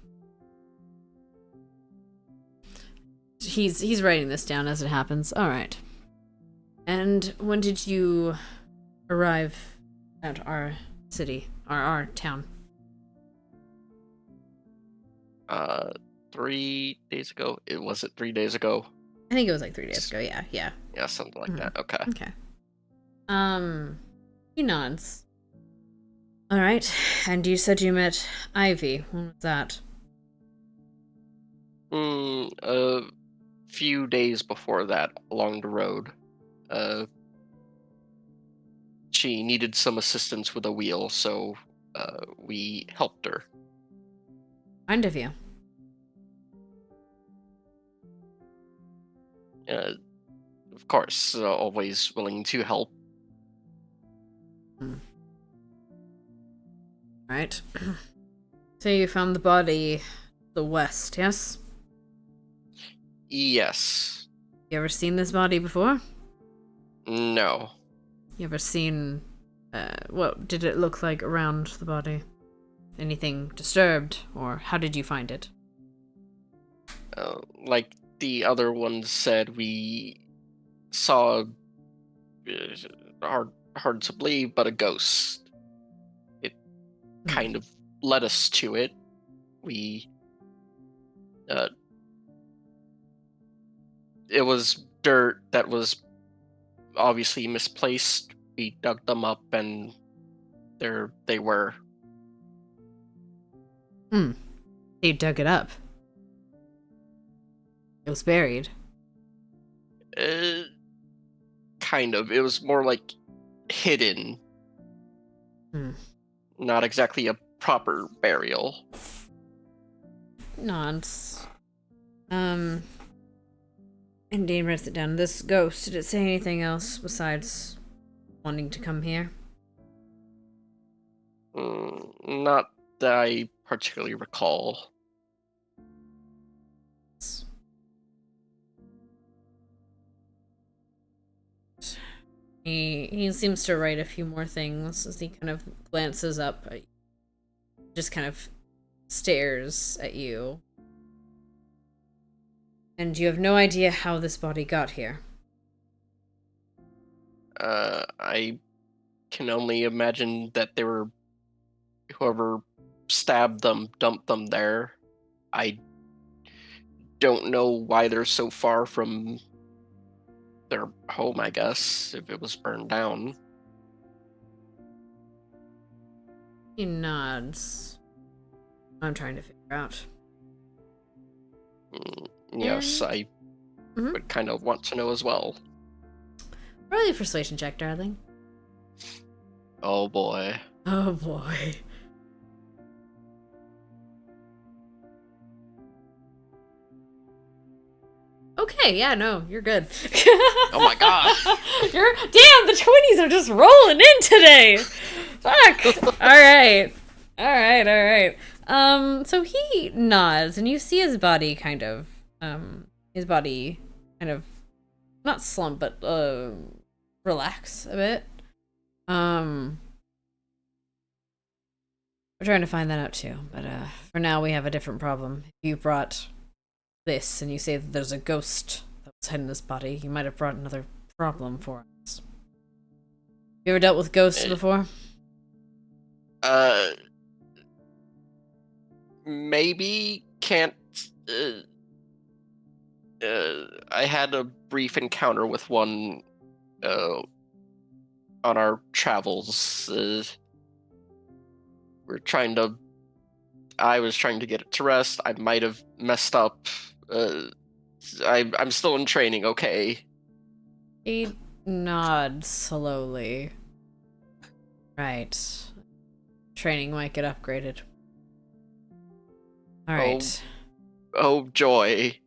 He's writing this down as it happens. All right. And when did you arrive at our city, or our town? 3 days ago. Was it 3 days ago? I think it was like 3 days ago. Yeah. Yeah, something like Mhm. that. Okay. Okay. He nods. All right. And you said you met Ivy. When was that? A few days before that, along the road. She needed some assistance with a wheel, so we helped her. Kind of you. Of course, always willing to help. Right. So you found the body the west, yes? Yes. You ever seen this body before? No. You ever seen what did it look like around the body? Anything disturbed, or how did you find it? Like the other ones said, we saw hard to believe, but a ghost. It kind of led us to it. We it was dirt that was obviously misplaced. We dug them up, and there they were. You dug it up. It was buried. Kind of. It was more like hidden. Not exactly a proper burial. Nods. And Dane writes it down. This ghost, did it say anything else besides wanting to come here? Not that I particularly recall. He seems to write a few more things as he kind of glances up, just kind of stares at you. And you have no idea how this body got here. I can only imagine that they were whoever stabbed them dumped them there. I don't know why they're so far from their home, I guess, if it was burned down. He nods. I'm trying to figure out. Yes, And- I Mhm. would kind of want to know as well. Roll a persuasion check, darling. Oh boy. Oh boy. Okay, yeah, no, you're good. Oh my god. You're damn, the 20s are just rolling in today. Fuck. Alright. Alright. So he nods and you see his body kind of not slump, but relax a bit. We're trying to find that out too, but for now we have a different problem. If you brought this and you say that there's a ghost that was hiding this body, you might have brought another problem for us. You ever dealt with ghosts before? Maybe can't. I had a brief encounter with one on our travels. I was trying to get it to rest. I might have messed up. I'm still in training, okay? He nods slowly. Right. Training might get upgraded. Alright. Oh, joy.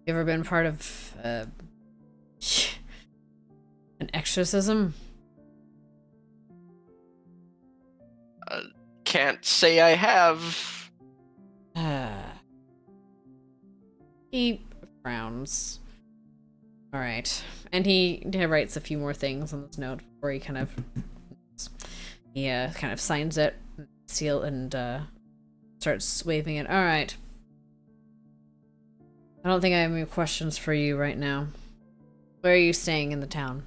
You ever been part of an exorcism? Can't say I have. He frowns. Alright. And he writes a few more things on this note before he kind of signs it, seal, and starts waving it. Alright. I don't think I have any questions for you right now. Where are you staying in the town?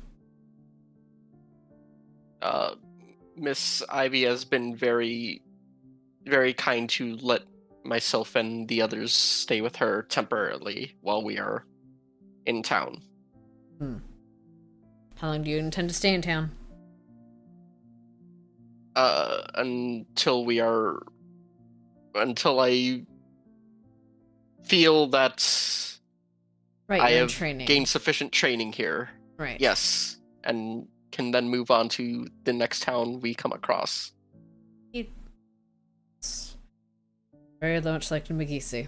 Miss Ivy has been very, very kind to let myself and the others stay with her temporarily while we are in town. How long do you intend to stay in town? Until I feel that Right, I you're in have training. gained sufficient training here. Right. Yes, and can then move on to the next town we come across. It's very much like Magisi.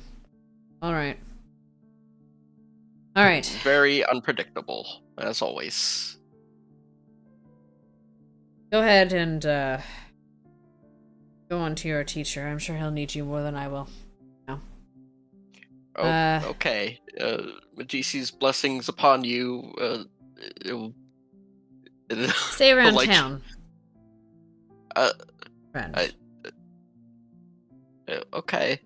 Alright. Alright. Very unpredictable, as always. Go ahead and go on to your teacher. I'm sure he'll need you more than I will. Okay. Magisi's blessings upon you. Stay around like, town. Friend. Okay.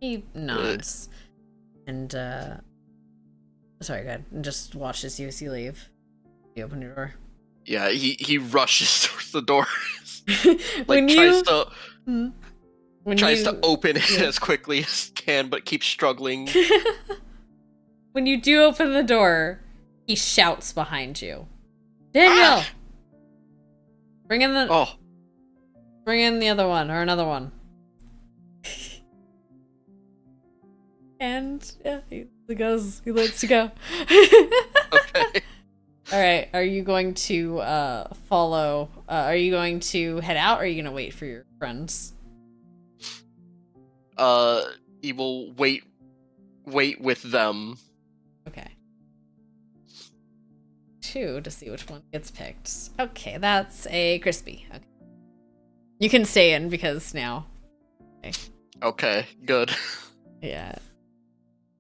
He nods. And sorry, go ahead. And just watches you as you leave. You open your door. Yeah, he rushes towards the door. When tries you to open it as quickly as can, but keeps struggling. when you do open the door, he shouts behind you. Daniel! Bring in the other one, or another one. And yeah, he lets to go. Okay. Alright, are you going to follow are you going to head out, or are you gonna wait for your friends? He will wait wait with them. Okay. 2 to see which one gets picked. Okay, that's a crispy. Okay. You can stay in because now. Okay, good. Yeah.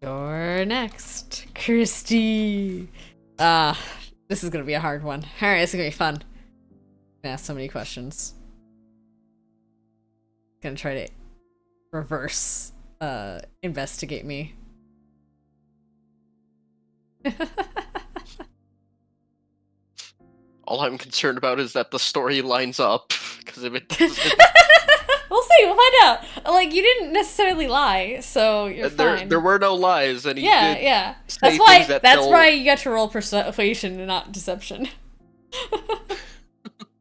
You're next, Christy. This is gonna be a hard one. Alright, it's gonna be fun. I'm gonna ask so many questions. Gonna try to reverse investigate me. All I'm concerned about is that the story lines up. Because if it doesn't, We'll see. We'll find out. Like, you didn't necessarily lie, so you're fine. there were no lies, and he yeah, did yeah. say That's things why. that That's they'll- why you got to roll persuasion and not deception.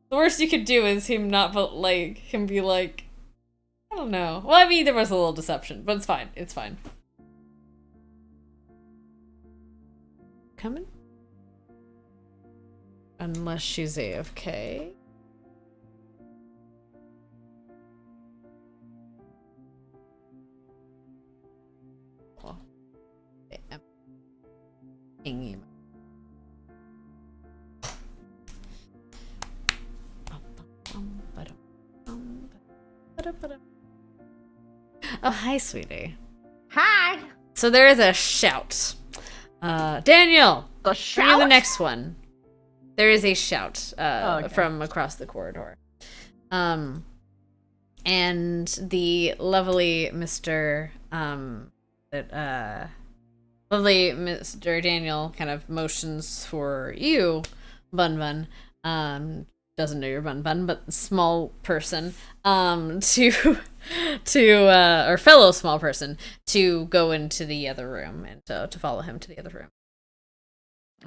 The worst you could do is him not, but like him be like, I don't know. Well, I mean, there was a little deception, but it's fine. It's fine. Coming? Unless she's AFK. Well, I'm hanging. Oh, hi, sweetie. Hi. So there is a shout. Daniel, The you're shout. the next one. There is a shout Okay. from across the corridor. And the lovely Mr. Lovely Mr. Daniel kind of motions for you, Bun Bun. Doesn't know your Bun Bun, but small person, to or fellow small person, to go into the other room and to follow him to the other room.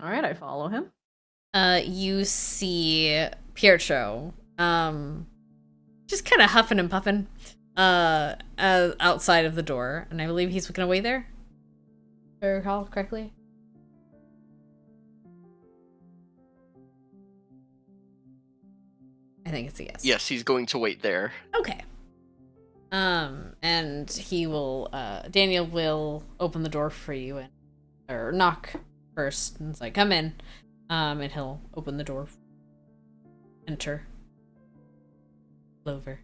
All right, I follow him. You see Pietro, just kind of huffing and puffing, outside of the door, and I believe he's gonna wait there. If I recall correctly. I think it's a yes. Yes, he's going to wait there. Okay. And he will, Daniel will open the door for you or knock first, and it's like, come in. And he'll open the door. Enter. Clover.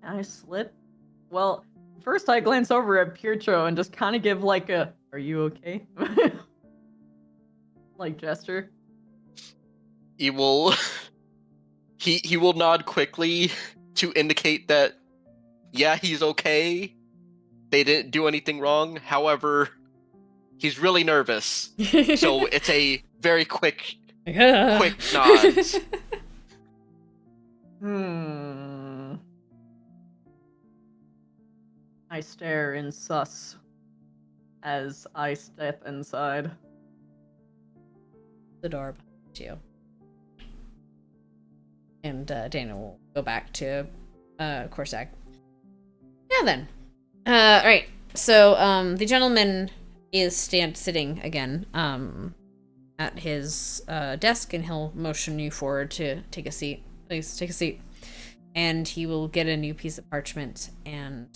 I slip. Well, first I glance over at Pietro and just kind of give like a, "Are you okay?" like gesture. He will he will nod quickly to indicate that yeah, he's okay. They didn't do anything wrong. However, he's really nervous. So it's a very quick nod. I stare in sus as I step inside. The door behind you. And Daniel will go back to Corsac. Now then. Alright. So the gentleman is sitting again at his desk, and he'll motion you forward to take a seat. Please take a seat. And he will get a new piece of parchment and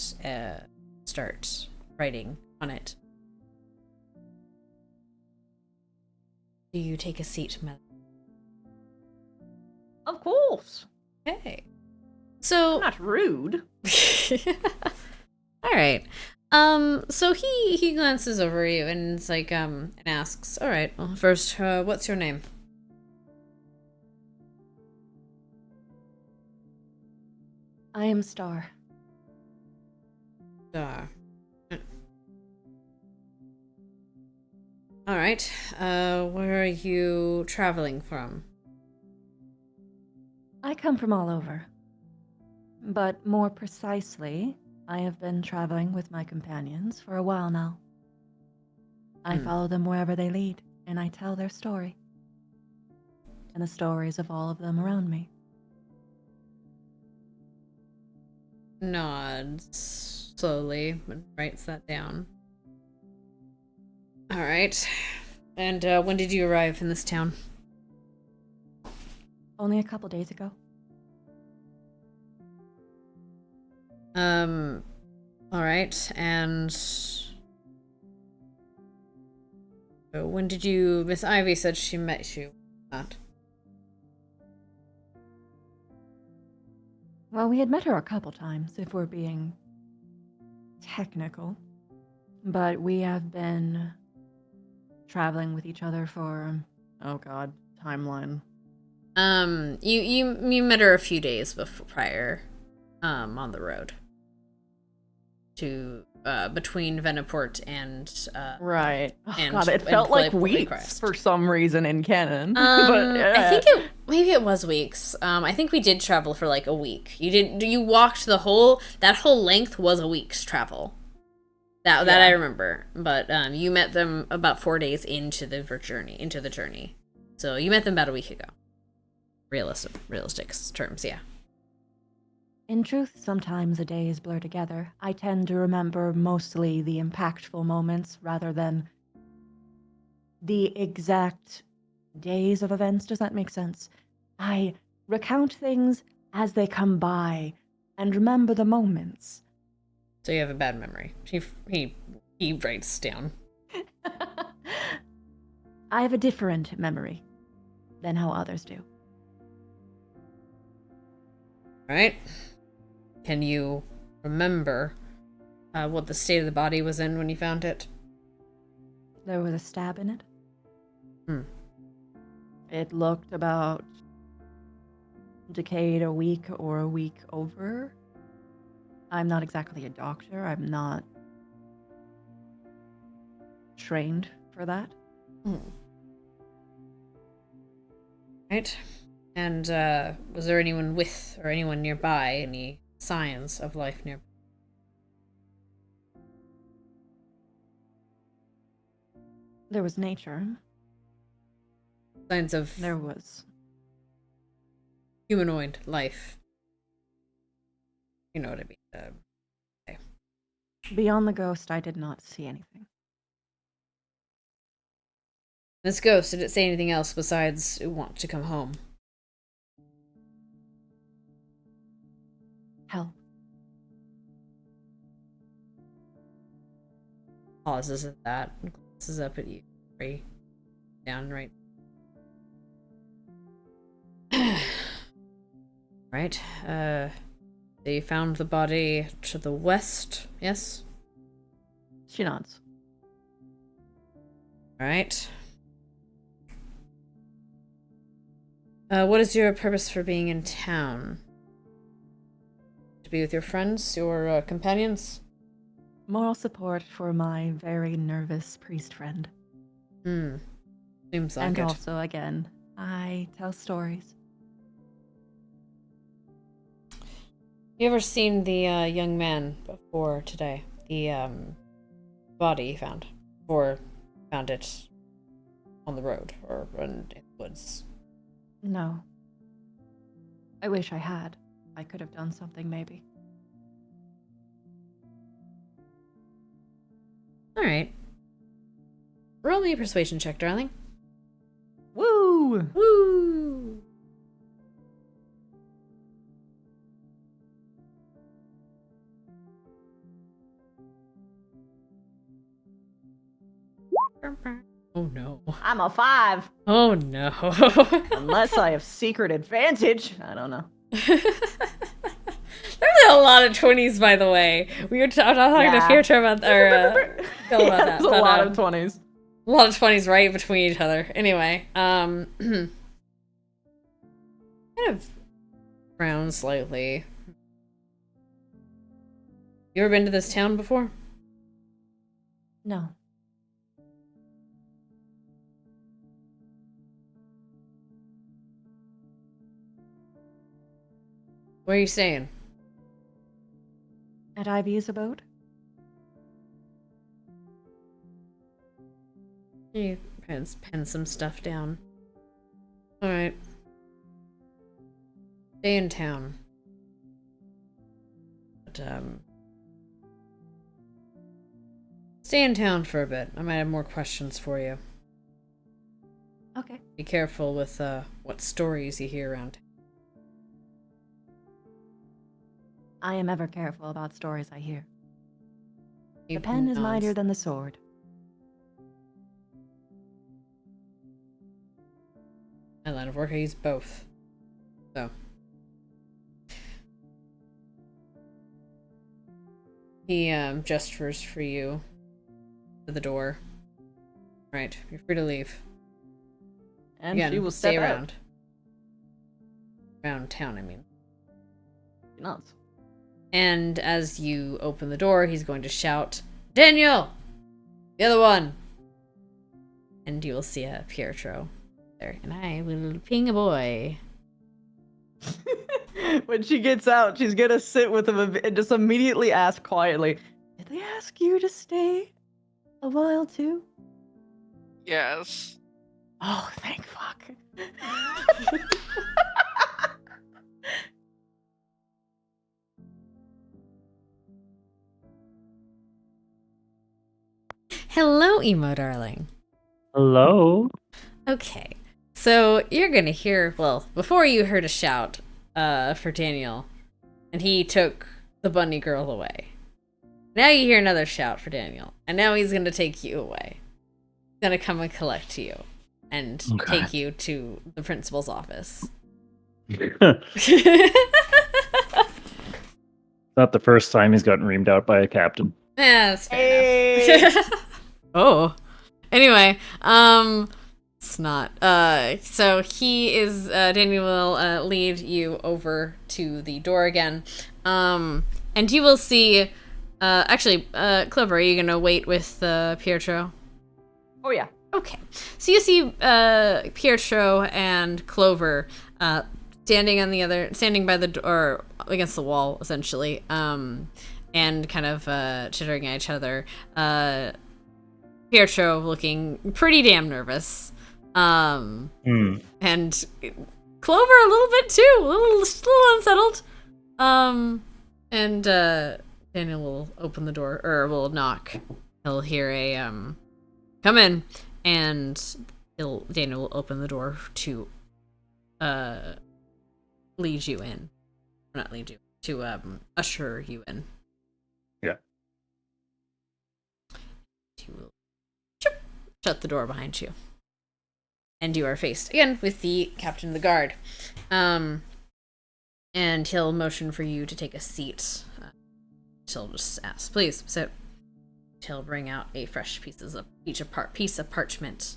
start writing on it. Do you take a seat, madam? Of course. Okay. So I'm not rude. all right. So he glances over you and it's like and asks, all right, well, first, what's your name? I am Star. Star. All right. Where are you traveling from? I come from all over. But more precisely, I have been traveling with my companions for a while now. I follow them wherever they lead, and I tell their story. And the stories of all of them around me. Nods slowly and writes that down. All right. And when did you arrive in this town? Only a couple days ago. All right. And When did you... Miss Ivy said she met you. Not. Well, we had met her a couple times, if we're being technical. But we have been traveling with each other for, Oh god, timeline. You met her a few days prior, on the road to between Veniport and Right. Oh, and- god, it and felt like Holy weeks Christ. for some reason in canon. I think maybe it was weeks. I think we did travel for like a week. You walked that whole length was a week's travel. That Yeah. I remember. But you met them about 4 days into the journey. So you met them about a week ago. Realistic terms, yeah. in truth, sometimes the days blur together. I tend to remember mostly the impactful moments rather than the exact days of events. Does that make sense? I recount things as they come by and remember the moments. So you have a bad memory. He writes down. I have a different memory than how others do. Right? Can you remember what the state of the body was in when you found it? There was a stab in it. It looked about decayed a week or a week over. I'm not exactly a doctor. I'm not trained for that. Right? And was there anyone with or anyone nearby? Any signs of life nearby? There was nature. Signs of There was. humanoid life. You know what I mean. Beyond the ghost, I did not see anything. This ghost, did it say anything else besides want to come home? Hell. Pauses at that and glances up at you. Right down, right. Right. They found the body to the west, yes? She nods. Alright. What is your purpose for being in town? To be with your friends, your companions? Moral support for my very nervous priest friend. Seems like And it. also, again, I tell stories. You ever seen the young man before today? The body you found? Or found it on the road or in the woods? No. I wish I had. I could have done something, maybe. Alright. Roll me a persuasion check, darling. Woo! Woo! Oh no. I'm a 5. Oh no. Unless I have secret advantage. I don't know. There's a lot of 20s, by the way. We were talking to Pietro about Phil about that. There's a but, lot of 20s. A lot of 20s right between each other. Anyway, kind of frown slightly. You ever been to this town before? No. Where are you staying? At Ivy's abode? You pen some stuff down. Alright. Stay in town. But, stay in town for a bit. I might have more questions for you. Okay. Be careful with, what stories you hear around town. I am ever careful about stories I hear. The He pen is nods. mightier than the sword. my line of work, I use both. So. He gestures for you to the door. Right, you're free to leave. And Again, she will stay step out. around. Around town, I mean. Nuts. And as you open the door, he's going to shout, Daniel! The other one! And you will see a Pietro there. And I will ping a boy. When she gets out, she's gonna sit with him and just immediately ask quietly, "Did they ask you to stay a while too?" Yes. Oh, thank fuck. Hello, emo darling. Hello. Okay, so you're gonna hear, well, before you heard a shout for Daniel, and he took the bunny girl away. Now you hear another shout for Daniel, and now he's gonna take you away. He's gonna come and collect you and Okay. take you to the principal's office. Not the first time he's gotten reamed out by a captain. Yeah, that's fair Hey. enough. Oh. Anyway, it's not. So he is, Daniel will lead you over to the door again. And you will see, actually, Clover, are you gonna wait with Pietro? Oh yeah. Okay. So you see Pietro and Clover standing by the door, against the wall, essentially, and kind of chittering at each other. Pietro looking pretty damn nervous. And Clover a little bit too, a little unsettled. And Daniel will open the door, or will knock. He'll hear a come in, and Daniel will open the door to lead you in. Not lead you, to usher you in. Yeah. He will shut the door behind you. And you are faced again with the captain of the guard. And he'll motion for you to take a seat. She'll just ask, please sit. He'll bring out a fresh piece of parchment,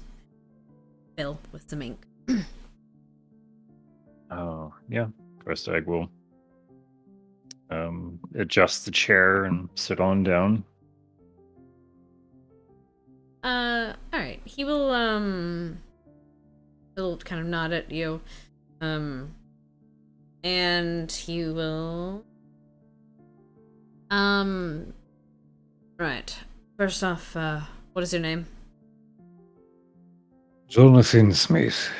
fill with some ink. Oh, yeah. First, I will adjust the chair and sit on down. All right. He'll kind of nod at you, and he will, right. First off, what is your name? Jonathan Smith.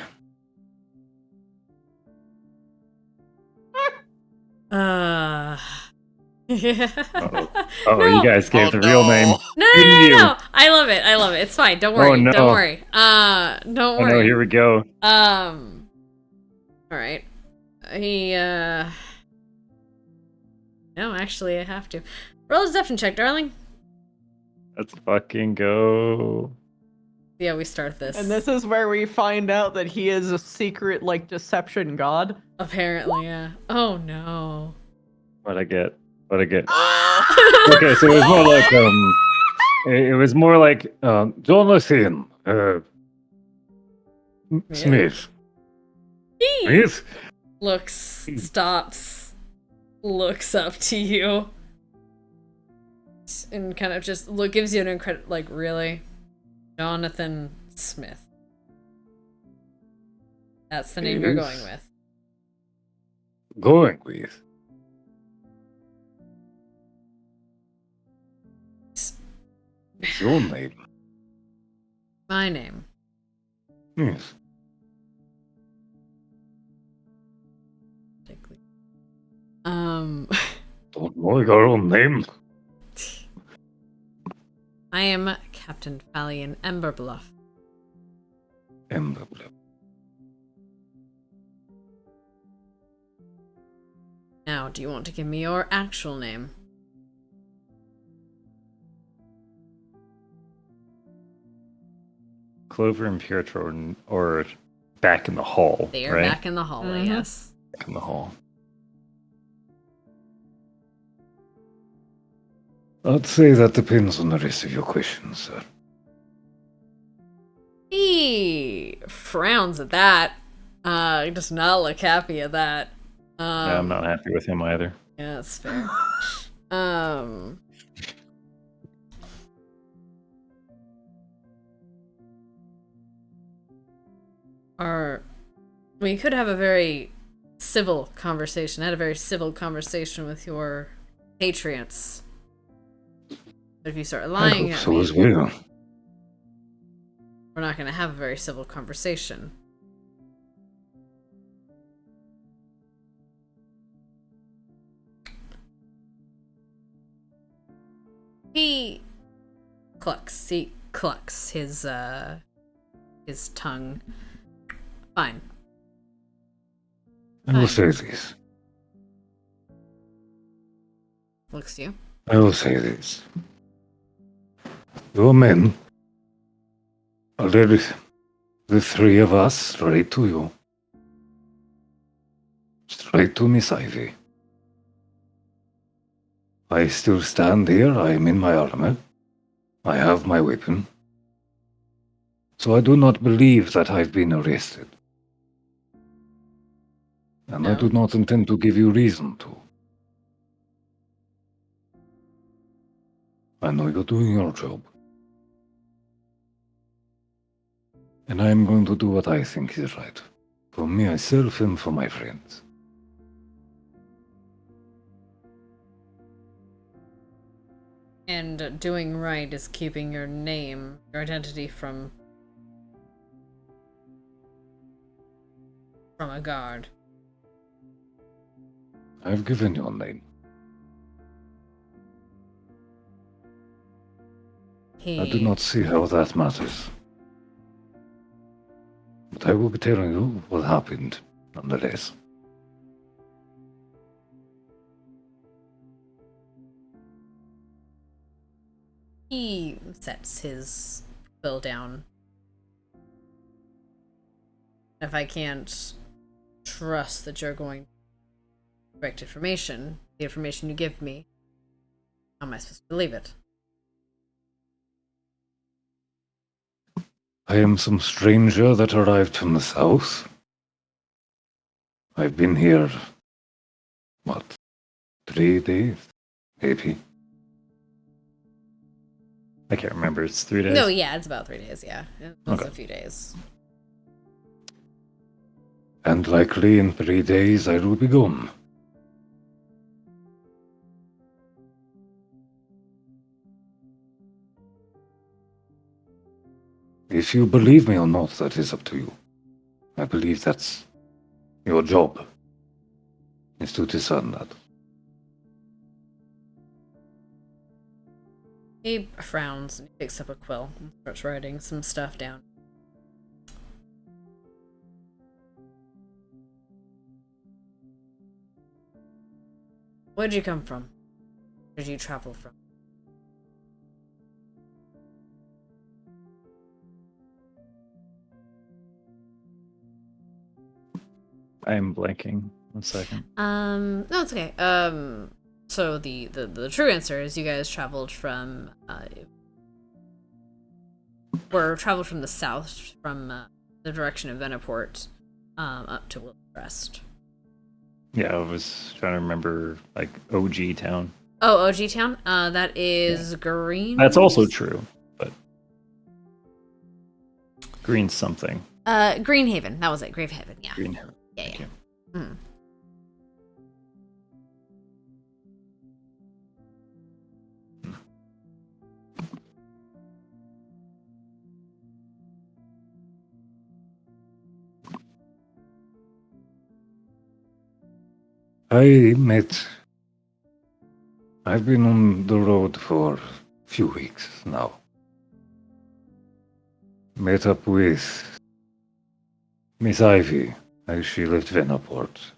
Yeah. Oh, No. you guys gave the real name. No, Didn't you? I love it. It's fine. Don't worry. Oh, no. Don't worry. Don't Oh worry. no, here we go. All right. He, no, actually, I have to. Roll a deception check, darling. Let's fucking go. Yeah, we start this. And this is where we find out that he is a secret, like, deception god. Apparently, yeah. Oh, no. What I get? Okay, so it was more like Jonathan Smith. He Smith. looks, stops, looks up to you, and kind of just gives you an incredible, like, really? Jonathan Smith. That's the name you're Yes. going with. Going with. It's your name. My name. Yes. Don't know your own name. I am Captain Fallion Emberbluff. Emberbluff. Now, do you want to give me your actual name? Clover and Pietro, or back in the hall, They are right? back in the hallway, Mhm. yes. Back in the hall. I'd say that depends on the rest of your questions, sir. He frowns at that. He does not look happy at that. Yeah, I'm not happy with him either. Yeah, that's fair. um Or we could have a very civil conversation. I had a very civil conversation with your patriots. But if you start I lying hope at so me, as well. we're not going to have a very civil conversation. He clucks. He clucks his tongue. Fine. I will Fine. say this. Looks to you. I will say this. Your men led the three of us straight to you. Straight to Miss Ivy. I still stand here. I am in my armor. I have my weapon. So I do not believe that I've been arrested. And I No. do not intend to give you reason to. I know you're doing your job. And I am going to do what I think is right. For myself and for my friends. And doing right is keeping your name, your identity from a guard. I've given your name. I do not see how that matters. But I will be telling you what happened, nonetheless. He sets his bill down. If I can't trust that you're going to correct information, the information you give me, how am I supposed to believe it? I am some stranger that arrived from the south. I've been here, 3 days? Maybe. I can't remember. It's 3 days. No, yeah, it's about 3 days, yeah. It was Okay. a few days. And likely in 3 days I will be gone. If you believe me or not, that is up to you. I believe that's your job, is to discern that. He frowns and picks up a quill and starts writing some stuff down. Where'd you come from? Where did you travel from? I am blanking. 1 second. No, it's okay. So the true answer is you guys traveled from traveled from the south, from the direction of Veniport, up to Wilcrest. Yeah, I was trying to remember, like, OG town. Oh, OG Town? That is Green. That's also true, but Green something. Greenhaven. That was it. Gravehaven. Yeah. Green. Yeah. Thank Yeah. you. Mm. I've been on the road for a few weeks now. Met up with Miss Ivy as she left Venaport.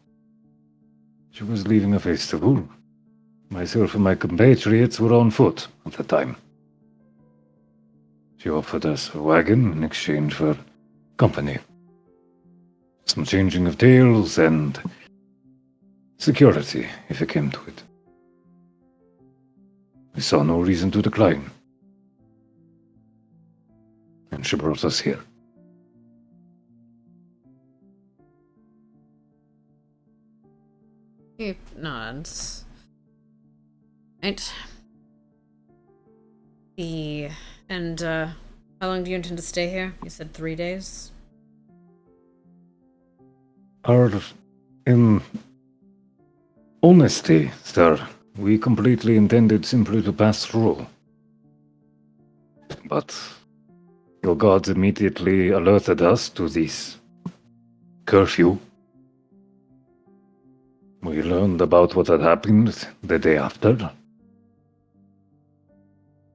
She was leaving a festival. Myself and my compatriots were on foot at the time. She offered us a wagon in exchange for company. some changing of tails, and security, if it came to it. We saw no reason to decline. And she brought us here. He nods. Right. And how long do you intend to stay here? You said 3 days? In honesty, sir, we completely intended simply to pass through. But your gods immediately alerted us to this curfew. We learned about what had happened the day after.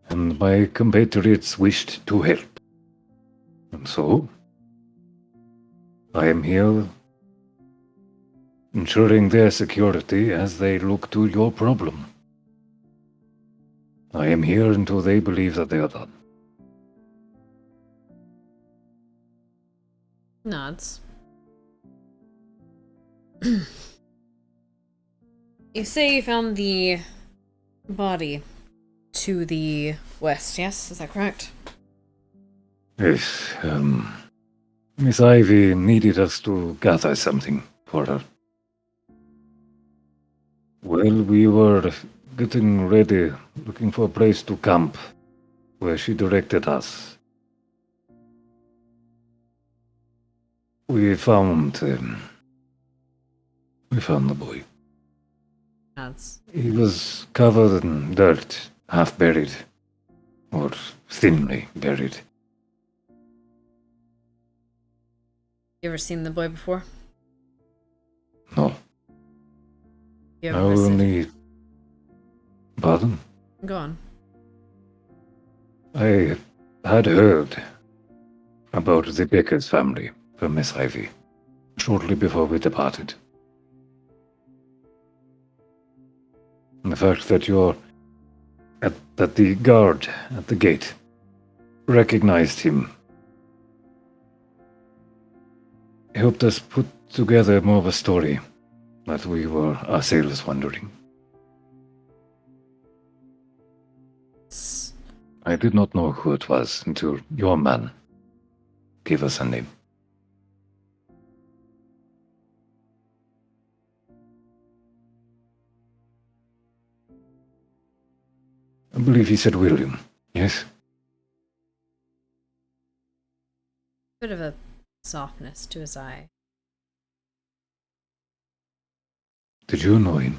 And my compatriots wished to help. And so, I am here ensuring their security as they look to your problem. I am here until they believe that they are done. Nods. You say you found the body to the west, yes? Is that correct? Yes, Miss Ivy needed us to gather something for her. Well, we were getting ready, looking for a place to camp, where she directed us. We found the boy. Nods. He was covered in dirt, half buried, or thinly buried. You ever seen the boy before? No, You I ever visited? only... Pardon? Go on. I had heard about the Baker's family from Miss Ivy shortly before we departed. And the fact that that the guard at the gate recognized him helped us put together more of a story that we were ourselves wondering. I did not know who it was until your man gave us a name. I believe he said William, yes? Bit of a softness to his eye. Did you know him?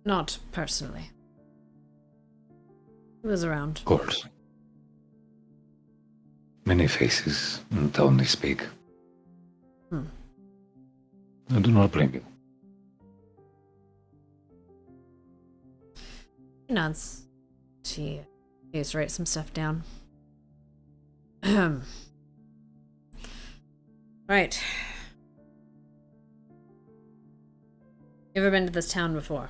Not personally. He was around. Of course. Many faces in town they speak. I do not blame you. He nods. She needs to write some stuff down. Right. You ever been to this town before?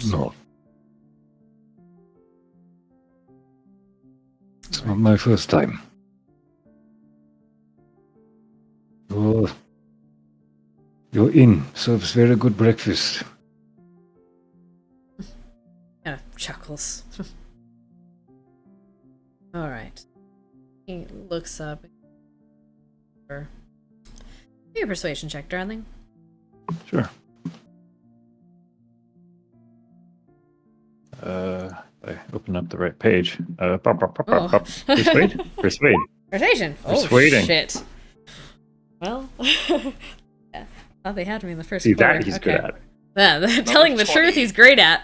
No. It's not my first time. Your inn serves very good breakfast. Kind of chuckles. Alright. He looks up. Give me a persuasion check, darling. Sure. I open up the right page. Persuade? Persuade. Persuasion! Oh, Persuading. shit. Well, yeah, thought they had me in the first See, quarter. that he's Okay. good at. Yeah, telling the 20. truth he's great at.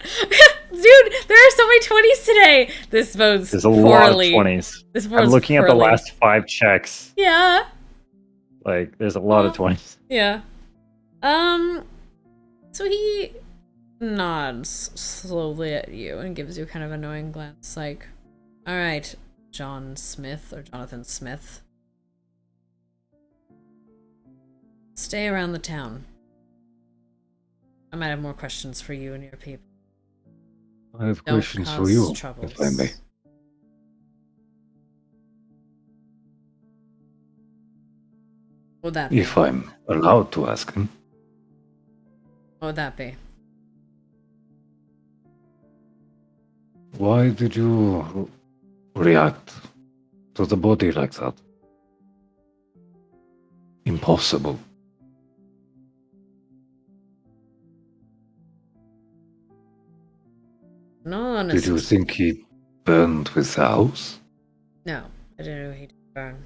Dude, there are so many 20s today! This bodes There's a poorly. lot of 20s. This I'm bodes looking at the poorly. last 5 checks. Yeah, Like, there's a lot of 20s. yeah. So he nods slowly at you and gives you kind of a knowing glance, like, alright, John Smith, or Jonathan Smith. Stay around the town. I might have more questions for you and your people. I have Don't questions for cause you, troubles. if I may. What would that be? If I'm allowed to ask him. What would that be? Why did you react to the body like that? Impossible. No, honestly. Did you think he burned with the house? No, I didn't know he did burn.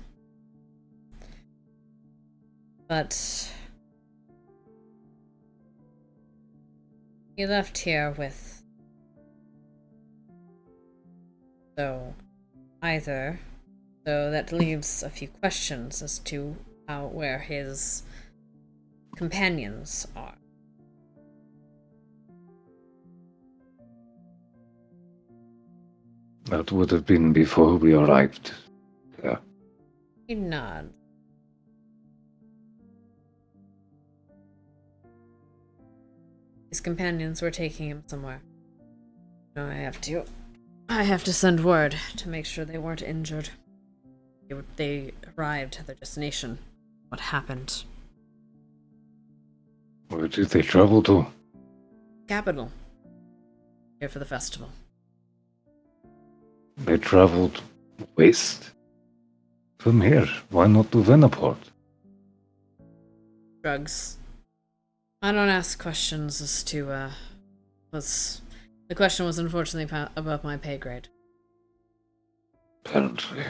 But he left here with so that leaves a few questions as to where his companions are. That would have been before we arrived. Yeah. He nods. His companions were taking him somewhere. No, I have to send word to make sure they weren't injured. They arrived at their destination. What happened? Where did they travel to? Capital. Here for the festival. They traveled west. From here, why not to Venaport? Drugs. I don't ask questions as to, the question was unfortunately above my pay grade. Apparently.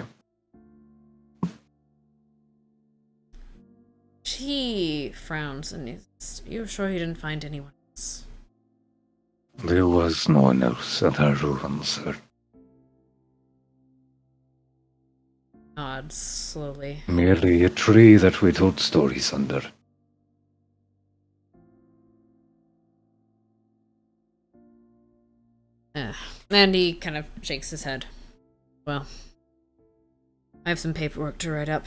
He frowns and is, "You're sure you didn't find anyone else?" There was no one else at our ruins, sir. Nods slowly. Merely a tree that we told stories under. And he kind of shakes his head. Well, I have some paperwork to write up.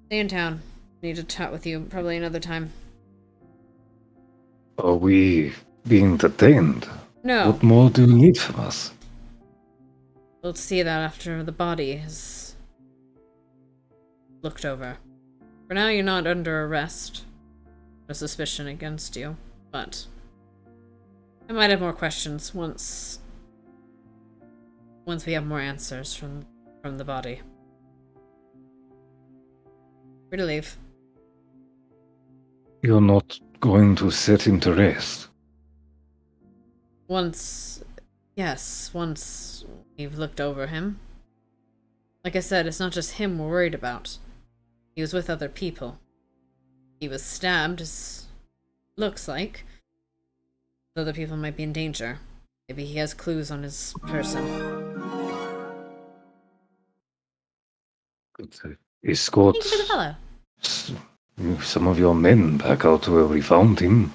Stay in town. Need to chat with you probably another time. Are we being detained? No, What more do you need from us? we'll see that after the body is looked over. For now, you're not under arrest. No suspicion against you, but I might have more questions once we have more answers from the body. Free to leave. You're not going to set him to rest. Once we've looked over him. Like I said, it's not just him we're worried about. He was with other people. He was stabbed, as looks like. Other people might be in danger. Maybe he has clues on his person. Escort Thank you for the fellow. some of your men back out where we found him.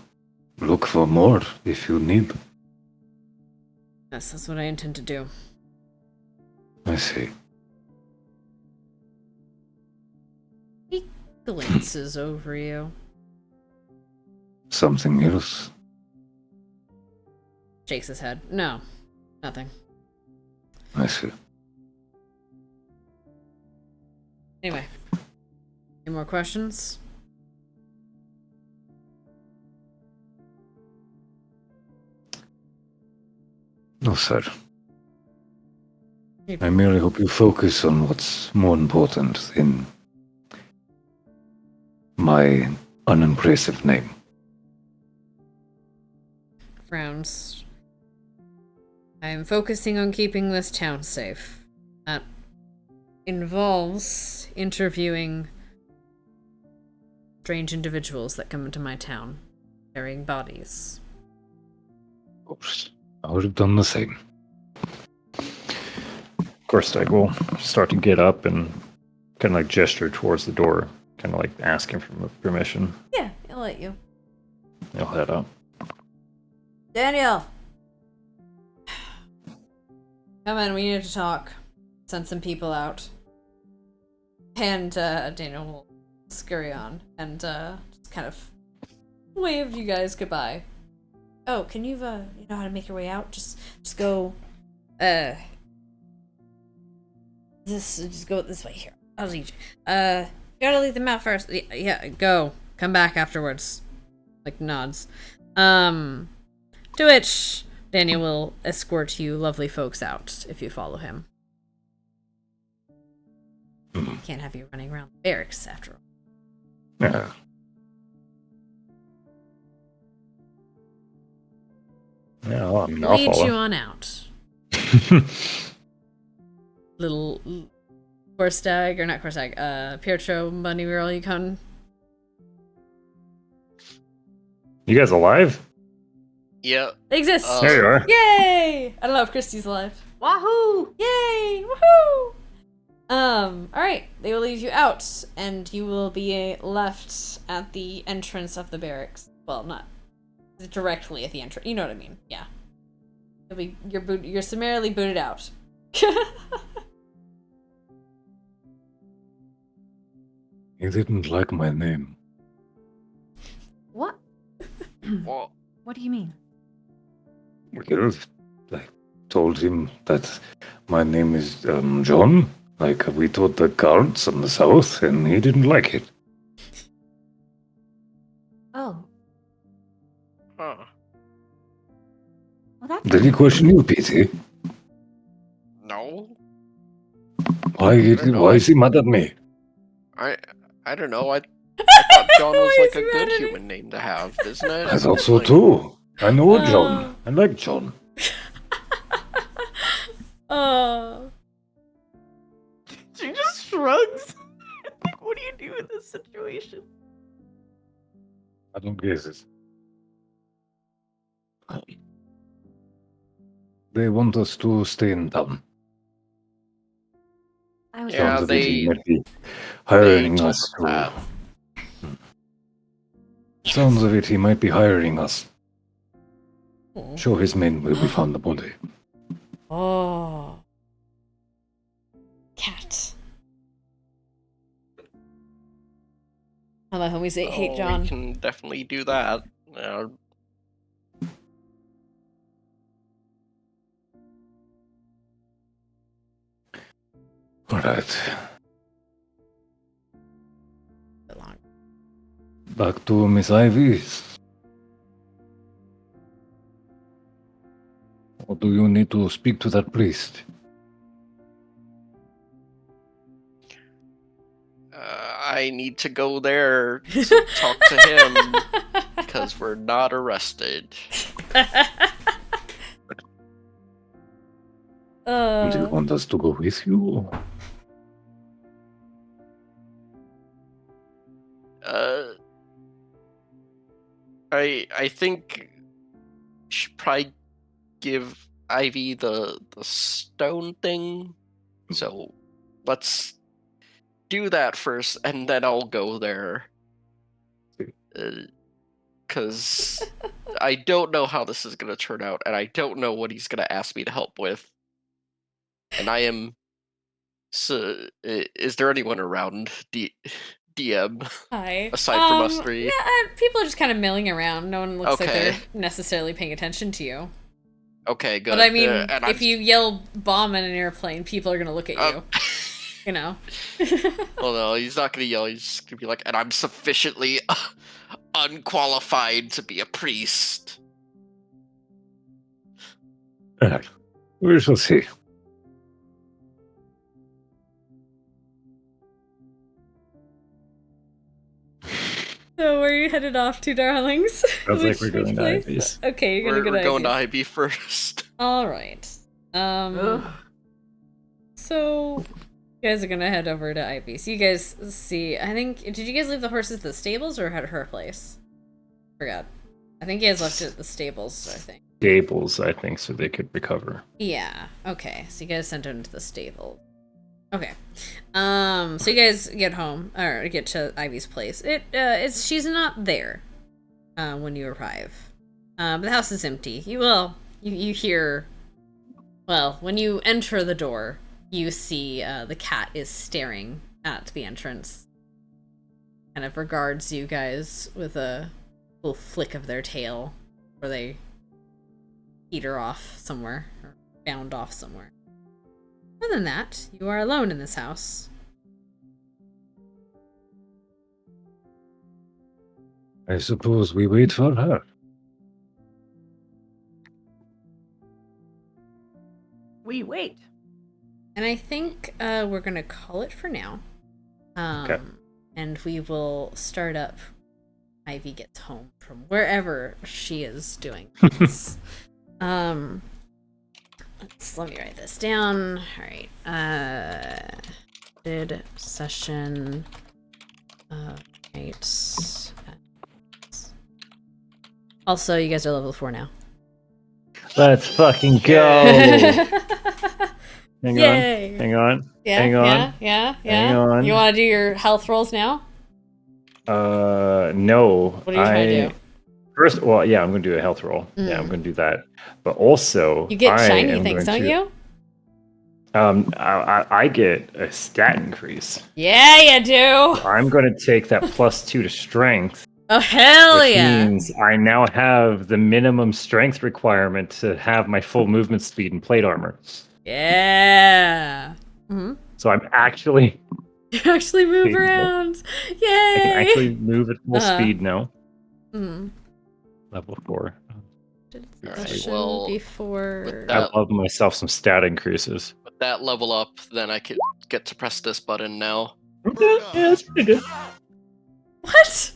Look for more if you need. Yes, that's what I intend to do. I see. He glances over you. Something else? Shakes his head. No, nothing. I see. Anyway. Any more questions? No, sir. Maybe. I merely hope you focus on what's more important than my unimpressive name. Frowns. I am focusing on keeping this town safe. That involves interviewing strange individuals that come into my town, carrying bodies. Of course. I would have done the same. Gorstag will start to get up and kind of like gesture towards the door, kind of like asking for permission. Yeah, I'll let you. He'll head up. Daniel! Come in, we need to talk. Send some people out. And Daniel will scurry on and just kind of wave you guys goodbye. Oh, can you know how to make your way out? Just go, just go this way here. I'll lead you. You gotta lead them out first. Yeah, go. Come back afterwards. Like, nods. To which Daniel will escort you lovely folks out if you follow him. Can't have you running around the barracks after all. Yeah. Yeah, well, I mean, I'll Lead follow. you on out. Little Corstag, or not Corstag, Pietro, Bunny Girl, you come. You guys alive? Yeah. They exist! There you are. Yay! I don't know if Christy's alive. Wahoo! Yay! Woohoo! Alright, they will lead you out, and you will be left at the entrance of the barracks. Well, not directly at the entrance. You know what I mean? Yeah. You're summarily booted out. He didn't like my name. What? Well, What do you mean? Well, I told him that my name is John, like we told the guards on the south, and he didn't like it. Oh, huh. well, that's Did he question you, Petey? No. Why is he mad at me? I don't know. I thought John was Why like is a he good mad at me? human name to have, isn't it? I thought so Like, too. I know Oh. John. I like John. Oh. She just shrugs. Like, what do you do in this situation? I don't get it. They want us to stay in town. I was Yeah, Sounds of it, he they- might be hiring told us us to. that. Sounds of it, he might be hiring us. Oh. Show his men where we found the body. Oh. Cat. How about when we say hate Oh, John? We can definitely do that. Alright, Long. back to Miss Ivy's. Or do you need to speak to that priest? I need to go there to talk to him because we're not arrested. Do you want us to go with you? I think we should probably give Ivy the stone thing. So let's do that first, and then I'll go there. Because I don't know how this is gonna turn out, and I don't know what he's gonna ask me to help with. And I am. So, is there anyone around DM Hi. aside from us three? Yeah, people are just kind of milling around. No one looks like Okay. they're necessarily paying attention to you. Okay, good. But I mean, and if you yell bomb in an airplane, people are gonna look at you. You know. Well, no, he's not gonna yell. He's just gonna be like, and I'm sufficiently unqualified to be a priest. We shall see. So where are you headed off to, darlings? Sounds like we're Which going to place? Ivy's. Okay, you're We're gonna go going to Ivy's. IB first. All right. Ugh. So you guys are gonna head over to Ivy. So you guys see. I think. Did you guys leave the horses at the stables or at her place? Forgot. I think you guys left it at the stables. I think. Stables, I think, so they could recover. Yeah. Okay. So you guys sent her into the stable. Okay. So you guys get home or get to Ivy's place. She's not there when you arrive. But the house is empty. You hear. Well, when you enter the door, you see the cat is staring at the entrance. Kind of regards you guys with a little flick of their tail, where they peter off somewhere, or bound off somewhere. Other than that, you are alone in this house. I suppose we wait for her. We wait. And I think we're gonna call it for now. Okay. And we will start up Ivy gets home from wherever she is doing this. Let me write this down. All right. Did session night. Also, you guys are level 4 now. Let's fucking go. Hang Yay. on. Hang on. Yeah, Hang on. yeah. Hang on. You want to do your health rolls now? No. What are you trying to do? First, well, yeah, I'm going to do a health roll. Yeah, I'm going to do that. But also, You get I shiny am things, going don't to- you? I get a stat increase. Yeah, you do. I'm going to take that +2 to strength, Oh, hell which yeah. means I now have the minimum strength requirement to have my full movement speed and plate armor. Yeah. Mm-hmm. So I'm actually You actually move Feasible. around. I Yay. can actually move at full Uh-huh. speed now. Mhm. Level 4. Alright, Session well, before. with I that- love myself some stat increases. With that level up, then I could get to press this button now. Yeah, that's pretty good. What?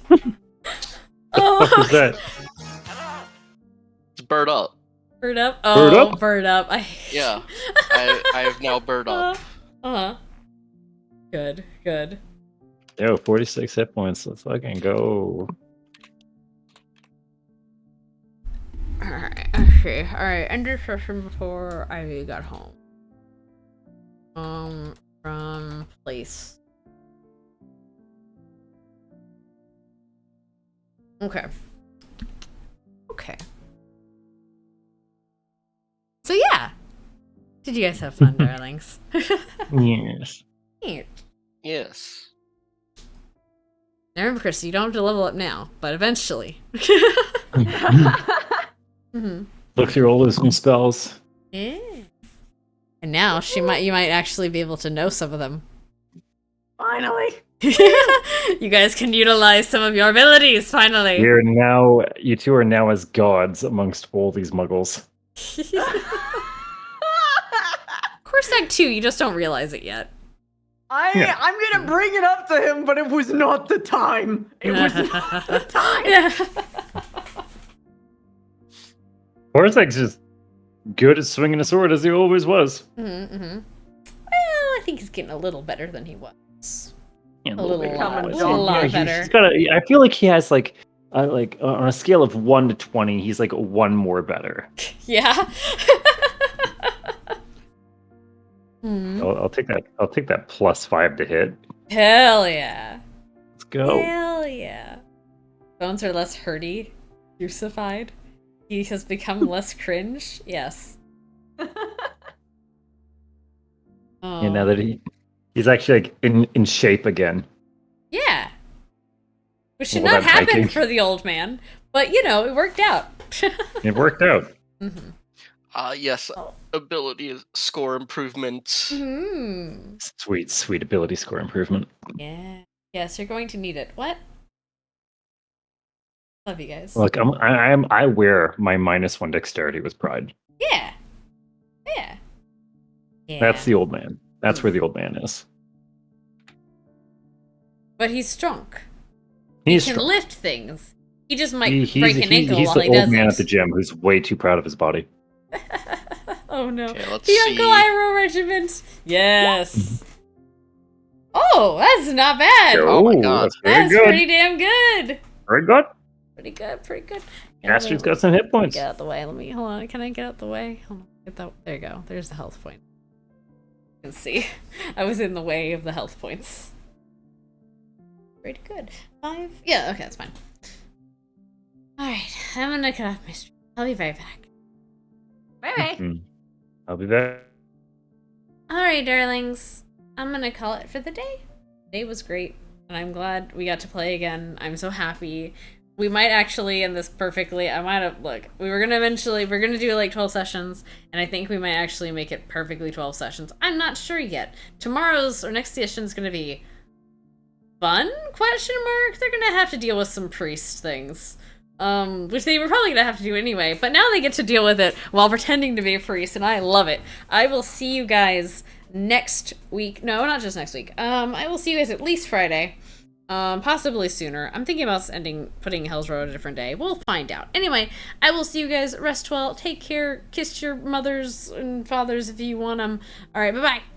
What was that? It's bird up. Bird up? Bird Oh, up? bird up. Yeah. I have now bird up. Uh-huh. Good, good. Yo, 46 hit points. Let's fucking go. Alright, okay. Alright, end your session before Ivy got home. From place. Okay. Okay. So yeah. Did you guys have fun, darlings? Yes. Neat. Yes. Now remember, Chris, you don't have to level up now, but eventually. Mm-hmm. Look through all those new spells. Yeah. And now you might actually be able to know some of them. Finally. You guys can utilize some of your abilities finally. You two are now as gods amongst all these muggles. Of course, Act 2, you just don't realize it yet. Yeah. I'm gonna bring it up to him, but it was not the time. It was not the time. Yeah. Horzek's just good at swinging a sword as he always was. Mm-hmm. Well, I think he's getting a little better than he was. Yeah, A little bit. lot, Becoming a lot he's better. got I feel like he has like on a scale of 1 to 20, he's like 1 more better. Yeah. Hmm. I'll take that. I'll take that +5 to hit. Hell yeah. Let's go. Hell yeah. Bones are less hurty, crucified. He has become less cringe. Yes. Oh. Yeah, now that he's actually like in shape again. Yeah. Which should All not that happen hiking. for the old man, but it worked out. It worked out. Mm-hmm. Yes. Ability score improvement. Mm-hmm. Sweet, sweet ability score improvement. Yeah. Yes, you're going to need it. What? Love you guys. Look, I wear my -1 dexterity with pride. Yeah. Yeah. Yeah. That's the old man. That's where the old man is. But he's strong. He's He can strong. lift things. He just might He's break an ankle he's while the he old does man it. at the gym who's way too proud of his body. Oh no. Okay, let's The see. Uncle Iroh Regiment. Yes. Oh, that's not bad. Oh my Ooh, God. that's very That's good. pretty damn good. Very good. Pretty good. Pretty good. Astrid's got some hit points. Get out the way. Let me hold on. Can I get out the way? Hold on. Get that. There you go. There's the health point. You can see. I was in the way of the health points. Pretty good. 5. Yeah. Okay. That's fine. All right. I'm gonna cut off my stream. I'll be right back. Maybe. I'll be back. All right, darlings. I'm gonna call it for the day. Today was great, and I'm glad we got to play again. I'm so happy we might actually end this perfectly. I might have, look, we're gonna do like 12 sessions, and I think we might actually make it perfectly 12 sessions. I'm not sure yet. Tomorrow's or next session's gonna be fun, question mark? They're gonna have to deal with some priest things. Which they were probably gonna have to do anyway, but now they get to deal with it while pretending to be a priest, and I love it. I will see you guys next week. No, not just next week. I will see you guys at least Friday. Possibly sooner. I'm thinking about putting Hell's Road a different day. We'll find out. Anyway, I will see you guys. Rest well. Take care. Kiss your mothers and fathers if you want them. All right, bye-bye.